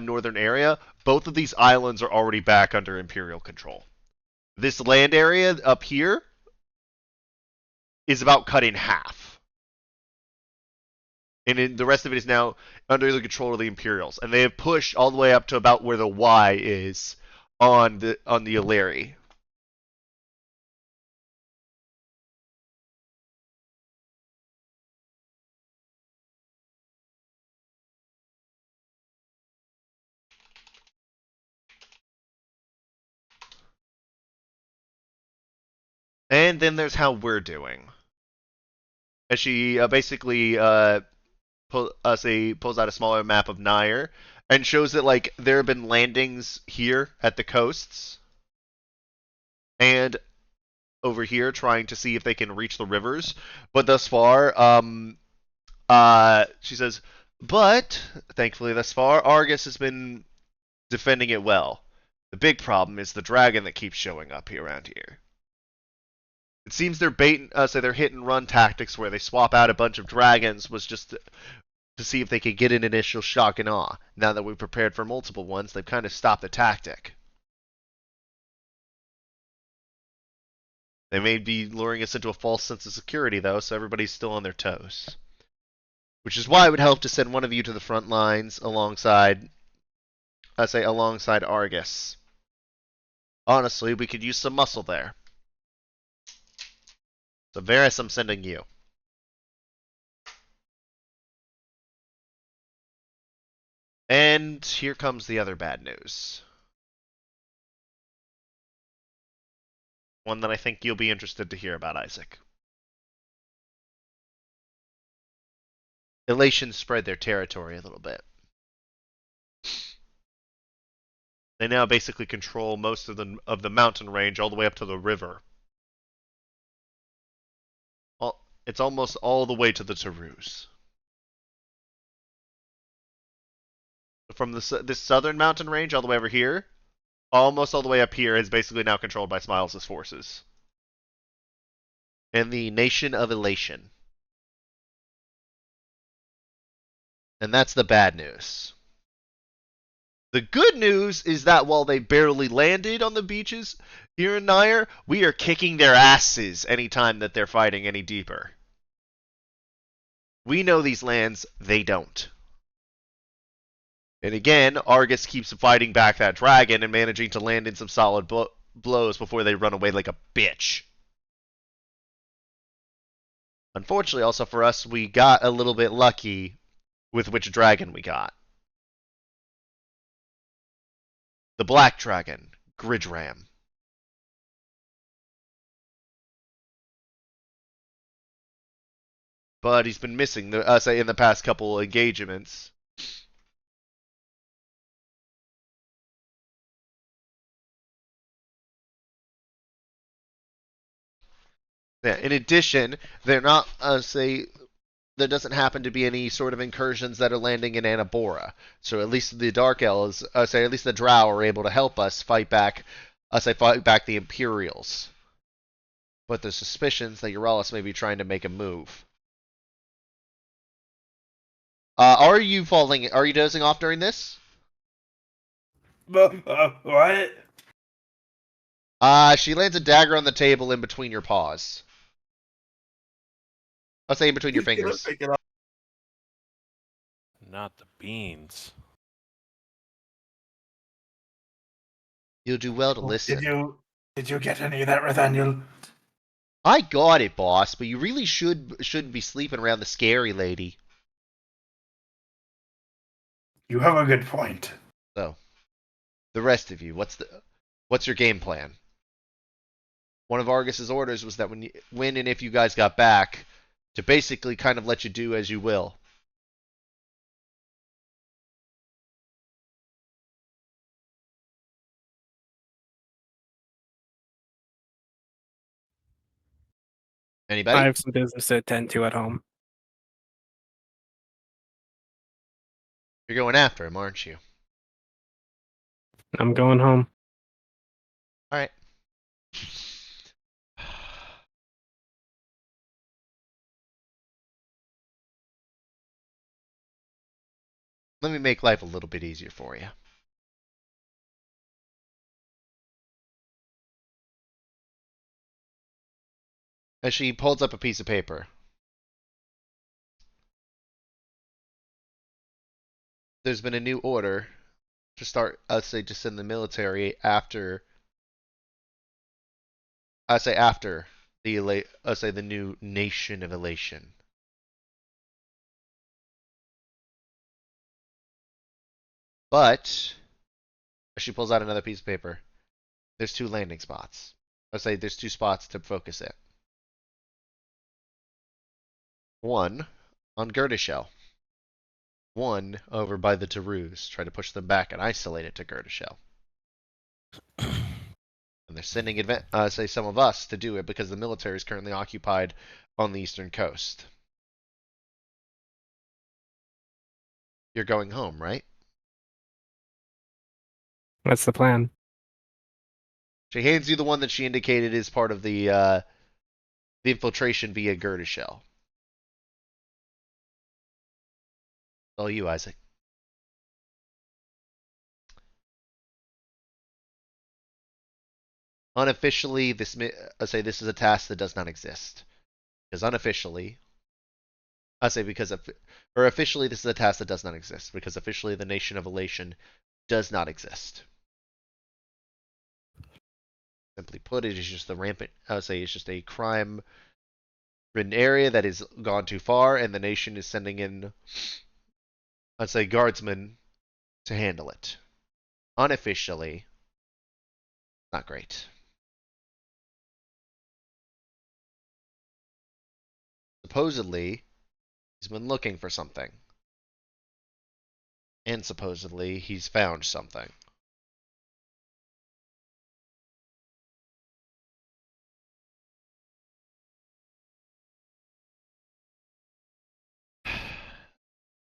northern area, both of these islands are already back under Imperial control. This land area up here is about cut in half. And the rest of it is now under the control of the Imperials. And they have pushed all the way up to about where the Y is on the Illyri. And then there's how we're doing. As she basically pulls out a smaller map of Nair and shows that like there have been landings here at the coasts and over here trying to see if they can reach the rivers. But thus far, she says, but thankfully thus far, Argus has been defending it well. The big problem is the dragon that keeps showing up here around here. It seems their their hit and run tactics where they swap out a bunch of dragons was just to see if they could get an initial shock and awe. Now that we've prepared for multiple ones, they've kind of stopped the tactic. They may be luring us into a false sense of security, though, so everybody's still on their toes. Which is why it would help to send one of you to the front lines alongside Argus. Honestly, we could use some muscle there. So Varys, I'm sending you. And here comes the other bad news. One that I think you'll be interested to hear about, Isaac. Elation spread their territory a little bit. They now basically control most of the mountain range all the way up to the river. It's almost all the way to the Tarus. From this southern mountain range all the way over here, almost all the way up here is basically now controlled by Smiles' forces. And the Nation of Elation. And that's the bad news. The good news is that while they barely landed on the beaches here in Nair, we are kicking their asses anytime that they're fighting any deeper. We know these lands, they don't. And again, Argus keeps fighting back that dragon and managing to land in some solid blows before they run away like a bitch. Unfortunately, also for us, we got a little bit lucky with which dragon we got. The black dragon, Gridram. But he's been missing say in the past couple engagements. Yeah, in addition, they're not say there doesn't happen to be any sort of incursions that are landing in Anabora. So at least the Dark Elves, say at least the Drow are able to help us fight back the Imperials. But there's suspicions that Euronus may be trying to make a move. Are you dozing off during this? What? She lands a dagger on the table in between your paws. I'll say in between your fingers. Pick it up. Not the beans. You'll do well to listen. Did you get any of that, Nathaniel? I got it, boss, but you really shouldn't be sleeping around the scary lady. You have a good point. So, the rest of you, what's your game plan? One of Argus's orders was that when and if you guys got back, to basically kind of let you do as you will. Anybody? I have some business to attend to at home. You're going after him, aren't you? I'm going home. All right. Let me make life a little bit easier for you. As she holds up a piece of paper. There's been a new order to start, to send the military after, after the new nation of elation. But, as she pulls out another piece of paper, there's 2 landing spots. There's 2 spots to focus it. One on Girdishell. One over by the Tarus. Try to push them back and isolate it to Girdishell. And they're sending some of us to do it because the military is currently occupied on the eastern coast. You're going home, right? That's the plan. She hands you the one that she indicated is part of the infiltration via Girdishell. All you, Isaac. Unofficially, this is a task that does not exist. Because unofficially, officially this is a task that does not exist. Because officially the nation of elation does not exist. Simply put, it is just the rampant. It's just a crime-ridden area that has gone too far, and the nation is sending in, guardsmen to handle it. Unofficially, not great. Supposedly, he's been looking for something. And supposedly, he's found something.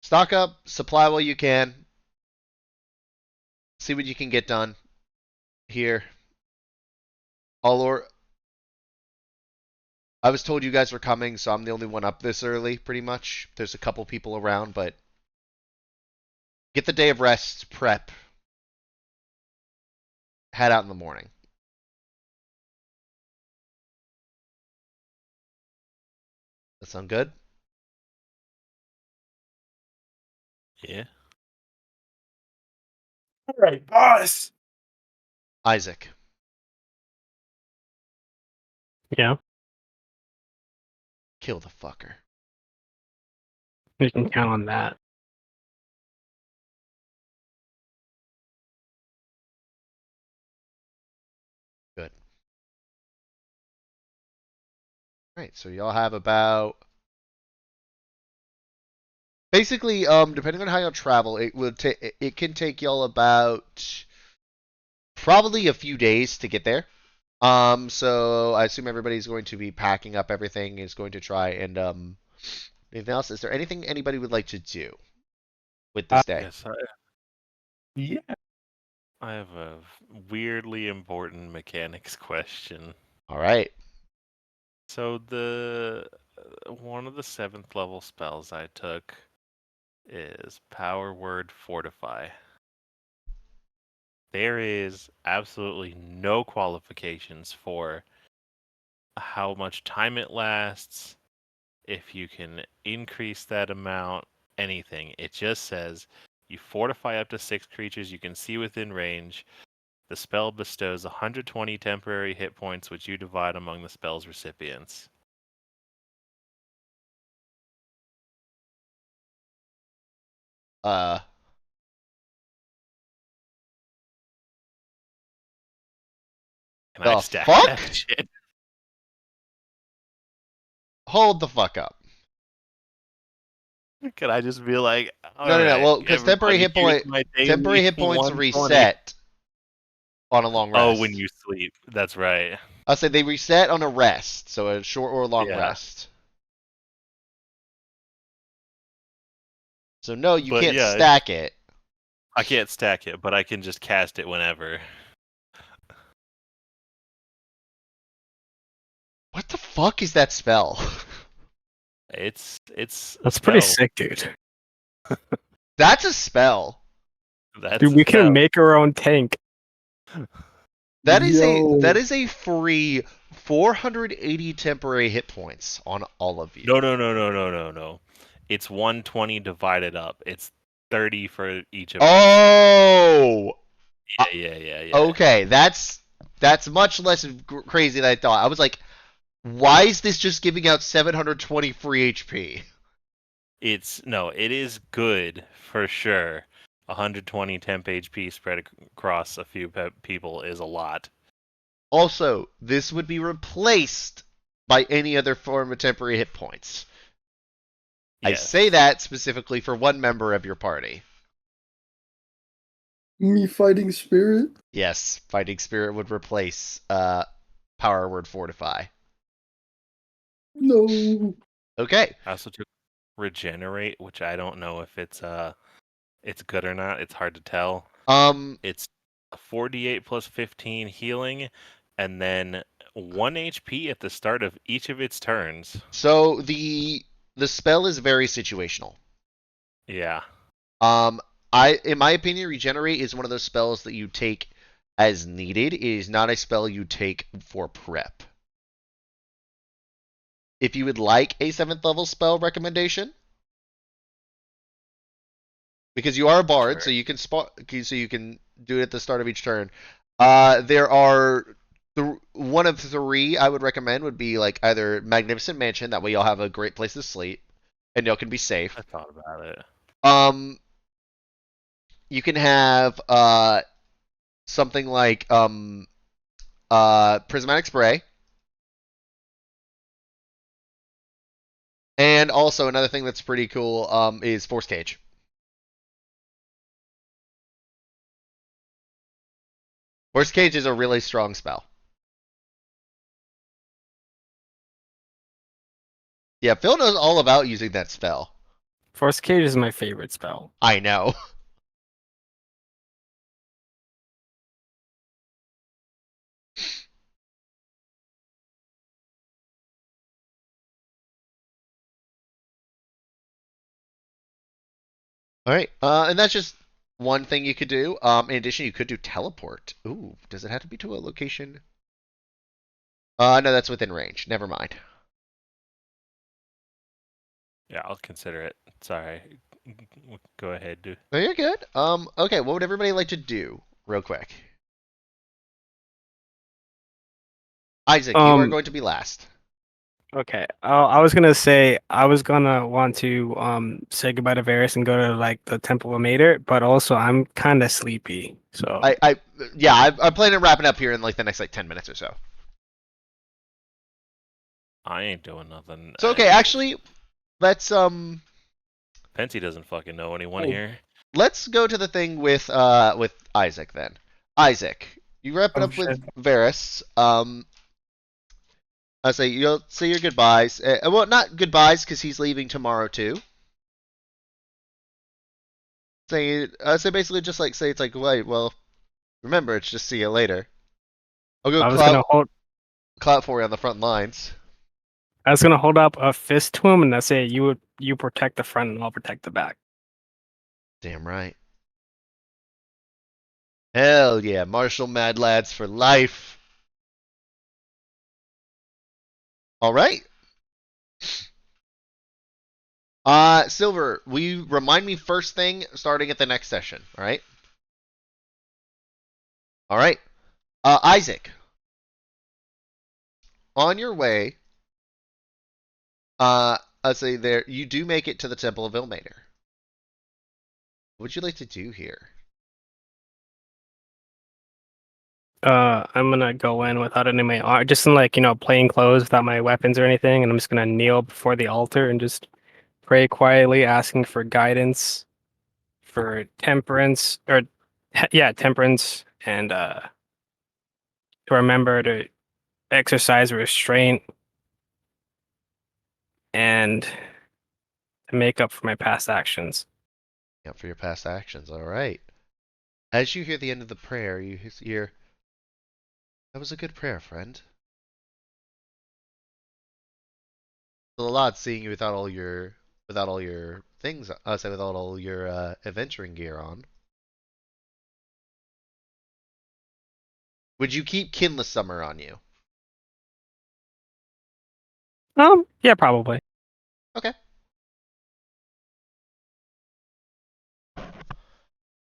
Stock up, supply while you can. See what you can get done here. I was told you guys were coming, so I'm the only one up this early, pretty much. There's a couple people around, but get the day of rest, prep, head out in the morning. That sound good? Yeah. All right, boss. Isaac. Yeah, Kill the fucker. you can count on that. Good. Alright, so y'all have about basically, depending on how y'all travel, it can take y'all about probably a few days to get there. So I assume everybody's going to be packing up everything, is going to try and anything else? Is there anything anybody would like to do with this day? Yes, Yeah. I have a weirdly important mechanics question. All right. So the one of the 7th level spells I took is Power Word Fortify. There is absolutely no qualifications for how much time it lasts, if you can increase that amount, anything. It just says you fortify up to 6 creatures you can see within range. The spell bestows 120 temporary hit points, which you divide among the spell's recipients. Uh, Can I the stack fuck? that shit? Hold the fuck up. Can I just be like, No, no, no. alright, Well, because everybody, here's my temporary daily hit points 120. reset on a long Oh, rest. when you sleep. That's right. I'll say they reset on a rest, so a short or long Yeah. rest. So no, you But can't yeah, stack it. I can't stack it, but I can just cast it whenever. What the fuck is that spell? It's a That's pretty spell. sick, dude. That's a spell. That's Dude, a we spell. can make our own tank. That is Yo. a free 480 temporary hit points on all of you. No. It's 120 divided up. It's 30 for each of us. Oh, Yeah. okay. That's much less crazy than I thought. I was like, why is this just giving out 720 free HP? It is good for sure. 120 temp HP spread across a few people is a lot. Also, this would be replaced by any other form of temporary hit points. I Yes. say that specifically for one member of your party. Me fighting spirit? Yes, Fighting Spirit would replace Power Word Fortify. No. Okay. I also took Regenerate, which I don't know if it's good or not. It's hard to tell. It's a 48 plus 15 healing, and then 1 HP at the start of each of its turns. So the spell is very situational. Yeah. In my opinion, Regenerate is one of those spells that you take as needed. It is not a spell you take for prep. If you would like a 7th level spell recommendation, because you are a bard, Sure. so you can do it at the start of each turn. There are one of 3 I would recommend would be like either Magnificent Mansion. That way y'all have a great place to sleep, and y'all can be safe. I thought about it. You can have something like Prismatic Spray. And also another thing that's pretty cool is Force Cage. Force Cage is a really strong spell. Yeah, Phil knows all about using that spell. Force Cage is my favorite spell. I know. All right, and that's just one thing you could do. In addition, you could do teleport. Ooh, does it have to be to a location? No, that's within range. Never mind. Yeah, I'll consider it. Sorry. Go ahead, dude. No, you're good. Okay, what would everybody like to do, real quick? Isaac, you are Um, going to be last. okay. I was gonna say I was gonna want to say goodbye to Varys and go to like the Temple of Mater, but also I'm kind of sleepy, so I'm planning on wrapping up here in like the next like 10 minutes or so. I ain't doing nothing. So okay, actually, let's Pensy doesn't fucking know anyone Oh. here. let's go to the thing with Isaac then. Isaac, you wrap it Oh up with shit. Varys. I say you'll say your goodbyes. Well, not goodbyes because he's leaving tomorrow too. Say basically just like say it's like wait, well, remember it's just see you later. I'll go I was gonna clout for you on the front lines. hold up a fist to him and I say you protect the front and I'll protect the back. Damn right. Hell yeah, Marshall Mad Lads for life. All right. Silver, will you remind me first thing starting at the next session? All right. All right. Isaac, on your way. Let's say there you do make it to the Temple of Ilmater. What would you like to do here? I'm gonna go in without any of my art, just in like, plain clothes without my weapons or anything, and I'm just gonna kneel before the altar and just pray quietly, asking for guidance, for temperance, or yeah, temperance, and to remember to exercise restraint and to make up for my past actions. Yeah, for your past actions. All right. As you hear the end of the prayer, you hear, "That was a good prayer, friend." Still a lot seeing you without all your things. Say without all your adventuring gear on. Would you keep Kinless Summer on you? Yeah, probably. Okay.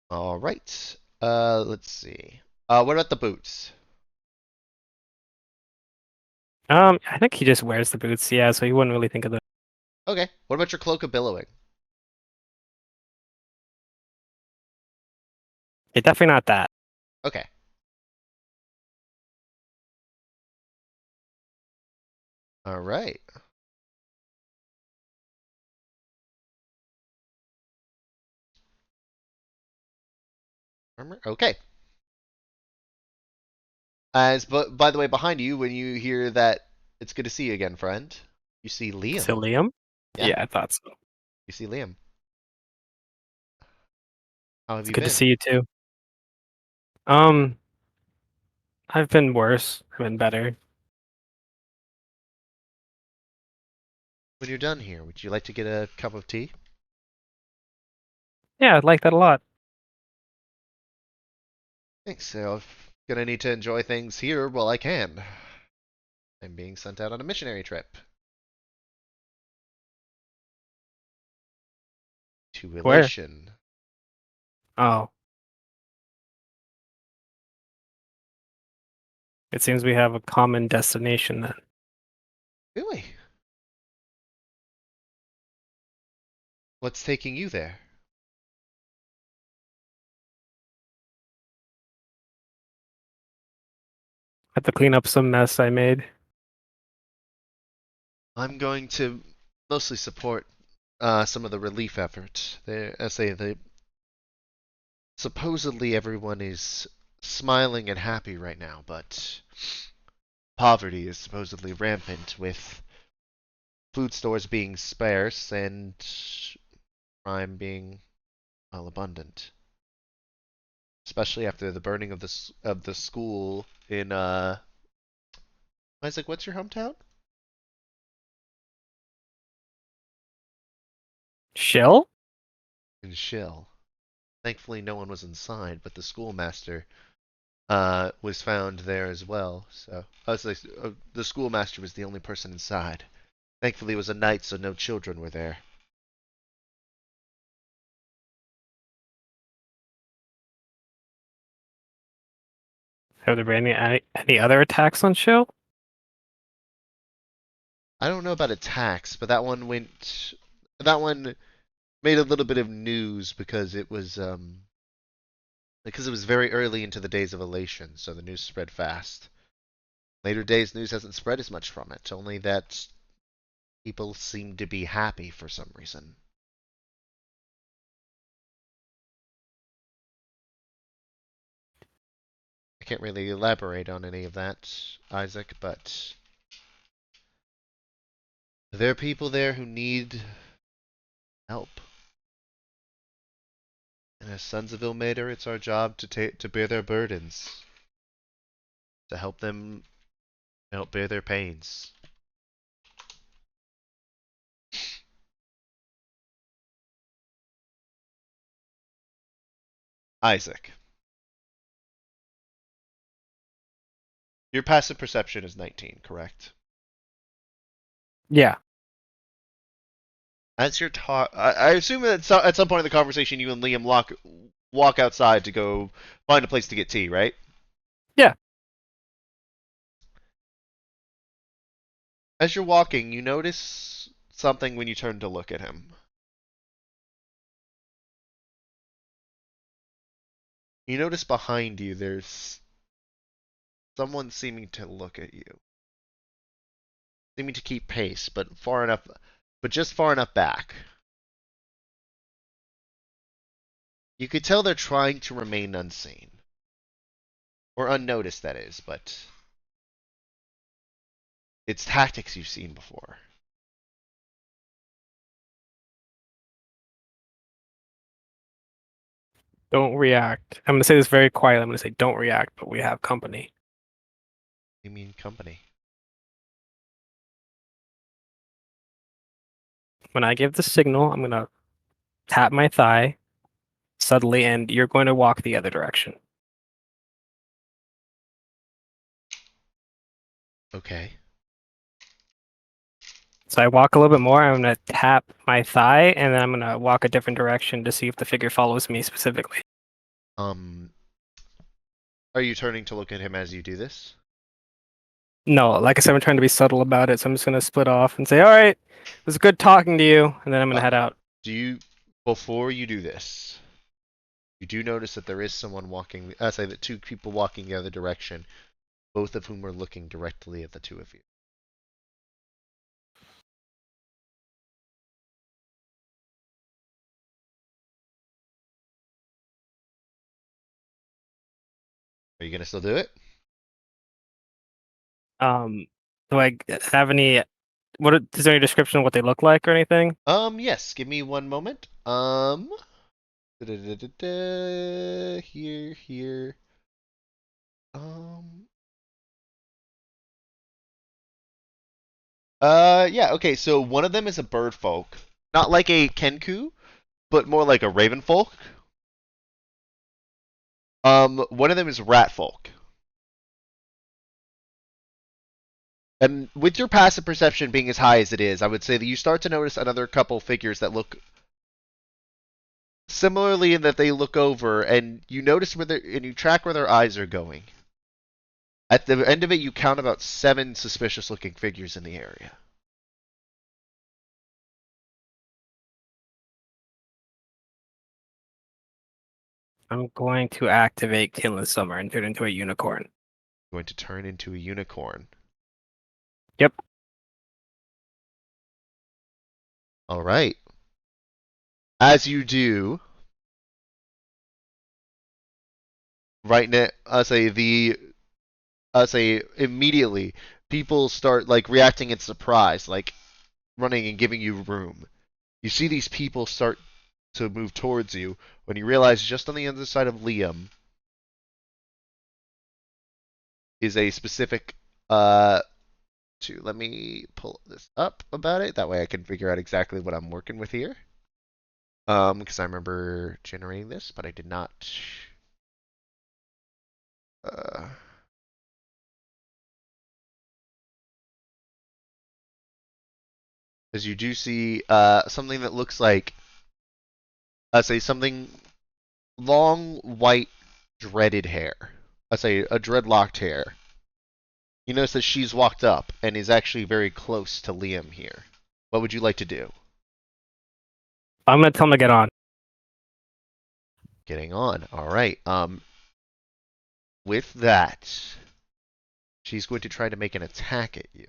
All right. Let's see. What about the boots? I think he just wears the boots, yeah, so he wouldn't really think of that. Okay. What about your cloak of billowing? Yeah, definitely not that. Okay. All right. Armor. Okay. But by the way, behind you, when you hear that, it's good to see you again, friend. You see So Liam. Liam? Yeah. Yeah, I thought so. You see Liam. How have It's you good to been? see you too. Um, I've been worse. I've been better. When you're done here, would you like to get a cup of tea? Yeah, I'd like that a lot. Thanks. So, I'm gonna need to enjoy things here while I can. I'm being sent out on a missionary trip to Where? Elation. Oh, it seems we have a common destination then. Really? What's taking you there? I have to clean up some mess I made. I'm going to mostly support some of the relief efforts. I say they supposedly everyone is smiling and happy right now, but poverty is supposedly rampant with food stores being sparse and crime being well abundant. Especially after the burning of the school in Isaac, what's your hometown? Shill? In Shill. Thankfully, no one was inside, but the schoolmaster was found there as well. So, the schoolmaster was the only person inside. Thankfully, it was a night, so no children were there. Have there been any other attacks on show? I don't know about attacks, but that one went. That one made a little bit of news because it was very early into the days of elation, so the news spread fast. Later days, news hasn't spread as much from it, only that people seem to be happy for some reason. I can't really elaborate on any of that, Isaac, but there are people there who need help. And as sons of Ilmater, it's our job to bear their burdens, to help them help bear their pains. Isaac, your passive perception is 19, correct? Yeah. As you're I assume that at some point in the conversation, you and Liam walk outside to go find a place to get tea, right? Yeah. As you're walking, you notice something when you turn to look at him. You notice behind you there's someone seeming to look at you. Seeming to keep pace, but just far enough back. You could tell they're trying to remain unseen. Or unnoticed, that is, but it's tactics you've seen before. Don't react. I'm gonna say this very quietly. I'm gonna say don't react, but we have company. You mean company? When I give the signal, I'm gonna tap my thigh subtly, and you're going to walk the other direction. Okay. So I walk a little bit more. I'm gonna tap my thigh, and then I'm gonna walk a different direction to see if the figure follows me specifically. Are you turning to look at him as you do this? No, like I said, I'm trying to be subtle about it, so I'm just gonna split off and say, "All right, it was good talking to you," and then I'm gonna head out. Before you do this, you do notice that there is someone walking, say that two people walking the other direction, both of whom are looking directly at the two of you. Are you gonna still do it? Do I have any? Is there any description of what they look like or anything? Yes. Give me one moment. Here. Um. Yeah. Okay. So one of them is a bird folk, not like a kenku, but more like a raven folk. One of them is rat folk. And with your passive perception being as high as it is, I would say that you start to notice another couple figures that look similarly in that they look over and you notice and you track where their eyes are going. At the end of it, you count about 7 suspicious looking figures in the area. I'm going to activate Kinless Summer and turn into a unicorn. Going to turn into a unicorn. Yep. All right. As you do, right now, I say immediately, people start like reacting in surprise, like running and giving you room. You see these people start to move towards you when you realize just on the other side of Liam is a specific let me pull this up about it, that way I can figure out exactly what I'm working with here. Because I remember generating this, but I did not. Uh, as you do see something that looks like, say something long, white, dreaded hair. I say a dreadlocked hair. You notice that she's walked up and is actually very close to Liam here. What would you like to do? I'm gonna tell him to get on. Getting on. All right. With that, she's going to try to make an attack at you.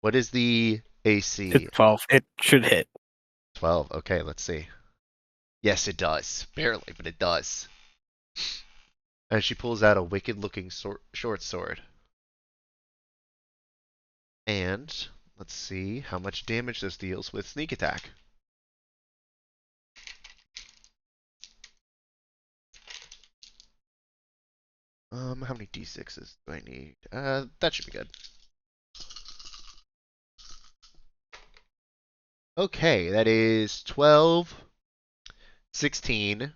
What is the AC? It's 12. It should hit. 12. Okay, let's see. Yes, it does. Barely, but it does. And she pulls out a wicked-looking short sword. And let's see how much damage this deals with sneak attack. How many d6s do I need? That should be good. Okay, that is 12, 16,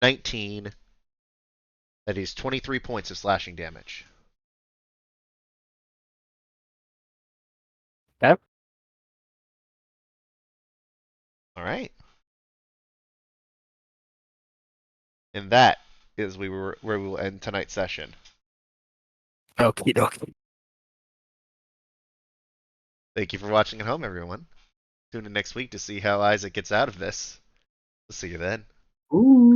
19. That is 23 points of slashing damage. Yep. All right. And that is where we will end tonight's session. Okie dokie. Thank you for watching at home, everyone. Tune in next week to see how Isaac gets out of this. We'll see you then. Ooh.